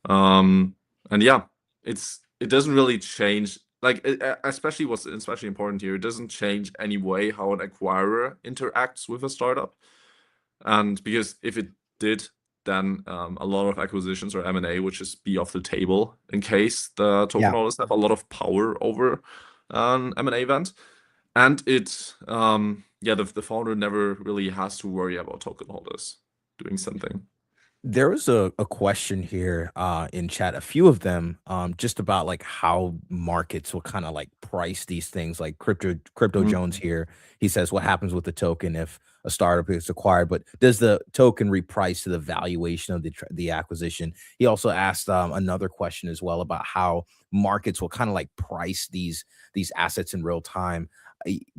And yeah, it doesn't really change, like especially what's especially important here. It doesn't change any way how an acquirer interacts with a startup, and because if it did, then a lot of acquisitions or M&A would just be off the table in case the token holders have a lot of power over an M&A event. And the founder never really has to worry about token holders doing something. There was a question here in chat, a few of them, just about like how markets will kind of like price these things. Like Crypto Jones here, he says, what happens with the token if a startup is acquired, but does the token reprice to the valuation of the acquisition? He also asked another question as well about how markets will kind of like price these assets in real time.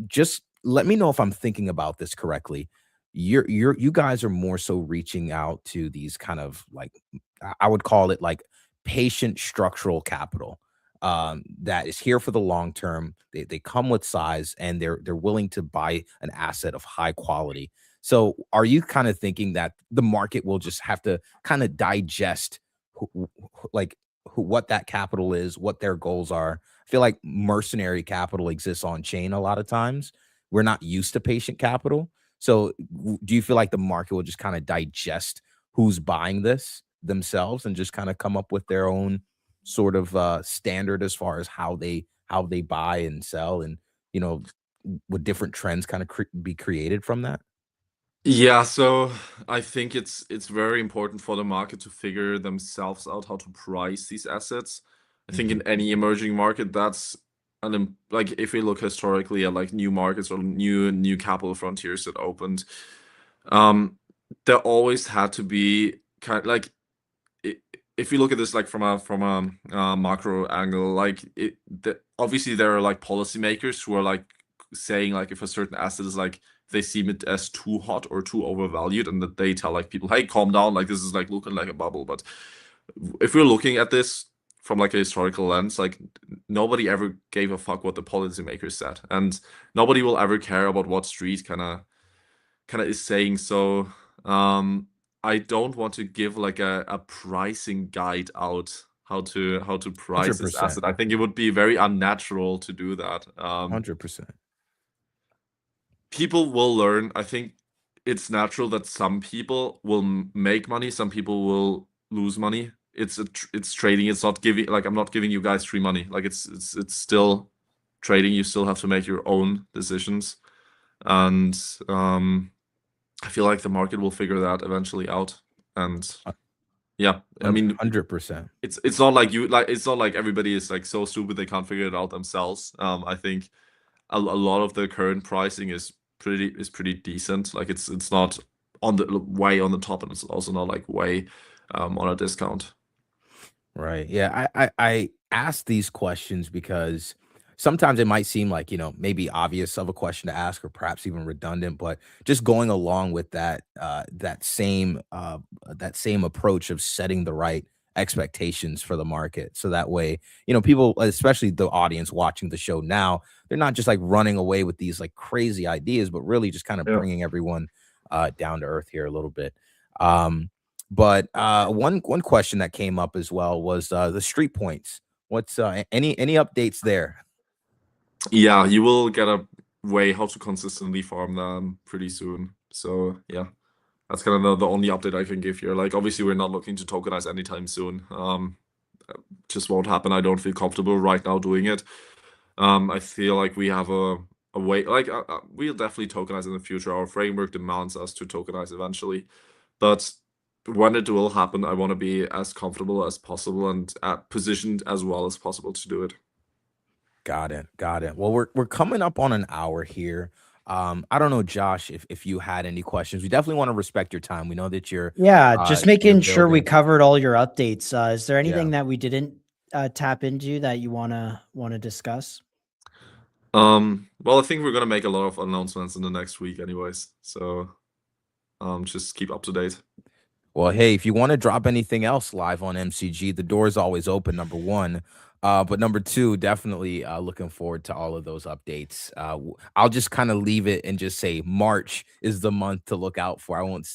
Just let me know if I'm thinking about this correctly. You guys are more so reaching out to these kind of like, I would call it like patient structural capital that is here for the long term. They come with size and they're willing to buy an asset of high quality. So are you kind of thinking that the market will just have to kind of digest what that capital is, what their goals are? I feel like mercenary capital exists on chain a lot of times. We're not used to patient capital. So do you feel like the market will just kind of digest who's buying this themselves and just kind of come up with their own sort of standard as far as how they buy and sell, and would different trends kind of be created from that? Yeah, so I think it's very important for the market to figure themselves out how to price these assets. I think in any emerging market, that's like if we look historically at like new markets or new capital frontiers that opened, there always had to be kind of like, if you look at this like from a macro angle, like obviously there are like policymakers who are like saying like if a certain asset is like, they see it as too hot or too overvalued, and that they tell like people, hey, calm down, like this is like looking like a bubble. But if we're looking at this from like a historical lens, like nobody ever gave a fuck what the policymakers said, and nobody will ever care about what street kind of is saying. So I don't want to give like a pricing guide out how to price this 100%. asset. I think it would be very unnatural to do that. 100%. People will learn. I think it's natural that some people will make money, some people will lose money. It's trading. It's not giving, like, I'm not giving you guys free money. Like it's still trading. You still have to make your own decisions, and I feel like the market will figure that eventually out. And yeah, I mean, 100%. It's not like it's not like everybody is like so stupid they can't figure it out themselves. I think a lot of the current pricing is pretty decent. Like it's not on the way on the top, and it's also not like way on a discount. Right. Yeah. I ask these questions because sometimes it might seem like, maybe obvious of a question to ask or perhaps even redundant, but just going along with that same approach of setting the right expectations for the market. So that way, people, especially the audience watching the show now, they're not just like running away with these like crazy ideas, but really just kind of bringing everyone down to earth here a little bit. But one question that came up as well was the street points. What's any updates there? Yeah, you will get a way how to consistently farm them pretty soon. So yeah, that's kind of the only update I can give here. Like obviously we're not looking to tokenize anytime soon. Just won't happen. I don't feel comfortable right now doing it. I feel like we have a way, like we'll definitely tokenize in the future. Our framework demands us to tokenize eventually, but when it will happen, I want to be as comfortable as possible and positioned as well as possible to do it. Got it. Well, we're coming up on an hour here. I don't know, Josh, if you had any questions. We definitely want to respect your time. We know that you're just making sure we covered all your updates. Is there anything that we didn't tap into that you want to discuss? Well, I think we're gonna make a lot of announcements in the next week anyways, so just keep up to date. Well, hey, if you want to drop anything else live on MCG, the door is always open, number one. But number two, definitely looking forward to all of those updates. I'll just kind of leave it and just say March is the month to look out for. I won't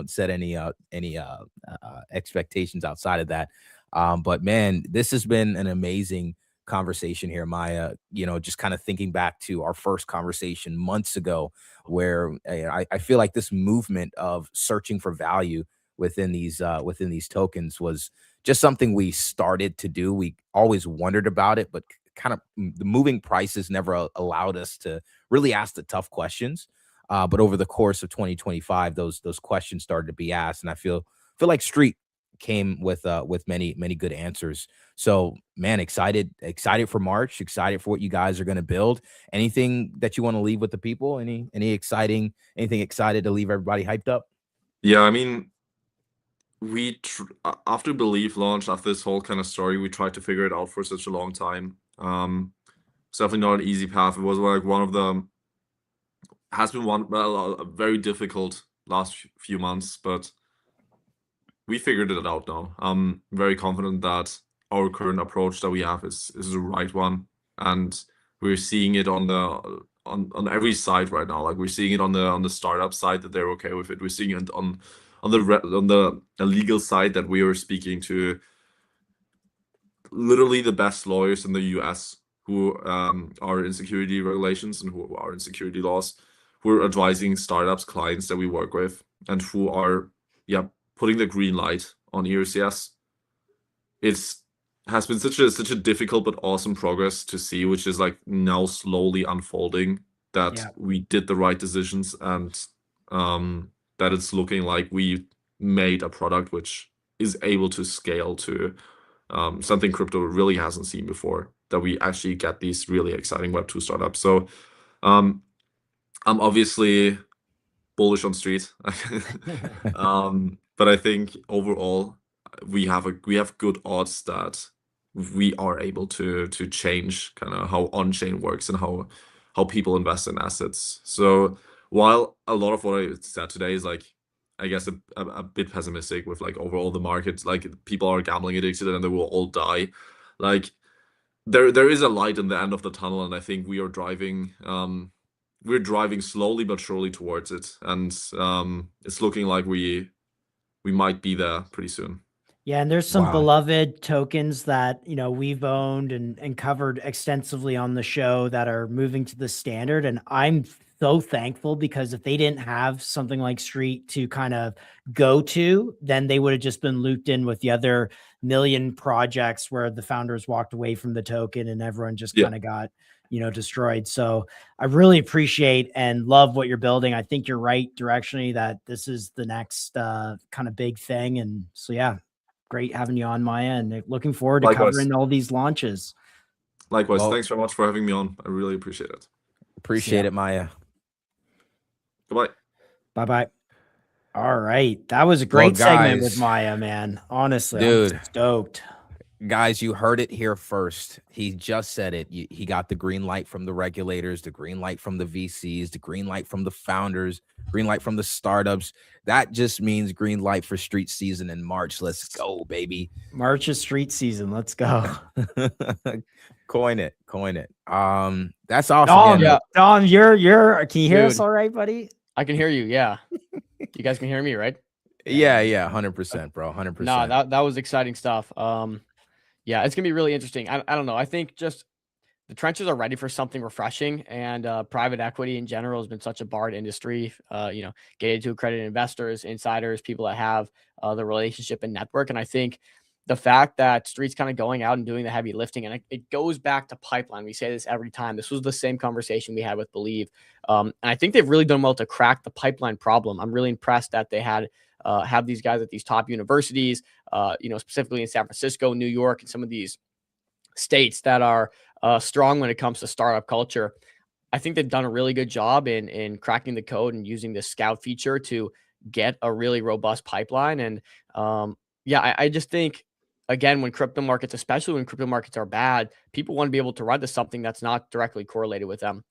set any expectations outside of that. But man, this has been an amazing conversation here, Maya. You know, just kind of thinking back to our first conversation months ago, where I feel like this movement of searching for value within these tokens was just something we started to do. We always wondered about it, but kind of the moving prices never allowed us to really ask the tough questions. But over the course of 2025, those questions started to be asked, and I feel like Street came with many good answers. So man, excited for March, excited for what you guys are going to build. Anything that you want to leave with the people? Anything excited to leave everybody hyped up? Yeah, I mean, after Believe launched, after this whole kind of story, we tried to figure it out for such a long time. It's definitely not an easy path. It was like a very difficult last few months, but we figured it out now. I'm very confident that our current approach that we have is the right one, and we're seeing it on every side right now. Like, we're seeing it on the startup side that they're okay with it. We're seeing it on the legal side that we are speaking to literally the best lawyers in the US who are in security regulations and who are in security laws, who are advising startups, clients that we work with, and who are putting the green light on ERCS. Has been such a difficult but awesome progress to see, which is like now slowly unfolding, that we did the right decisions, and that it's looking like we made a product which is able to scale to something crypto really hasn't seen before, that we actually get these really exciting Web2 startups. So I'm obviously bullish on Street. But I think overall we have good odds that we are able to change kind of how on-chain works and how people invest in assets. So while a lot of what I said today is like, I guess a bit pessimistic with like overall the market, like people are gambling addicted and they will all die, like there is a light in the end of the tunnel, and I think we are driving slowly but surely towards it, and it's looking like we might be there pretty soon. Yeah, and there's some beloved tokens that, you know, we've owned and covered extensively on the show that are moving to the standard. And I'm so thankful, because if they didn't have something like Street to kind of go to, then they would have just been looped in with the other million projects where the founders walked away from the token and everyone just kind of got, you know, destroyed. So I really appreciate and love what you're building. I think you're right directionally that this is the next kind of big thing. And so, yeah, great having you on, Maya, and looking forward to covering all these launches. Likewise. Thanks very much for having me on. I really appreciate it. Appreciate it, Maya. Goodbye. Bye-bye. All right. That was a great segment with Maya, man. Honestly, dude, I'm stoked. Guys, you heard it here first. He just said it. He got the green light from the regulators, the green light from the VCs, the green light from the founders, green light from the startups. That just means green light for Street season in March. Let's go, baby. March is Street season. Let's go. Coin it. That's awesome. Dom, you're can you hear us all right, buddy? I can hear you. Yeah. You guys can hear me, right? Yeah. 100%, bro. 100%. No, that was exciting stuff. Yeah, it's gonna be really interesting. I don't know. I think just the trenches are ready for something refreshing, and private equity in general has been such a barred industry. You know, gated to accredited investors, insiders, people that have the relationship and network. And I think the fact that Street's kind of going out and doing the heavy lifting, and it goes back to pipeline. We say this every time. This was the same conversation we had with Believe. And I think they've really done well to crack the pipeline problem. I'm really impressed that they had have these guys at these top universities, you know, specifically in San Francisco, New York, and some of these states that are strong when it comes to startup culture. I think they've done a really good job in cracking the code and using the Scout feature to get a really robust pipeline. And I just think, again, when crypto markets, especially when crypto markets are bad, people want to be able to run to something that's not directly correlated with them,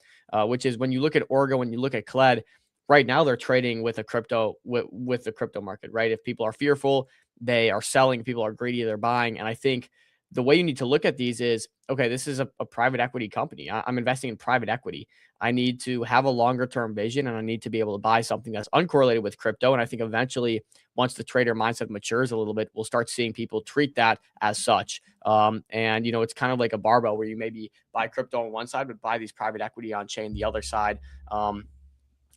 which is when you look at Orgo, when you look at Kled, right now they're trading with a crypto with the crypto market, right? If people are fearful, they are selling. People are greedy, they're buying. And I think the way you need to look at these is, okay, this is a private equity company. I'm investing in private equity. I need to have a longer term vision, and I need to be able to buy something that's uncorrelated with crypto. And I think eventually, once the trader mindset matures a little bit, we'll start seeing people treat that as such. And, you know, it's kind of like a barbell where you maybe buy crypto on one side, but buy these private equity on chain the other side.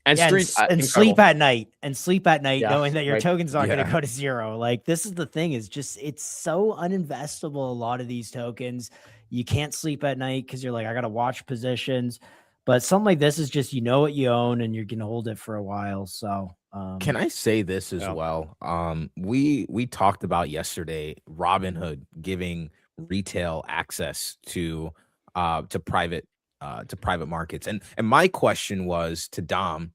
And Yeah, street and sleep at night Yeah, knowing that your right. token's not going Yeah. to go to zero. Like, this is the thing, is just, it's so uninvestable, a lot of these tokens. You can't sleep at night because you're like, I got to watch positions. But something like this is just, you know what you own and you're going to hold it for a while. So Can I say this as Yeah. well? We talked about yesterday Robinhood giving retail access to private markets, and my question was to Dom,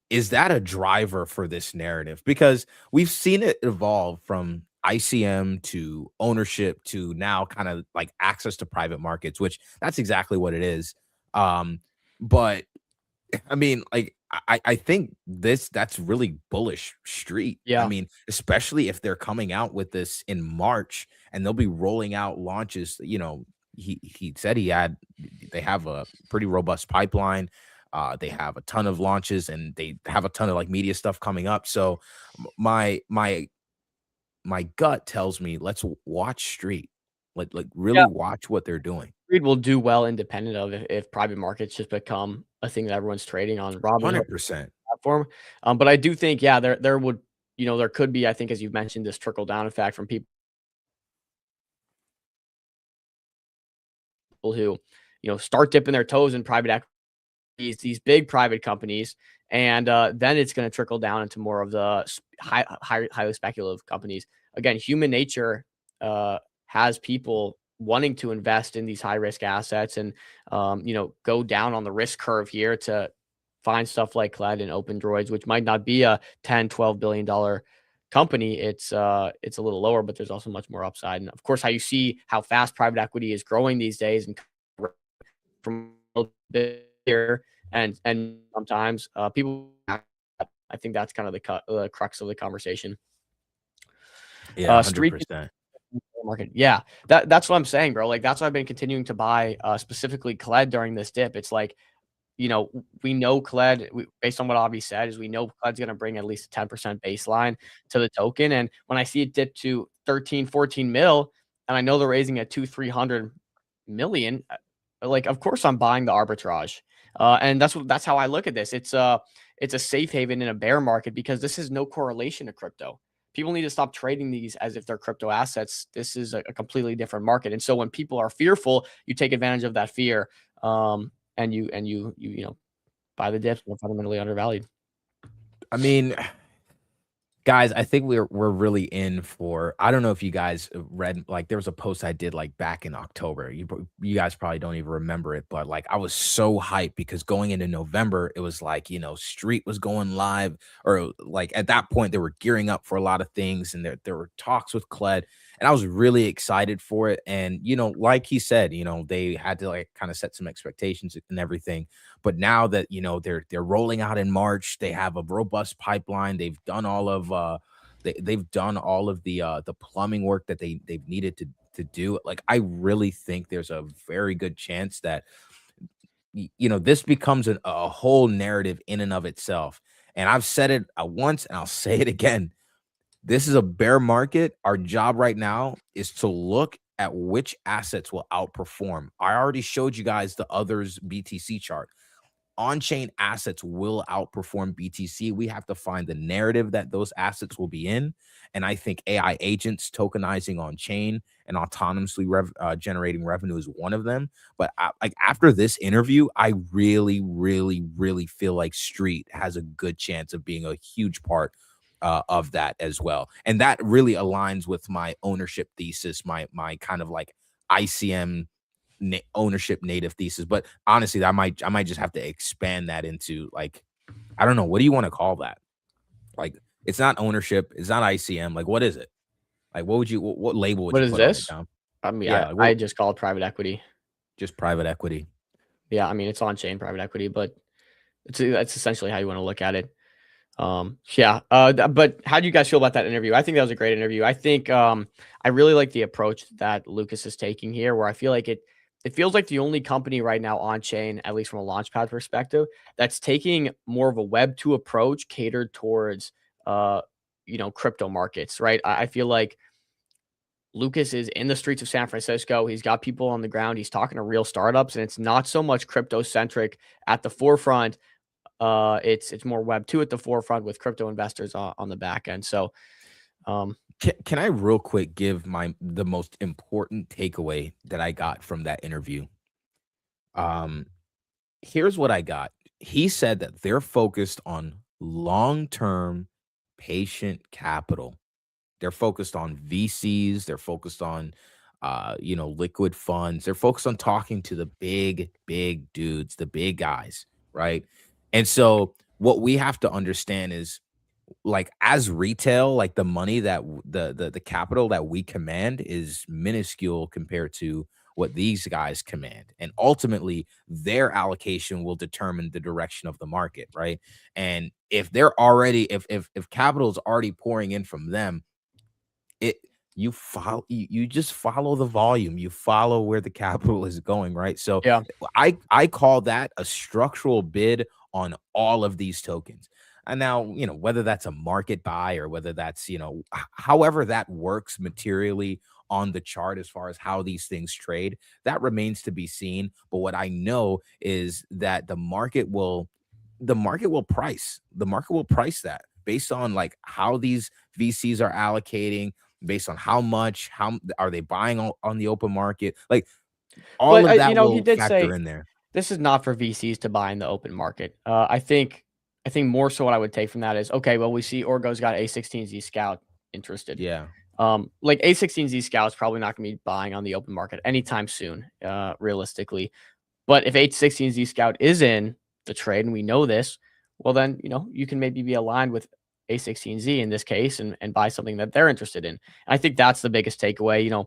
is that a driver for this narrative? Because we've seen it evolve from ICM to ownership to now kind of like access to private markets, which that's exactly what it is. But I mean, like, I think that's really bullish street. I Yeah. mean, especially if they're coming out with this in March and they'll be rolling out launches. You know, he said they have a pretty robust pipeline. They have a ton of launches and they have a ton of like media stuff coming up. So my gut tells me let's watch street. Like really watch what they're doing. Street will do well independent of if private markets just become a thing that everyone's trading on Robinhood 100%. platform. But I do think, yeah, there would, you know, there could be, I think, as you've mentioned, this trickle down effect from people who, you know, start dipping their toes in private equity, these big private companies, and then it's going to trickle down into more of the highly speculative companies. Again, human nature has people wanting to invest in these high risk assets and, you know, go down on the risk curve here to find stuff like Kled and OpenDroids, which might not be a $10-12 billion company. It's a little lower, but there's also much more upside. And of course, how you see how fast private equity is growing these days, and from a bit here, and sometimes people, I think that's kind of the crux of the conversation. Yeah, Street 100%. market. Yeah, that's what I'm saying, bro. Like, that's why I've been continuing to buy specifically Kled during this dip. It's like, you know, we know Kled, based on what Avi said, is we know Kled's going to bring at least a 10% baseline to the token. And when I see it dip to 13-14 mil, and I know they're raising at 200-300 million, like, of course I'm buying the arbitrage. And that's how I look at this. It's a safe haven in a bear market because this is no correlation to crypto. People need to stop trading these as if they're crypto assets. This is a completely different market. And so when people are fearful, you take advantage of that fear. And you know, buy the dips. They're fundamentally undervalued. I mean, guys, I think we're really in for, I don't know if you guys read, like, there was a post I did like back in October. You guys probably don't even remember it, but like, I was so hyped because going into November, it was like, you know, Street was going live, or like at that point they were gearing up for a lot of things, and there were talks with Kled, and I was really excited for it. And, you know, like he said, you know, they had to like kind of set some expectations and everything. But now that, you know, they're rolling out in March, they have a robust pipeline. They've done all of they've done all of the plumbing work that they've needed to do. Like, I really think there's a very good chance that, you know, this becomes a whole narrative in and of itself. And I've said it once and I'll say it again. This is a bear market. Our job right now is to look at which assets will outperform. I already showed you guys the others BTC chart. On-chain assets will outperform BTC. We have to find the narrative that those assets will be in. And I think AI agents tokenizing on-chain and autonomously generating revenue is one of them. But like, after this interview, I really, really, really feel like Street has a good chance of being a huge part of that as well. And that really aligns with my ownership thesis, my kind of like ICM ownership native thesis. But honestly, I might just have to expand that into, like, I don't know, what do you want to call that? Like, it's not ownership, it's not ICM. Like, what is it? Like, what label would what you is put this? on it, Dom? I mean, Yeah, I just call it private equity. Just private equity. Yeah, I mean, it's on-chain private equity, but that's essentially how you want to look at it. Yeah. But how do you guys feel about that interview? I think that was a great interview. I think I really like the approach that Lucas is taking here, where I feel like it feels like the only company right now on chain, at least from a Launchpad perspective, that's taking more of a Web 2 approach catered towards crypto markets, right? I feel like Lucas is in the streets of San Francisco. He's got people on the ground. He's talking to real startups, and it's not so much crypto centric at the forefront. It's more Web 2 at the forefront with crypto investors on the back end. So, can I real quick give the most important takeaway that I got from that interview? Here's what I got. He said that they're focused on long-term patient capital. They're focused on VCs. They're focused on, liquid funds. They're focused on talking to the big dudes, the big guys, right? And so what we have to understand is, like, as retail, like, the money that the capital that we command is minuscule compared to what these guys command. And ultimately, their allocation will determine the direction of the market, right? And if they're already, if capital is already pouring in from them, you just follow the volume, you follow where the capital is going, right? So yeah, I call that a structural bid on all of these tokens. And now, whether that's a market buy or whether that's, however that works materially on the chart as far as how these things trade, that remains to be seen. But what I know is that the market will price that based on, like, how these VCs are allocating, based on how are they buying on the open market, like, all of that will he did factor say in there. this is not for VCs to buy in the open market. I think more so what I would take from that is, okay, well, we see Orgo's got A16Z Scout interested. Yeah. Like, A16Z Scout's probably not going to be buying on the open market anytime soon, realistically. But if A16Z Scout is in the trade, and we know this, well, then, you can maybe be aligned with A16Z in this case and buy something that they're interested in. And I think that's the biggest takeaway.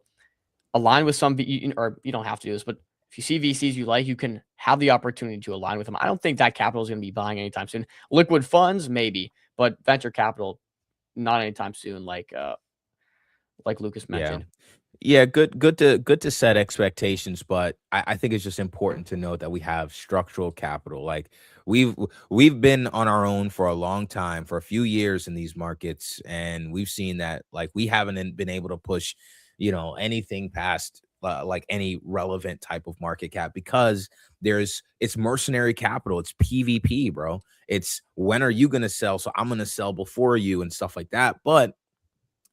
Align with some, or you don't have to do this, but if you see VCs you like, you can have the opportunity to align with them. I don't think that capital is going to be buying anytime soon. Liquid funds, maybe, but venture capital, not anytime soon, like Lucas mentioned. Yeah, good to set expectations, but I think it's just important to note that we have structural capital. Like, we've been on our own for a long time, for a few years in these markets, and we've seen that, like, we haven't been able to push, anything past like any relevant type of market cap, because it's mercenary capital. It's PvP, bro. It's, when are you going to sell? So I'm going to sell before you and stuff like that. But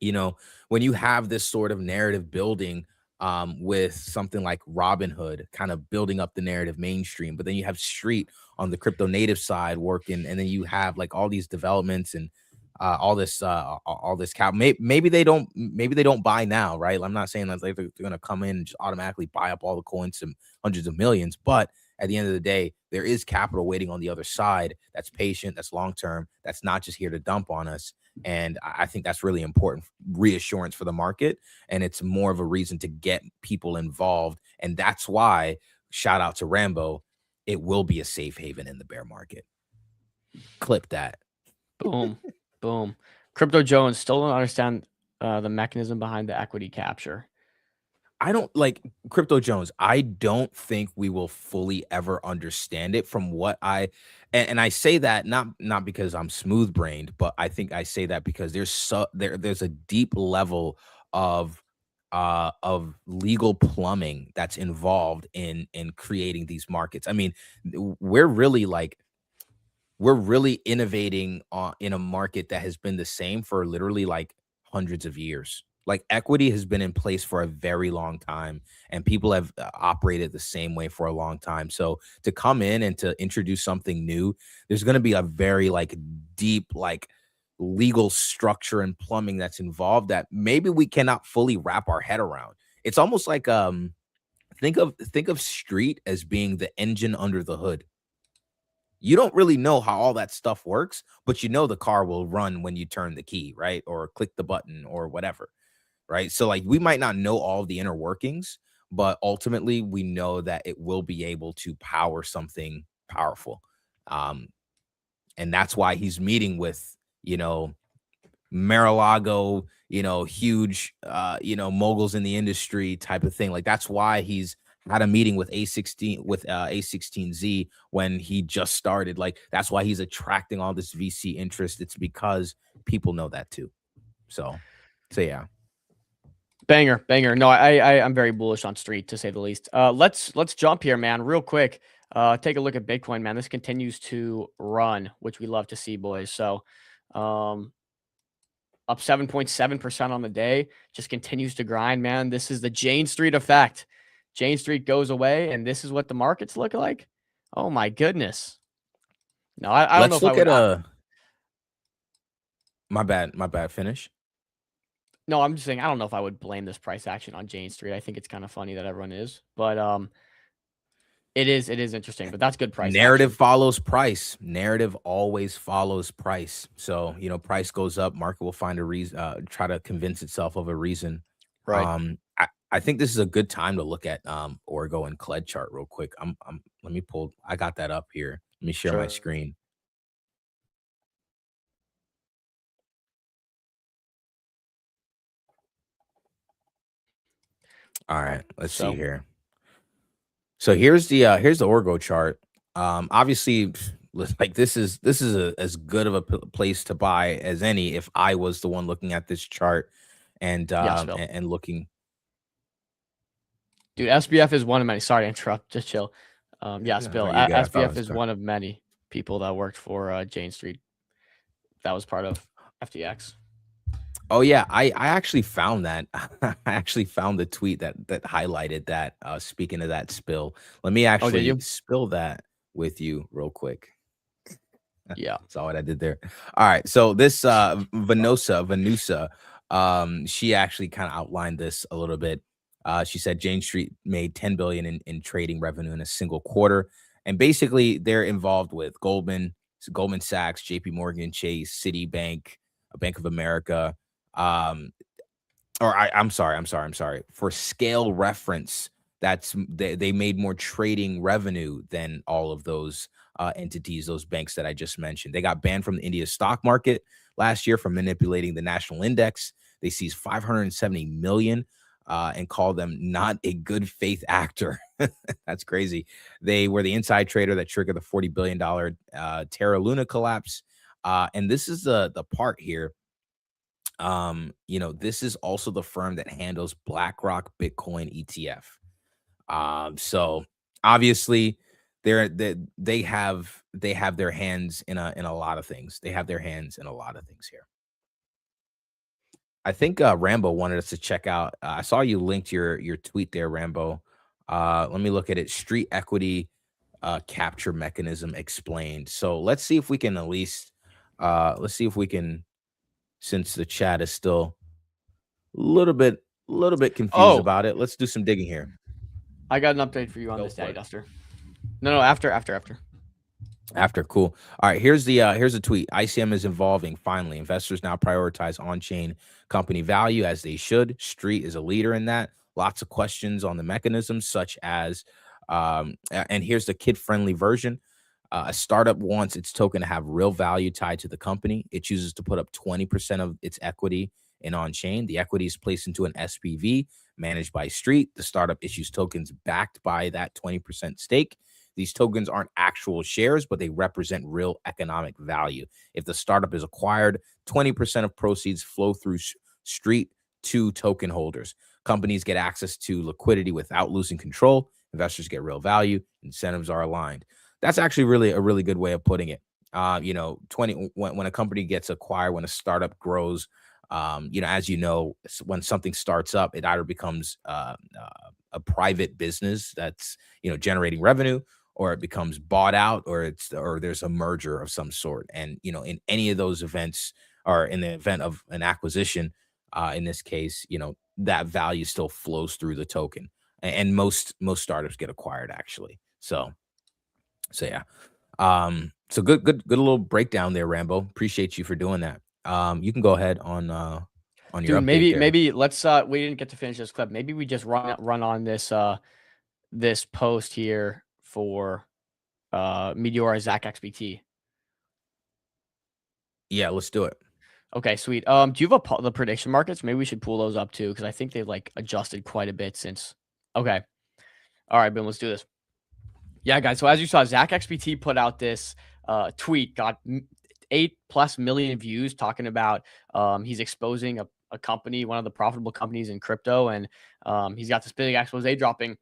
when you have this sort of narrative building with something like Robinhood kind of building up the narrative mainstream, but then you have Street on the crypto native side working, and then you have, like, all these developments and all this cap. Maybe they don't buy now, right? I'm not saying that they're going to come in and just automatically buy up all the coins and hundreds of millions, but at the end of the day, there is capital waiting on the other side. That's patient, that's long-term, that's not just here to dump on us. And I think that's really important reassurance for the market. And it's more of a reason to get people involved. And that's why, shout out to Rambo, it will be a safe haven in the bear market. Clip that. Boom. Boom. Crypto Jones, still don't understand the mechanism behind the equity capture. I don't, like, Crypto Jones, I don't think we will fully ever understand it from what and I say that not because I'm smooth brained, but I think I say that because there's a deep level of legal plumbing that's involved in creating these markets. I mean, we're really innovating in a market that has been the same for literally, like, hundreds of years. Like, equity has been in place for a very long time, and people have operated the same way for a long time. So to come in and to introduce something new, there's going to be a very, like, deep, like, legal structure and plumbing that's involved that maybe we cannot fully wrap our head around. It's almost like think of Street as being the engine under the hood. You don't really know how all that stuff works, but the car will run when you turn the key, right? Or click the button or whatever. Right. So, like, we might not know all the inner workings, but ultimately we know that it will be able to power something powerful. And that's why he's meeting with, Mar-a-Lago, huge, moguls in the industry type of thing. Like, that's why he's had a meeting with A16Z when he just started. Like, that's why he's attracting all this VC interest. It's because people know that too. So yeah. Banger. No, I'm very bullish on Street, to say the least. Let's jump here, man, real quick. Take a look at Bitcoin, man. This continues to run, which we love to see, boys. So, up 7.7% on the day, just continues to grind, man. This is the Jane Street effect. Jane Street goes away, and this is what the markets look like. Oh my goodness. No, I don't know if I would. My bad. Finish. No, I'm just saying, I don't know if I would blame this price action on Jane Street. I think it's kind of funny that everyone is, but it is interesting. But that's good price. Narrative follows price. Narrative always follows price. So price goes up, market will find a reason, try to convince itself of a reason. Right. I think this is a good time to look at Orgo and CLED chart real quick. Let me pull. I got that up here. Let me share my screen. All right, let's see here. So here's the Orgo chart. Obviously, like this is as good of a place to buy as any if I was the one looking at this chart and looking. Dude, SBF is one of many. Sorry to interrupt. Just chill. Yes, Bill. SBF is one of many people that worked for Jane Street. That was part of FTX. Oh yeah, I actually found that. I actually found the tweet that highlighted that. Speaking of that spill, let me actually spill that with you real quick. Yeah, saw what I did there. All right, so this Venusa, she actually kind of outlined this a little bit. She said Jane Street made $10 billion in trading revenue in a single quarter, and basically they're involved with Goldman Sachs, JP Morgan Chase, Citibank, Bank of America. I'm sorry. For scale reference, they made more trading revenue than all of those entities, those banks that I just mentioned. They got banned from the India stock market last year for manipulating the national index. They seized 570 million and called them not a good faith actor. That's crazy. They were the inside trader that triggered the $40 billion Terra Luna collapse. And this is the part here. This is also the firm that handles BlackRock Bitcoin ETF. So obviously they have their hands in a lot of things. They have their hands in a lot of things here. I think Rambo wanted us to check out. I saw you linked your tweet there, Rambo. Let me look at it. Street equity capture mechanism explained. So let's see if we can at least since the chat is still a little bit confused about it. Let's do some digging here. I got an update for you on this, Daddy Duster. No, after. Cool. All right, here's a tweet. ICM is evolving. Finally, investors now prioritize on-chain company value as they should. Street is a leader in that. Lots of questions on the mechanisms, such as, and here's the kid-friendly version. A startup wants its token to have real value tied to the company. It chooses to put up 20% of its equity in on-chain. The equity is placed into an SPV managed by Street. The startup issues tokens backed by that 20% stake. These tokens aren't actual shares, but they represent real economic value. If the startup is acquired, 20% of proceeds flow through Street to token holders. Companies get access to liquidity without losing control. Investors get real value. Incentives are aligned. That's actually a really good way of putting it. When a company gets acquired, when a startup grows, as you know, when something starts up, it either becomes a private business that's generating revenue, or it becomes bought out, or there's a merger of some sort. And in any of those events, or in the event of an acquisition, in this case, that value still flows through the token. And most startups get acquired actually. So yeah. So good little breakdown there, Rambo. Appreciate you for doing that. You can go ahead on your Dude, maybe let's we didn't get to finish this clip. Maybe we just run on this this post here for Meteora Zach XBT. Yeah, let's do it. Okay, sweet. Do you have the prediction markets? Maybe we should pull those up too, because I think they've like adjusted quite a bit since. Okay. All right, boom. Let's do this. Yeah, guys. So as you saw, Zach XBT put out this tweet, got 8+ million views, talking about he's exposing a company, one of the profitable companies in crypto, and he's got this big expose dropping.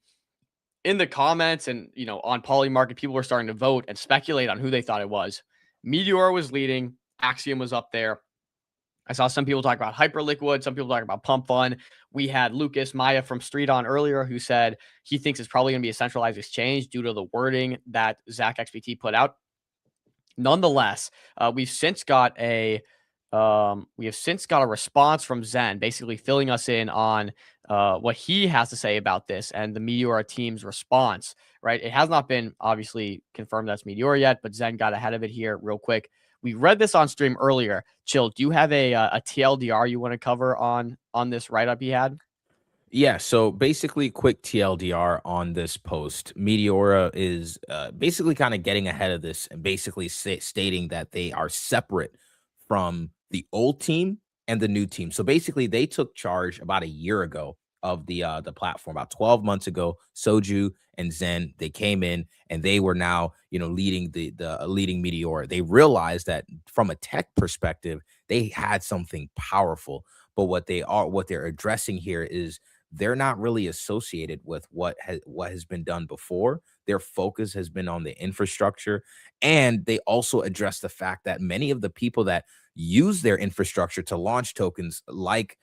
In the comments and on Polymarket, people were starting to vote and speculate on who they thought it was. Meteora was leading. Axiom was up there. I saw some people talk about Hyperliquid, some people talk about Pump Fund. We had Lucas Maya from Street on earlier who said he thinks it's probably going to be a centralized exchange due to the wording that Zach XBT put out. Nonetheless, we've since got a response from Zen, basically filling us in on what he has to say about this and the Meteora team's response. Right, it has not been obviously confirmed that's Meteora yet, but Zen got ahead of it here real quick. We read this on stream earlier. Chill, do you have a TLDR you want to cover on this write-up he had? Yeah, so basically, quick TLDR on this post. Meteora is basically kind of getting ahead of this and basically stating that they are separate from the old team and the new team. So basically, they took charge about a year ago of the platform. About 12 months ago, Soju and Zen, they came in and they were now leading the leading Meteora. They realized that from a tech perspective, they had something powerful, but what they're addressing here is they're not really associated with what has been done before. Their focus has been on the infrastructure, and they also address the fact that many of the people that use their infrastructure to launch tokens, like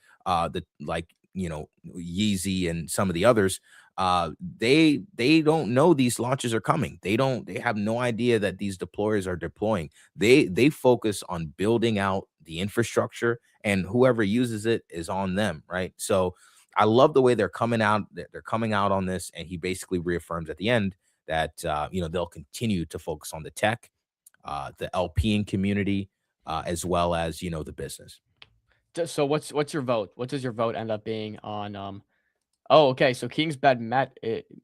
Yeezy and some of the others, they don't know these launches are coming. They have no idea that these deployers are deploying. They focus on building out the infrastructure, and whoever uses it is on them, right? So I love the way they're coming out. They're coming out on this, and he basically reaffirms at the end that they'll continue to focus on the tech, the LPing community, as well as the business. So what's your vote? What does your vote end up being on? Oh, okay. So Kingsbed met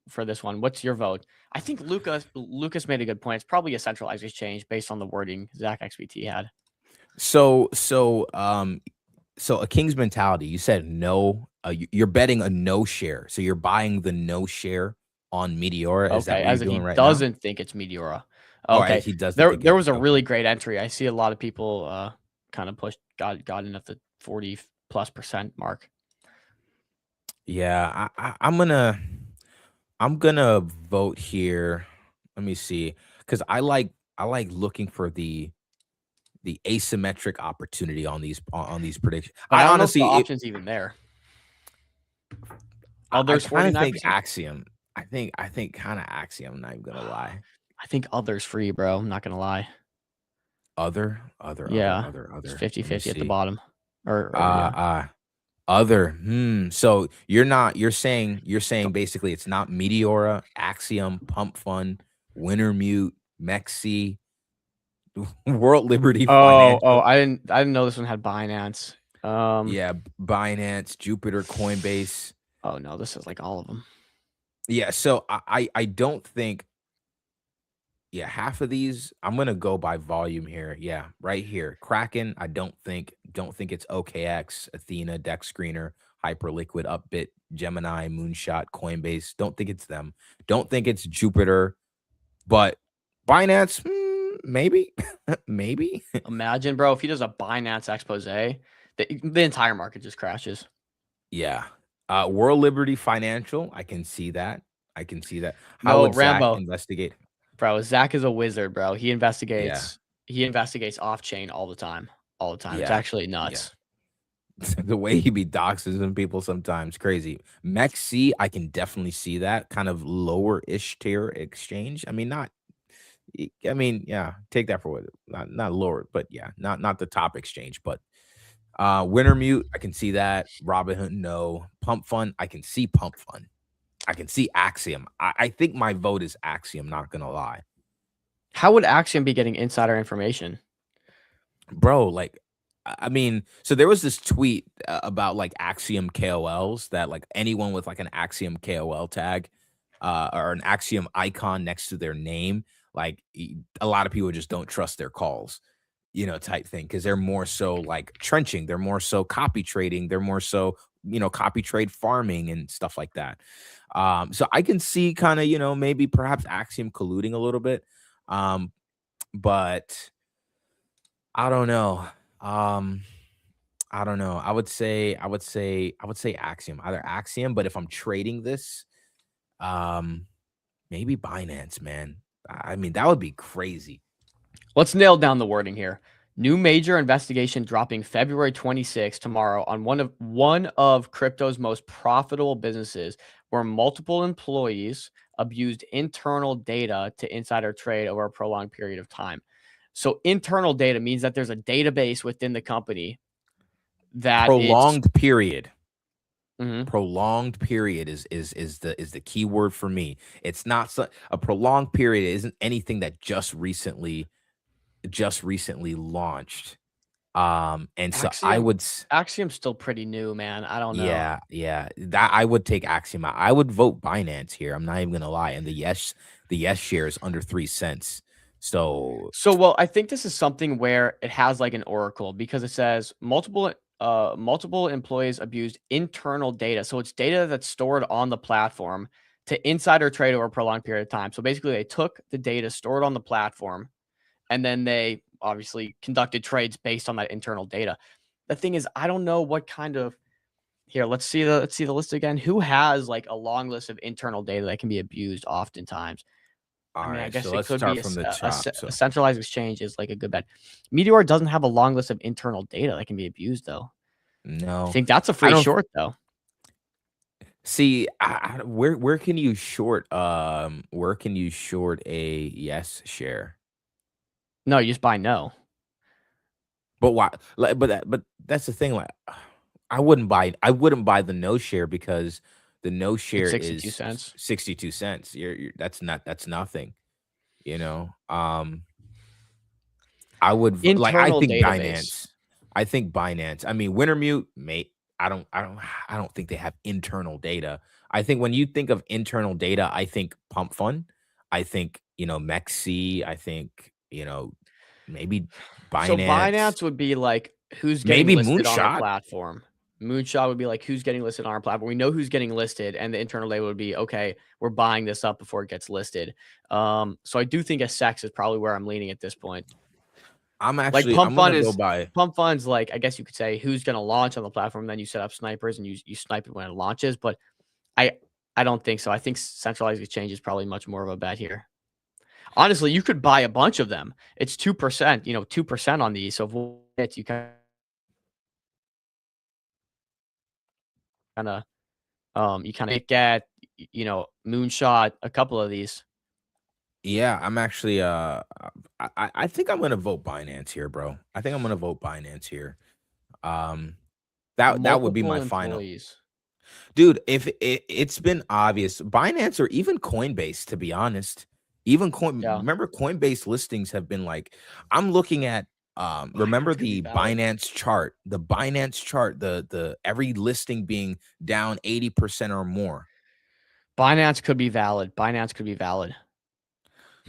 for this one. What's your vote? I think Lucas made a good point. It's probably a centralized exchange based on the wording Zach XBT had. So a King's mentality. You said no. You're betting a no share. So you're buying the no share on Meteora. Is that what as you're if doing he right doesn't think it's Meteora. now? Okay, He doesn't. there was a really great entry. I see a lot of people kind of got in at the 40+% mark. Yeah, I'm gonna vote here. Let me see, because I like looking for the asymmetric opportunity on these predictions. But I don't honestly, know if the option's even there. Others, I kind of think 49%? Axiom. I think kind of Axiom. I'm not even gonna lie. I think others free, bro. I'm not gonna lie. Other. Yeah, It's 50-50 at the bottom. Or Other. So you're saying basically it's not Meteora, Axiom, Pump Fund, Wintermute, Mexi, World Liberty. Oh, I didn't know this one had Binance. Yeah, Binance, Jupiter, Coinbase. Oh no, this is like all of them. Yeah, so I don't think. Yeah, half of these I'm gonna go by volume here. Yeah, right here, Kraken. I don't think it's OKX, Athena, Dex Screener, Hyperliquid, Upbit, Gemini, Moonshot, Coinbase. Don't think it's them. Don't think it's Jupiter, but Binance, maybe, maybe. Imagine, bro, if he does a Binance expose, the entire market just crashes. Yeah. World Liberty Financial. I can see that. No, would Zach Rambo. investigate? Bro, Zach is a wizard, bro. He investigates. He investigates off chain all the time. It's Yeah. actually nuts. The way he be doxing people sometimes crazy. Mexi, I can definitely see that kind of lower-ish tier exchange. Yeah, take that for what not lower, but yeah, not the top exchange, but Wintermute, I can see that. Robinhood, no. Pump Fund, I can see Pump Fund. I can see Axiom. I think my vote is Axiom, not gonna lie. How would Axiom be getting insider information? Bro, so there was this tweet about like Axiom KOLs that like anyone with like an Axiom KOL tag or an Axiom icon next to their name, like a lot of people just don't trust their calls. you know, type thing, because they're more so like trenching, they're more so copy trading, they're more so, you know, copy trade farming and stuff like that. So I can see kind of, you know, maybe perhaps Axiom colluding a little bit. But I don't know. I don't know. I would say Axiom, either Axiom, but if I'm trading this, maybe Binance, man. I mean, that would be crazy. Let's nail down the wording here. New major investigation dropping February 26th, tomorrow, on one of crypto's most profitable businesses, where multiple employees abused internal data to insider trade over a prolonged period of time. So internal data means that there's a database within the company that prolonged period. Mhm. Prolonged period is the key word for me. It's not a prolonged period isn't anything that just recently launched. And so I would Axiom's still pretty new, man. I don't know. yeah, that I would take Axiom out. I would vote Binance here. I'm not even gonna lie. And the yes share is under 3 cents. So well, I think this is something where it has like an oracle, because it says multiple employees abused internal data. So it's data that's stored on the platform to insider trade over a prolonged period of time. So basically they took the data stored on the platform and then they obviously conducted trades based on that internal data. The thing is, I don't know what kind of, here, let's see the list again. Who has like a long list of internal data that can be abused oftentimes? I guess so it let's could start be from the top. a centralized exchange is like a good bet. Meteor doesn't have a long list of internal data that can be abused, though. No, I think that's a free short, though. See, where can you short? Where can you short a yes share? No, you just buy no. But why? But that's the thing. Like, I wouldn't buy the no share, because the no share It's is 62 cents. 62 cents. You're that's nothing. You know. I would like. I Internal think database. Binance. I mean, Wintermute, mate. I don't think they have internal data. I think when you think of internal data, I think Pump Fund. I think, you know, Mexi. I think, you know, maybe Binance. So Binance would be like who's getting maybe listed on our Moonshot. platform. Moonshot would be like who's getting listed on our platform. We know who's getting listed, and the internal data would be, okay, we're buying this up before it gets listed. So I do think SX is probably where I'm leaning at this point. I'm Like Pump Fund's like, I guess you could say, who's going to launch on the platform. Then you set up snipers and you snipe it when it launches. But I don't think so. I think centralized exchange is probably much more of a bet here. Honestly, you could buy a bunch of them. It's 2%, 2% on these. So if you kind of get, Moonshot, a couple of these. Yeah, I'm actually I think I'm gonna vote Binance here, bro. I think I'm gonna vote Binance here. That would be my final. Dude, if it's been obvious, Binance or even Coinbase, to be honest, remember Coinbase listings have been like, I'm looking at remember the Binance chart, the every listing being down 80% or more. Binance could be valid.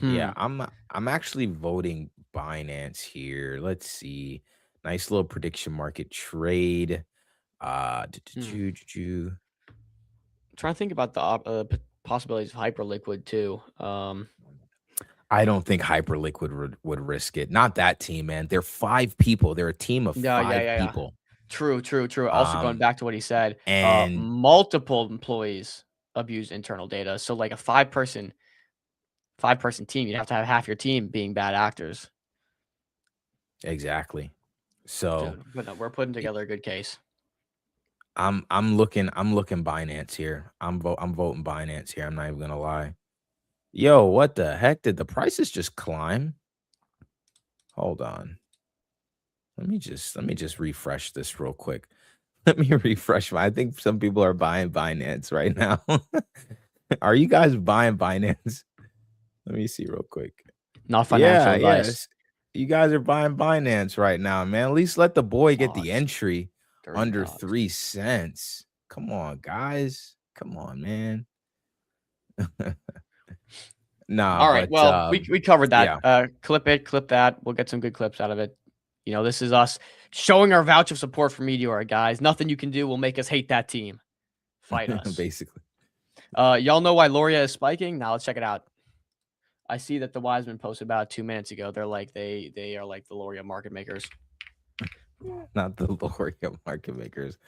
Yeah, I'm actually voting Binance here. Let's see. Nice little prediction market trade. I'm trying to think about the possibilities of Hyperliquid too. I don't think Hyperliquid would risk it. Not that team, man. They're 5 people. They're a team of 5 people. True. Also going back to what he said, and multiple employees abuse internal data. So like a 5-person team, you'd have to have half your team being bad actors. Exactly. So we're putting together a good case. I'm looking Binance here. I'm voting Binance here. I'm not even gonna lie. Yo, what the heck? Did the prices just climb? Hold on. Let me just refresh this real quick. Let me refresh. I think some people are buying Binance right now. Are you guys buying Binance? Let me see real quick. Not financial advice. Yes. You guys are buying Binance right now, man. At least let the boy get the entry under 3 cents. Come on, guys. Come on, man. Nah. All right. We covered that. Yeah. Clip that. We'll get some good clips out of it. You know, this is us showing our vouch of support for Meteor, guys. Nothing you can do will make us hate that team. Fight us. Basically. Y'all know why Loria is spiking? Now let's check it out. I see that the Wiseman posted about 2 minutes ago. They're like they are like the Loria market makers. Not the Loria market makers.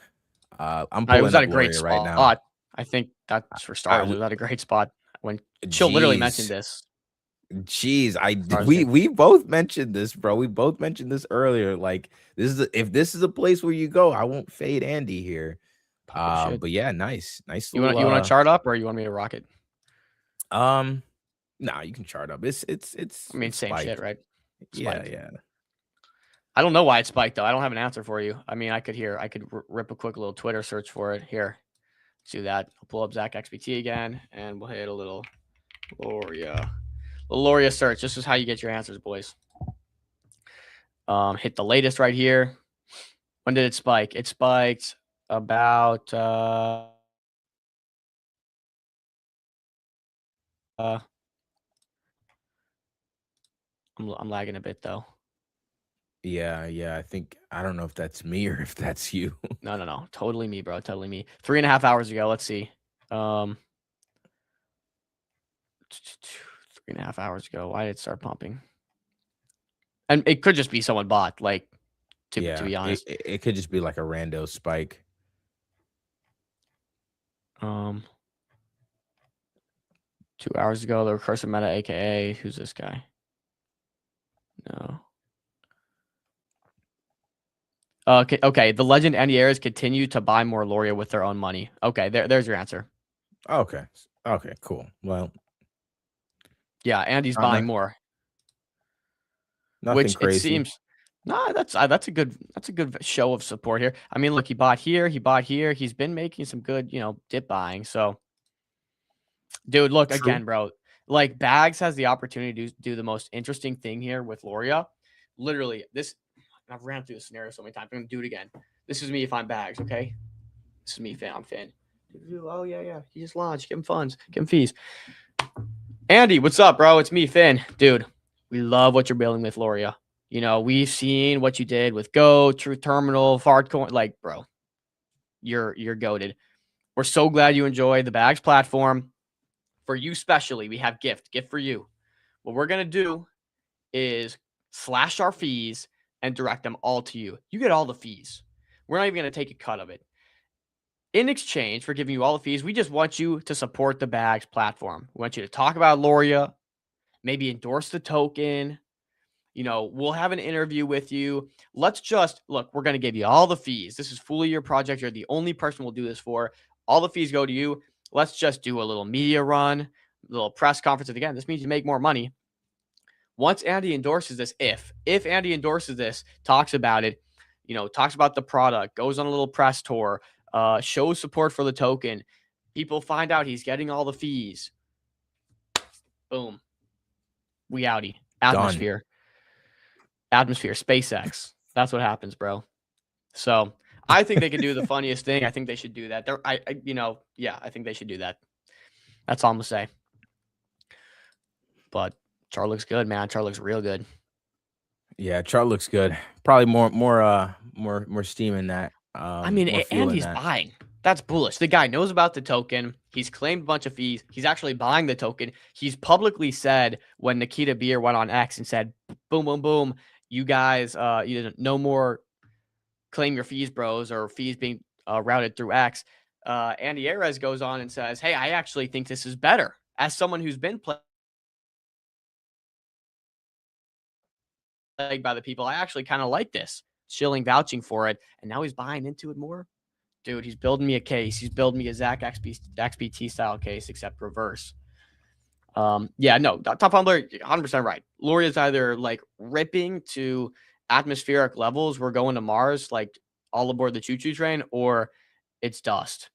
I'm It was pulling at up a great Loria spot. right now. I think that's for stars. It was at a great spot when Chill literally mentioned this. Jeez, we both mentioned this, bro. We both mentioned this earlier. Like, if this is a place where you go, I won't fade Andy here. But yeah, nice. You want to chart up, or you want me to rock it? Nah, you can chart up. It's I mean, same spiked. shit, right? Spiked. Yeah. I don't know why it spiked though. I don't have an answer for you. I mean, I could rip a quick little Twitter search for it. Here, let's do that. I'll pull up Zach XBT again, and we'll hit a little Loria search. This is how you get your answers, boys. Hit the latest right here. When did it spike? It spiked about I'm lagging a bit though. Yeah. I don't know if that's me or if that's you. No. Totally me, bro. Totally me. 3.5 hours ago. Let's see. 3.5 hours ago. Why did it start pumping? And it could just be someone bought, like, to be honest. It could just be like a rando spike. 2 hours ago, the recursive meta, aka who's this guy? No. Okay. The legend Andy Ayres continue to buy more Loria with their own money. Okay, there's your answer. Okay, cool. Well, yeah, Andy's buying more. Nothing Which crazy. it seems. No, that's a good show of support here. I mean, look, he bought here. He's been making some good, dip buying. So, dude, look again, bro. Like, Bags has the opportunity to do the most interesting thing here with Loria. Literally, I've ran through the scenario so many times. I'm gonna do it again. This is me if I'm Bags, okay? This is me, I'm Finn. Oh yeah. He just launched. Give him funds. Give him fees. Andy, what's up, bro? It's me, Finn. Dude, we love what you're building with Loria. We've seen what you did with Go, Truth Terminal, Fartcoin. Like, bro, you're goated. We're so glad you enjoy the Bags platform. For you specially, we have gift for you. What we're gonna do is slash our fees and direct them all to you. You get all the fees. We're not even gonna take a cut of it. In exchange for giving you all the fees, we just want you to support the Bags platform. We want you to talk about Loria, maybe endorse the token. We'll have an interview with you. Let's just look, we're going to give you all the fees. This is fully your project. You're the only person we'll do this for. All the fees go to you. Let's just do a little media run, a little press conference. And again, this means you make more money. Once Andy endorses this, if Andy endorses this, talks about it, talks about the product, goes on a little press tour, shows support for the token, people find out he's getting all the fees. Boom. We outie. Atmosphere. SpaceX. That's what happens, bro. So I think they could do the funniest thing. I think they should do that. I think they should do that. That's all I'm gonna say. But chart looks good, man. Chart looks real good. Yeah, chart looks good. Probably more steam in that. I mean, Andy's buying. That's bullish. The guy knows about the token. He's claimed a bunch of fees. He's actually buying the token. He's publicly said when Nikita Beer went on X and said, boom, boom, boom, you guys, no more claim your fees, bros, or fees being routed through X. Andy Ayres goes on and says, hey, I actually think this is better. As someone who's been plagued by the people, I actually kind of like this. Chilling, vouching for it, and now he's buying into it more. Dude, he's building me a case. He's building me a Zach XBT style case, except reverse. Yeah, no, Top Humbler, 100% right. Loria is either like ripping to atmospheric levels, we're going to Mars, like all aboard the choo-choo train, or it's dust.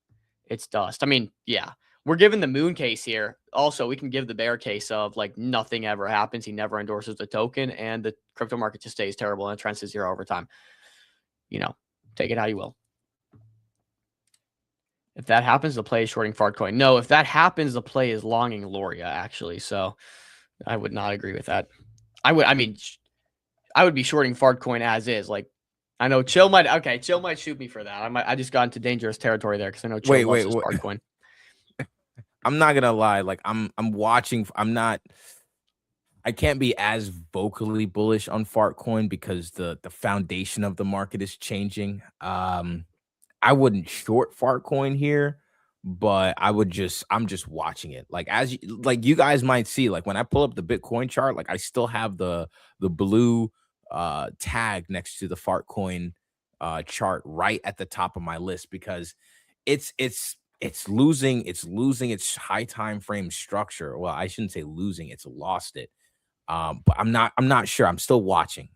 It's dust. I mean, yeah, we're giving the moon case here. Also, we can give the bear case of like nothing ever happens. He never endorses the token, and the crypto market just stays terrible and it trends to zero over time. Take it how you will. If that happens, the play is shorting Fartcoin. No, if that happens, the play is longing Loria, actually. So I would not agree with that. I mean, I would be shorting Fartcoin as is. Like, I know Chill might shoot me for that. I just got into dangerous territory there because I know Chill loves his Fartcoin. I'm not gonna lie. Like I'm watching. I can't be as vocally bullish on Fartcoin because the foundation of the market is changing. I wouldn't short Fartcoin here, but I'm just watching it. Like you guys might see, like when I pull up the Bitcoin chart, like I still have the blue tag next to the Fartcoin chart right at the top of my list because it's losing its high time frame structure. Well, I shouldn't say losing, it's lost it. But I'm not sure. I'm still watching,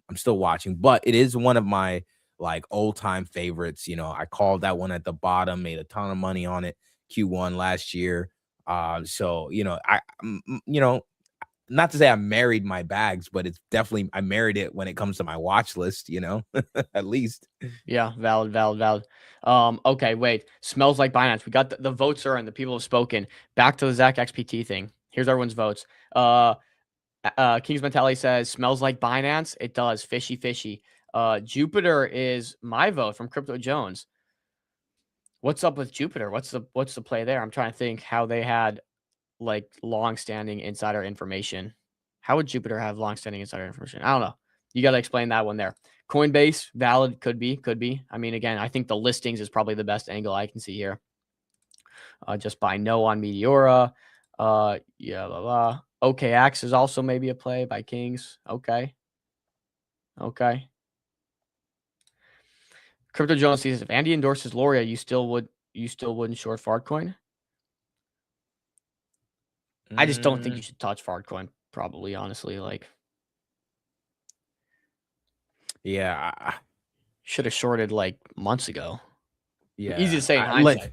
but it is one of my like old time favorites. You know, I called that one at the bottom, made a ton of money on it Q1 last year. So, you know, not to say I married my bags, but it's definitely, I married it when it comes to my watch list, you know, at least. Yeah. Valid. Okay. Wait, smells like Binance. We got the votes are in, the people have spoken. Back to the Zach XPT thing. Here's everyone's votes. King's Mentality says smells like Binance. It does. Fishy. Jupiter is my vote from Crypto Jones. What's up with Jupiter? What's the play there? I'm trying to think how they had like long-standing insider information. How would Jupiter have long-standing insider information? I don't know. You got to explain that one there. Coinbase, valid, could be. I mean, again, I think the listings is probably the best angle I can see here. Just by no on Meteora. Yeah, blah, blah. OKX is also maybe a play by Kings. Okay. Crypto Jones says if Andy endorses Loria, you still wouldn't short Fartcoin. I just don't think you should touch Fartcoin, probably, honestly. Like, yeah, should have shorted like months ago. Yeah, easy to say in hindsight.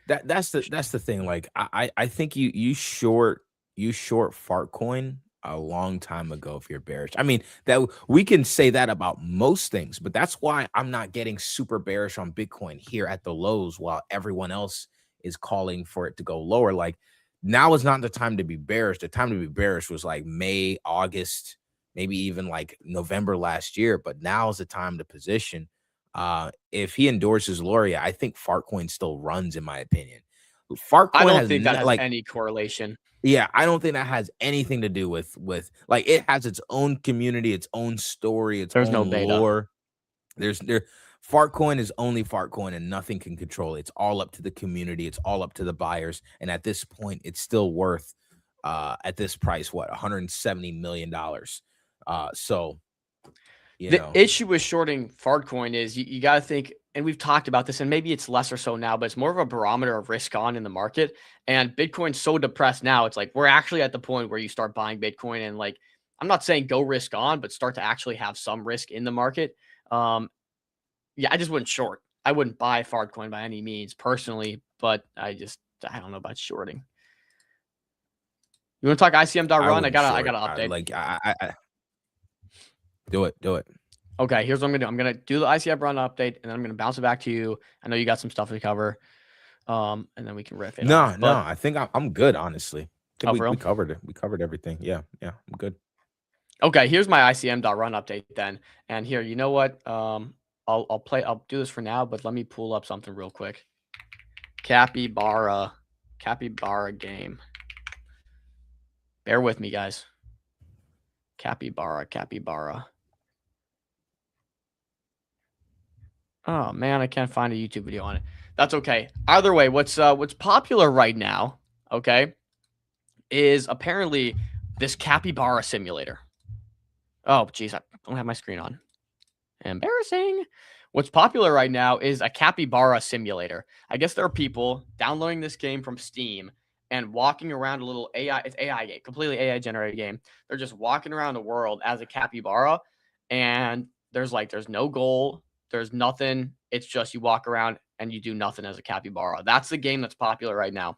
That's the thing. Like, I think you short Fartcoin a long time ago if you're bearish. I mean, that we can say that about most things, but that's why I'm not getting super bearish on Bitcoin here at the lows while everyone else is calling for it to go lower. Like, now is not the time to be bearish. The time to be bearish was like May, August, maybe even like November last year. But now is the time to position. If he endorses Loria, I think Fartcoin still runs, in my opinion. Fartcoin I don't think that has like any correlation. Yeah, I don't think that has anything to do with like it has its own community, its own story, its own no beta. lore. Fartcoin is only Fartcoin and nothing can control it. It's all up to the community. It's all up to the buyers. And at this point, it's still worth at this price, what, $170 million. So the issue with shorting Fartcoin is you got to think, and we've talked about this, and maybe it's less or so now, but it's more of a barometer of risk on in the market. And Bitcoin's so depressed now. It's like we're actually at the point where you start buying Bitcoin, and like I'm not saying go risk on, but start to actually have some risk in the market. Yeah, I just wouldn't short. I wouldn't buy Fartcoin by any means personally, but I don't know about shorting. You want to talk ICM.run? I got to update. I do it. Okay, here's what I'm gonna do. I'm gonna do the ICM run update, and then I'm gonna bounce it back to you. I know you got some stuff to cover, and then we can riff it. No, I think I'm good, honestly. I think for real? we covered it. We covered everything. Yeah, I'm good. Okay, here's my ICM.run update then. And here, you know what? I'll do this for now, but let me pull up something real quick. Capybara game. Bear with me, guys. Capybara. Oh man, I can't find a YouTube video on it. That's okay. Either way, what's popular right now, okay, is apparently this capybara simulator. Oh, geez, I don't have my screen on. Embarrassing. What's popular right now is a capybara simulator. I guess there are people downloading this game from Steam and walking around a little AI. It's AI game, completely AI generated game. They're just walking around the world as a capybara, and there's no goal. There's nothing. It's just you walk around and you do nothing as a capybara. That's the game that's popular right now.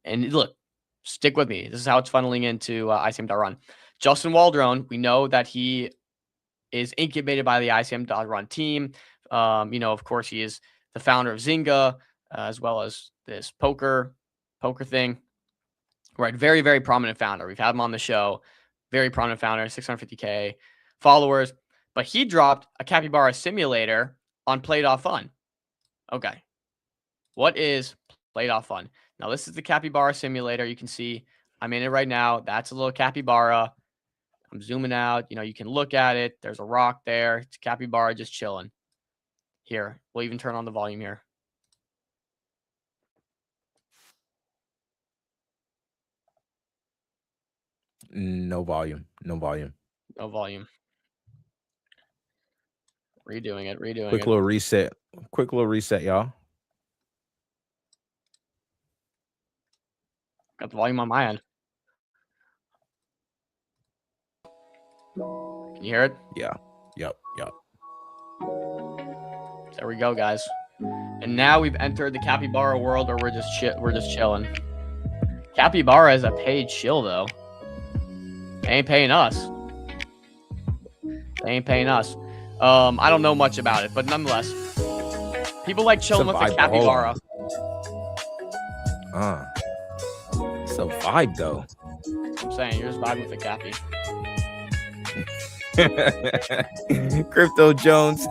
And look, stick with me. This is how it's funneling into ICM.run. Justin Waldron, we know that he is incubated by the ICM.run team. Of course, he is the founder of Zynga, as well as this poker thing. Right, very, very prominent founder. We've had him on the show. Very prominent founder, 650K. followers, but he dropped a capybara simulator on Play.fun. Okay. What is Play.fun? Now, this is the capybara simulator. You can see I'm in it right now. That's a little capybara. I'm zooming out. You know, you can look at it. There's a rock there. It's a capybara just chilling. Here, we'll even turn on the volume here. No volume. No volume. No volume. Redoing it. Quick little reset. Quick little reset, y'all. Got the volume on my end. Can you hear it? Yeah. Yep. There we go, guys. And now we've entered the capybara world, where we're just chilling. Capybara is a paid shill, though. They ain't paying us. I don't know much about it, but nonetheless, people like chilling with the capybara. It's a vibe, though. I'm saying you're just vibing with the cappy. Crypto Jones.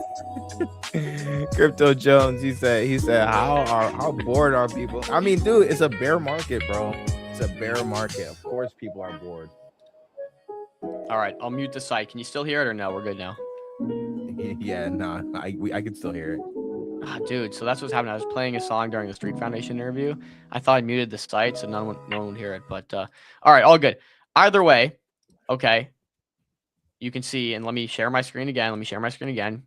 He said, how bored are people? I mean, dude, it's a bear market, bro. It's a bear market. Of course, people are bored. All right, I'll mute the site. Can you still hear it or no? We're good now. Yeah, nah, I can still hear it. Dude, so that's what's happening. I was playing a song during the Street Foundation interview. I thought I muted the site so no one would hear it. But all right, all good. Either way, okay. You can see, and let me share my screen again.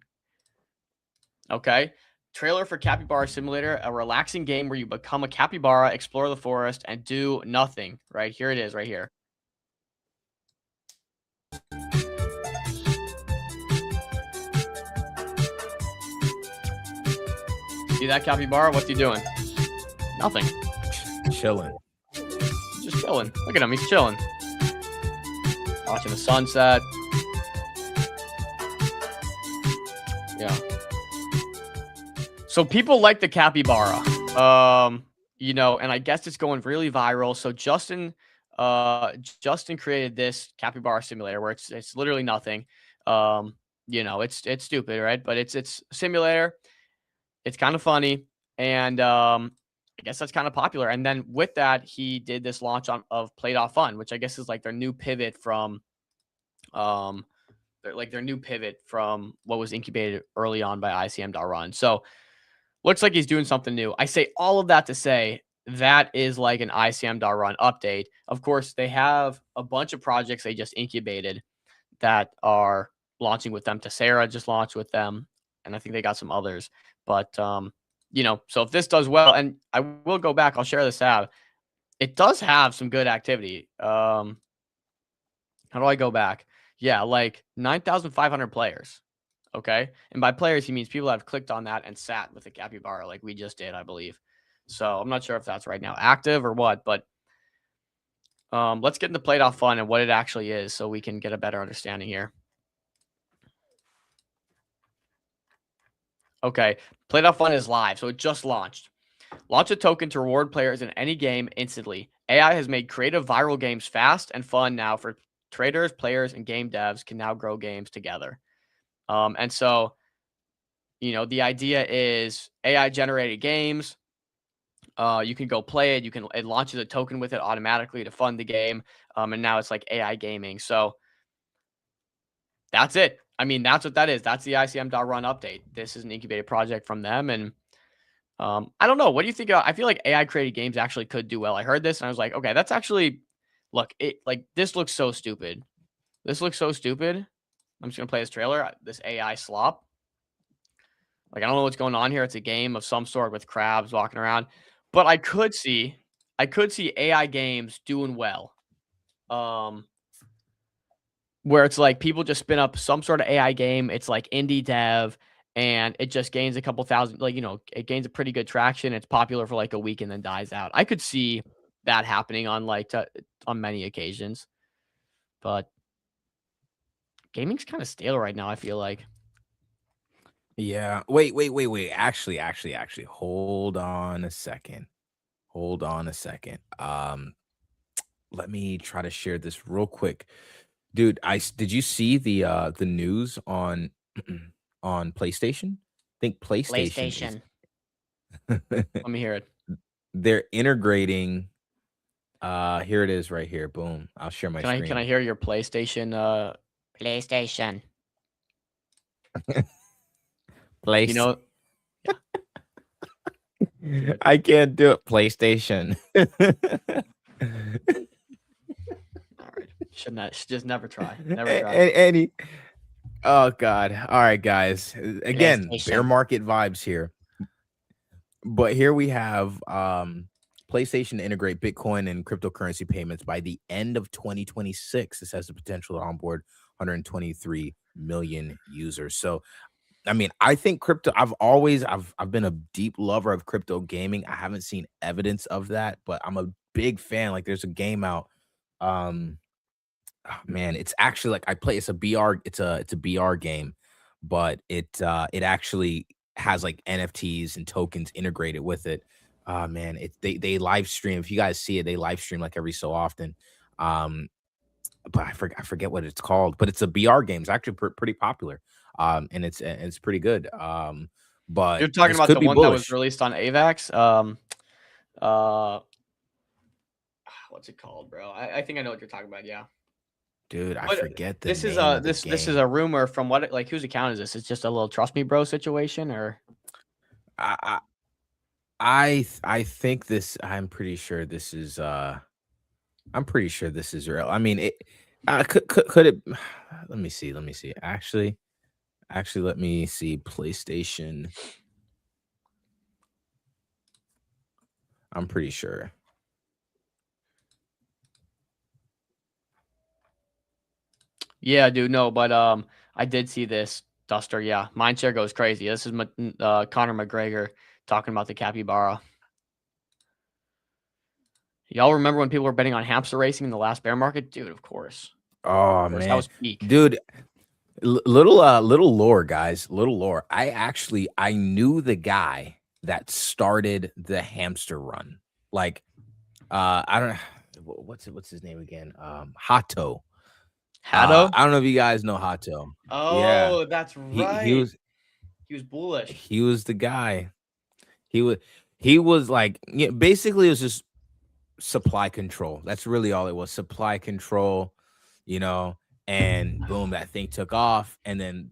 Okay. Trailer for Capybara Simulator, a relaxing game where you become a capybara, explore the forest, and do nothing. Right here it is, right here. See that capybara? What's he doing? Nothing. Chilling. Just chilling. Look at him. He's chilling. Watching the sunset. Yeah. So people like the capybara. You know, and I guess it's going really viral. So Justin created this capybara simulator where it's literally nothing. You know, it's stupid, right? But it's a simulator. It's kind of funny, and I guess that's kind of popular. And then with that, he did this launch of Play.fun, which I guess is like their new pivot from, their new pivot from what was incubated early on by ICM.run. So looks like he's doing something new. I say all of that to say that is like an ICM.run update. Of course, they have a bunch of projects they just incubated that are launching with them. Tessera just launched with them, and I think they got some others. But, you know, so if this does well, and I will go back, I'll share this tab. It does have some good activity. How do I go back? Yeah, like 9,500 players. Okay. And by players, he means people that have clicked on that and sat with the capybara like we just did, I believe. So I'm not sure if that's right now active or what, but let's get into Play.fun and what it actually is so we can get a better understanding here. Okay, Play.fun is live, so it just launched. Launch a token to reward players in any game instantly. AI has made creative viral games fast and fun now for traders, players, and game devs can now grow games together. And so, you know, the idea is AI generated games. You can go play it. It launches a token with it automatically to fund the game. And now it's like AI gaming. So that's it. I mean, that's what that is. That's the ICM.run update. This is an incubated project from them. And I don't know. What do you think? I feel like AI created games actually could do well. I heard this and I was like, okay, that's actually, look, this looks so stupid. This looks so stupid. I'm just going to play this trailer, this AI slop. Like, I don't know what's going on here. It's a game of some sort with crabs walking around. But I could see AI games doing well. Where it's like people just spin up some sort of AI game. It's like indie dev and it just gains a couple thousand, like, you know, it gains a pretty good traction. It's popular for like a week and then dies out. I could see that happening on on many occasions, but gaming's kind of stale right now, I feel like. Yeah. Wait. Actually, hold on a second. Let me try to share this real quick. Dude, did you see the news on on PlayStation? I think PlayStation. Let me hear it. They're integrating. Here it is, right here. Boom. I'll share my screen. Can I hear your PlayStation? PlayStation. You know. Yeah. I can't do it. PlayStation. All right. Should just never try. Never try. Oh God. All right, guys. Again, bear market vibes here. But here we have PlayStation to integrate Bitcoin and cryptocurrency payments by the end of 2026. This has the potential to onboard 123 million users. So, I mean, I think crypto, I've been a deep lover of crypto gaming. I haven't seen evidence of that, but I'm a big fan. Like, there's a game out. Man, it's actually like it's a BR game, but it actually has like NFTs and tokens integrated with it. Man, they live stream. If you guys see it, they live stream like every so often. But I forget what it's called, but it's a BR game. It's actually pretty popular. And it's pretty good. But you're talking about the one that was released on AVAX. What's it called, bro? I think I know what you're talking about. Yeah. Dude, I forget this is a rumor from what, like, whose account is this? It's just a little trust me bro situation, or I think this, I'm pretty sure this is real. I mean, it could it, let me see. Actually let me see. PlayStation. I'm pretty sure. Yeah, dude. No, but I did see this, Duster. Yeah, Mindshare goes crazy. This is Conor McGregor talking about the capybara. Y'all remember when people were betting on hamster racing in the last bear market? Dude, of course. Oh, man. That was peak. Dude, little lore, guys. Little lore. I knew the guy that started the hamster run. Like, I don't know. What's his name again? Hato. Hato? I don't know if you guys know Hato. Oh, yeah. That's right. He was bullish. He was the guy. He was like, basically it was just supply control. That's really all it was. Supply control, and boom, that thing took off. And then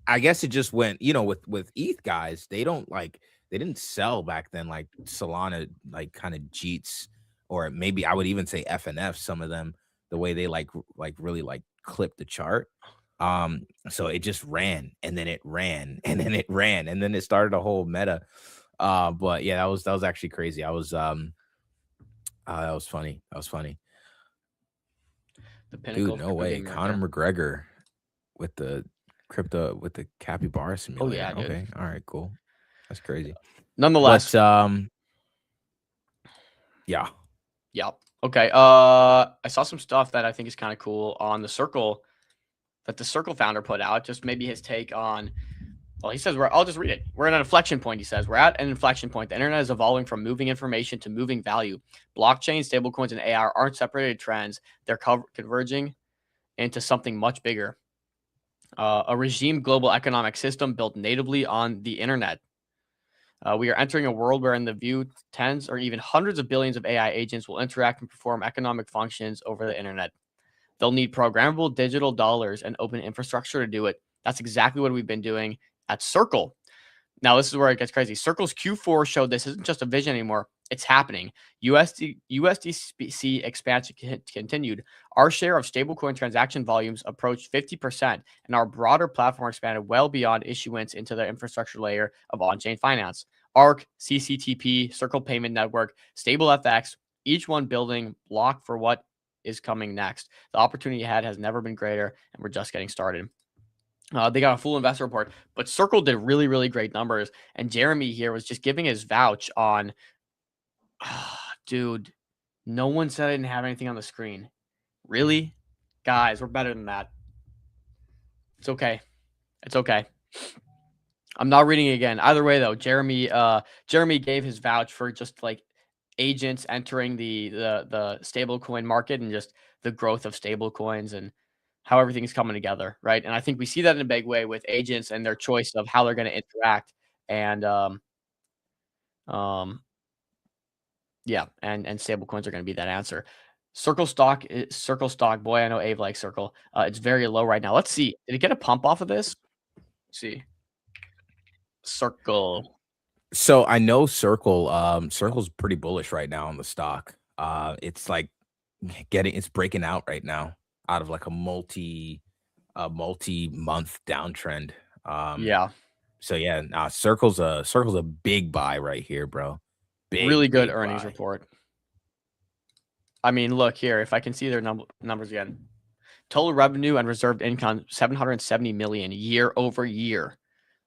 I guess it just went, with ETH guys, they didn't sell back then like Solana, like kind of Jeets, or maybe I would even say FNF, some of them, the way they like really like clipped the chart. So it just ran, and then it ran, and then it ran, and then it started a whole meta. But yeah, that was actually crazy. That was funny. That was funny. Dude, no way. Conor McGregor with the capybara simulator. Oh yeah, dude. Okay. All right, cool. That's crazy. Nonetheless. But, yeah. Yeah. Okay. I saw some stuff that I think is kind of cool on the Circle, that the Circle founder put out. Just maybe his take on. Well, he says I'll just read it. We're at an inflection point. He says we're at an inflection point. The internet is evolving from moving information to moving value. Blockchain, stablecoins, and AI aren't separated trends. They're converging into something much bigger. A regime global economic system built natively on the internet. We are entering a world where, in the view, tens or even hundreds of billions of AI agents will interact and perform economic functions over the internet. They'll need programmable digital dollars and open infrastructure to do it. That's exactly what we've been doing at Circle. Now, this is where it gets crazy. Circle's Q4 showed this isn't just a vision anymore. It's happening. USDC expansion continued. Our share of stablecoin transaction volumes approached 50%, and our broader platform expanded well beyond issuance into the infrastructure layer of on-chain finance. ARC, CCTP, Circle Payment Network, StableFX, each one building block for what is coming next. The opportunity ahead has never been greater, and we're just getting started. They got a full investor report, but Circle did really, really great numbers. And Jeremy here was just giving his vouch on, dude, no one said I didn't have anything on the screen. Really? Guys, we're better than that. It's okay. It's okay. I'm not reading it again. Either way, though, Jeremy gave his vouch for just like agents entering the stablecoin market and just the growth of stablecoins. And how everything's coming together, right? And I think we see that in a big way with agents and their choice of how they're going to interact. And yeah, and stable coins are going to be that answer. Circle stock, boy, I know Abe likes Circle. It's very low right now. Let's see. Did it get a pump off of this? Let's see. Circle. So I know Circle's pretty bullish right now on the stock. It's like it's breaking out right now out of like a multi-month downtrend. Yeah. So yeah, Circle's a big buy right here, bro. Really good earnings report. I mean, look here, if I can see their numbers again. Total revenue and reserved income, 770 million year over year.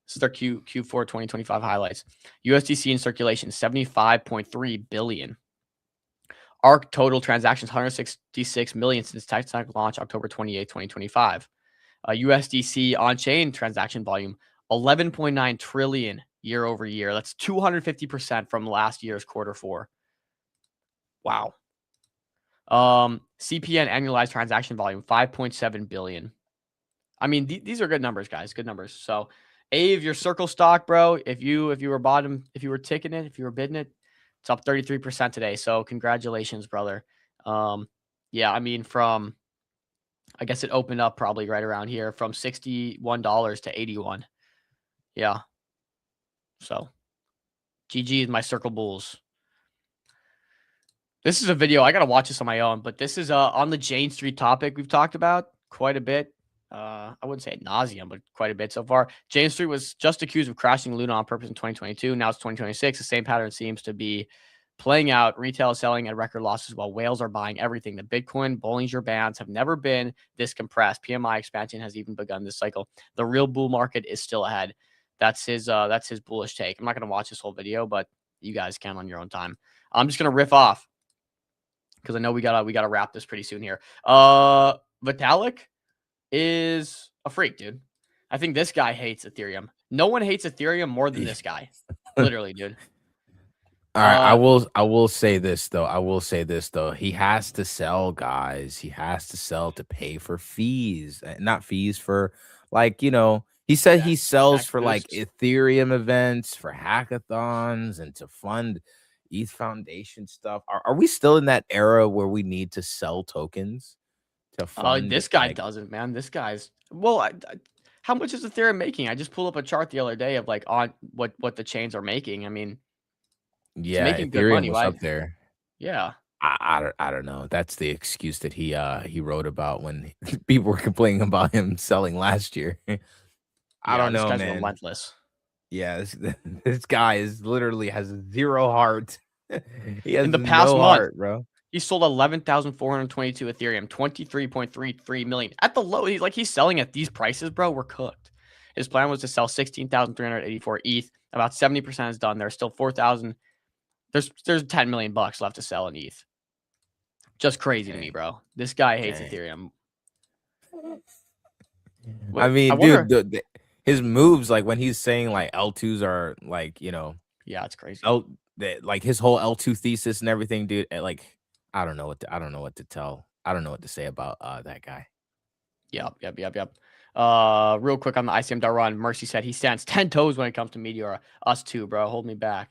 This is their Q4 2025 highlights. USDC in circulation, 75.3 billion. ARC total transactions, 166 million since Tech launch October 28, 2025. USDC on-chain transaction volume, 11.9 trillion year over year. That's 250% from last year's Q4. Wow. CPN annualized transaction volume, 5.7 billion. I mean, these are good numbers, guys. Good numbers. So, Ave, your Circle stock, bro. If you were bottom, if you were ticking it, if you were bidding it, it's up 33% today. So, congratulations, brother. Yeah, I mean, I guess it opened up probably right around here from $61 to 81. Yeah. So, GG is my Circle Bulls. This is a video. I got to watch this on my own, but this is on the Jane Street topic we've talked about quite a bit. I wouldn't say ad nauseum, but quite a bit so far. Jane Street was just accused of crashing Luna on purpose in 2022. Now it's 2026. The same pattern seems to be playing out. Retail selling at record losses while whales are buying everything. The Bitcoin Bollinger Bands have never been this compressed. PMI expansion has even begun this cycle. The real bull market is still ahead. That's his bullish take. I'm not going to watch this whole video, but you guys can on your own time. I'm just going to riff off because I know we gotta wrap this pretty soon here. Vitalik is a freak, dude. I think this guy hates Ethereum. No one hates Ethereum more than this guy. Literally, dude. All right, I will say this though. He has to sell, guys. He has to sell to pay for fees, not fees for he said he sells for like Ethereum events, for hackathons, and to fund ETH Foundation stuff. Are we still in that era where we need to sell tokens to fund? This guy doesn't, man. This guy's how much is Ethereum making? I just pulled up a chart the other day of like on what the chains are making. I mean, yeah, making Ethereum good money, was right? up there. Yeah. I don't know. That's the excuse that he wrote about when people were complaining about him selling last year. I don't know, this guy's man. relentless. Yeah, this guy has zero heart. He has in the past no month, heart, bro. He sold 11,422 Ethereum, 23.33 million at the low. He's selling at these prices, bro. We're cooked. His plan was to sell 16,384 ETH. About 70% is done. There's still 4,000. There's 10 million bucks left to sell in ETH. Just crazy to me, bro. This guy hates Ethereum. I mean, dude, his moves, like when he's saying like L2s are like, yeah, it's crazy. Like his whole L2 thesis and everything, dude. Like, I don't know what to tell. I don't know what to say about that guy. Yep. Real quick on the ICM.run, Mercy said he stands 10 toes when it comes to Meteora. Us too, bro. Hold me back.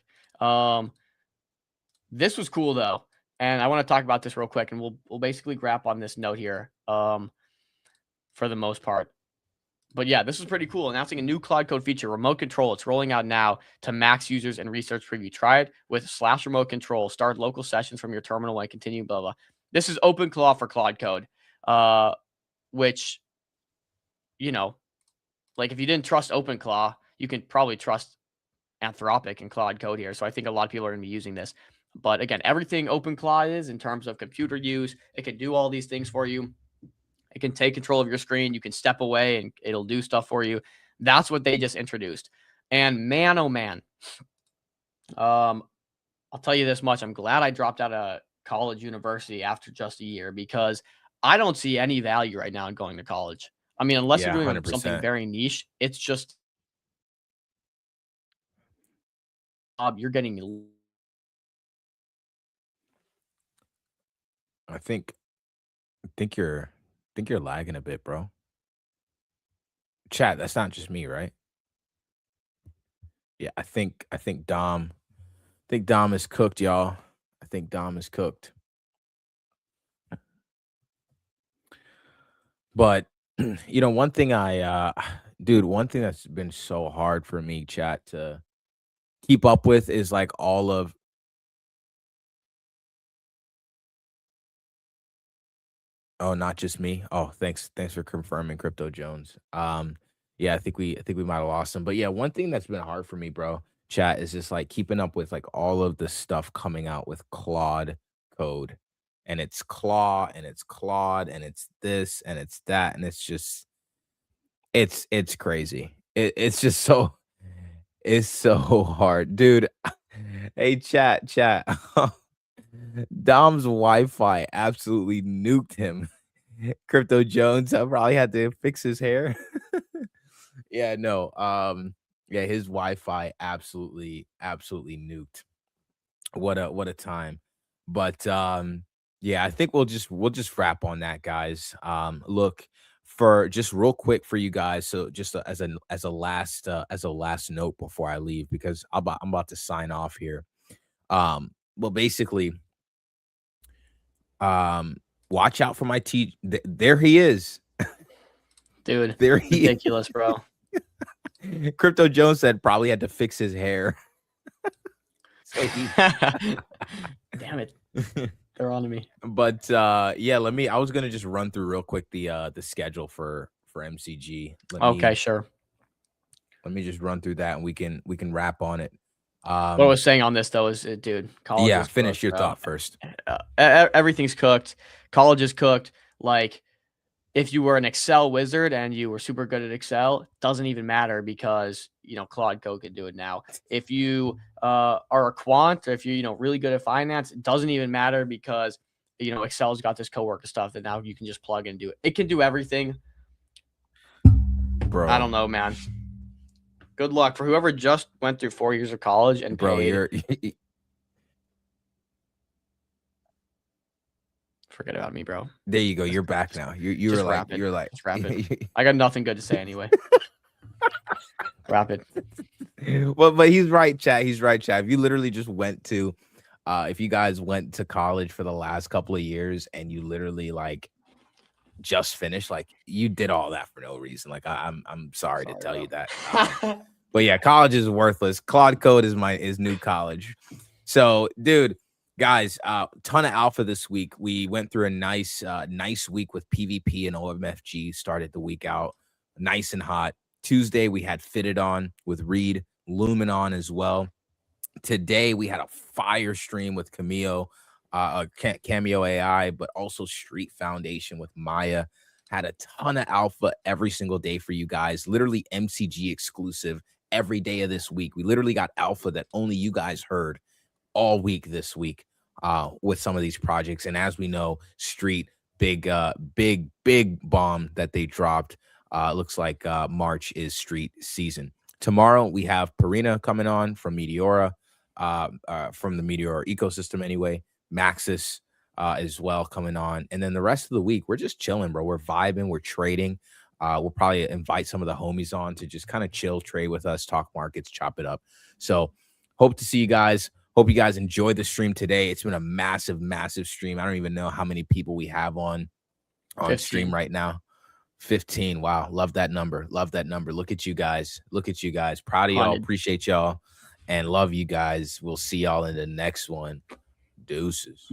This was cool though, and I want to talk about this real quick, and we'll basically wrap on this note here. For the most part. But yeah, this is pretty cool. Announcing a new Cloud Code feature, remote control. It's rolling out now to max users and research preview. Try it with /remote control. Start local sessions from your terminal and continue, blah, blah. This is OpenClaw for Cloud Code, which, like if you didn't trust OpenClaw, you can probably trust Anthropic and Cloud Code here. So I think a lot of people are going to be using this. But again, everything OpenClaw is in terms of computer use, it can do all these things for you. It can take control of your screen. You can step away and it'll do stuff for you. That's what they just introduced. And man, oh man, I'll tell you this much. I'm glad I dropped out of college university after just a year because I don't see any value right now in going to college. I mean, unless you're doing 100%. something very niche, it's just you're getting. I think you're think you're lagging a bit, bro. Chat, that's not just me, right? Yeah, I think Dom is cooked, y'all. I think Dom is cooked. But one thing one thing that's been so hard for me, chat, to keep up with is like all of Oh, not just me. Oh, thanks for confirming, Crypto Jones. Yeah, I think we might have lost him. But yeah, one thing that's been hard for me, bro, chat, is just like keeping up with like all of the stuff coming out with Claude Code. And it's Claw and it's Claude and it's this and it's that. And it's just it's crazy. It's just so hard. Dude. Hey, chat. Dom's Wi-Fi absolutely nuked him. Crypto Jones, I probably had to fix his hair. Yeah, no. Yeah, his Wi-Fi absolutely nuked. What a time. But yeah, I think we'll just wrap on that, guys. Look, for just real quick for you guys, so just as a last note before I leave, because I'm about to sign off here. Well, basically, watch out for my there he is. Dude, there he ridiculous, bro. Crypto Jones said probably had to fix his hair. So Damn it. They're on to me. But yeah, I was gonna just run through real quick the schedule for MCG. Okay, sure. Let me just run through that and we can wrap on it. What I was saying on this though is, dude, college. Yeah, is finish cooked, your bro. thought first. Everything's cooked. College is cooked. Like, if you were an Excel wizard and you were super good at Excel, doesn't even matter because Claude Code can do it now. If you are a quant, or if you're really good at finance, it doesn't even matter because Excel's got this coworker stuff that now you can just plug and do it. It can do everything. Bro, I don't know, man. Good luck for whoever just went through 4 years of college and bro, paid. Forget about me, bro. There you go. You're back now. You were like, Just wrap it. I got nothing good to say anyway. Wrap it. Well, but he's right, chat. He's right, chat. If you literally just went to, if you guys went to college for the last couple of years and you literally like just finished, like you did all that for no reason. Like I'm sorry to tell you that. But yeah, college is worthless. Claude Code is new college. So, dude. Guys, ton of alpha this week. We went through a nice week with PvP and OMFG. Started the week out nice and hot. Tuesday, we had Fitted on with Reed, Lumen on as well. Today, we had a fire stream with Cameo AI, but also Street Foundation with Maya. Had a ton of alpha every single day for you guys. Literally MCG exclusive every day of this week. We literally got alpha that only you guys heard all week this week with some of these projects. And as we know, Street, big bomb that they dropped. Looks like March is Street season. Tomorrow we have Purina coming on from Meteora, from the Meteora ecosystem anyway. Maxis as well coming on. And then the rest of the week, we're just chilling, bro. We're vibing, we're trading. We'll probably invite some of the homies on to just kind of chill, trade with us, talk markets, chop it up. So hope to see you guys. Hope you guys enjoyed the stream today. It's been a massive stream. I don't even know how many people we have on 15. Stream right now. 15. Wow. Love that number. Look at you guys. Proud of y'all. Appreciate y'all and love you guys. We'll see y'all in the next one. Deuces.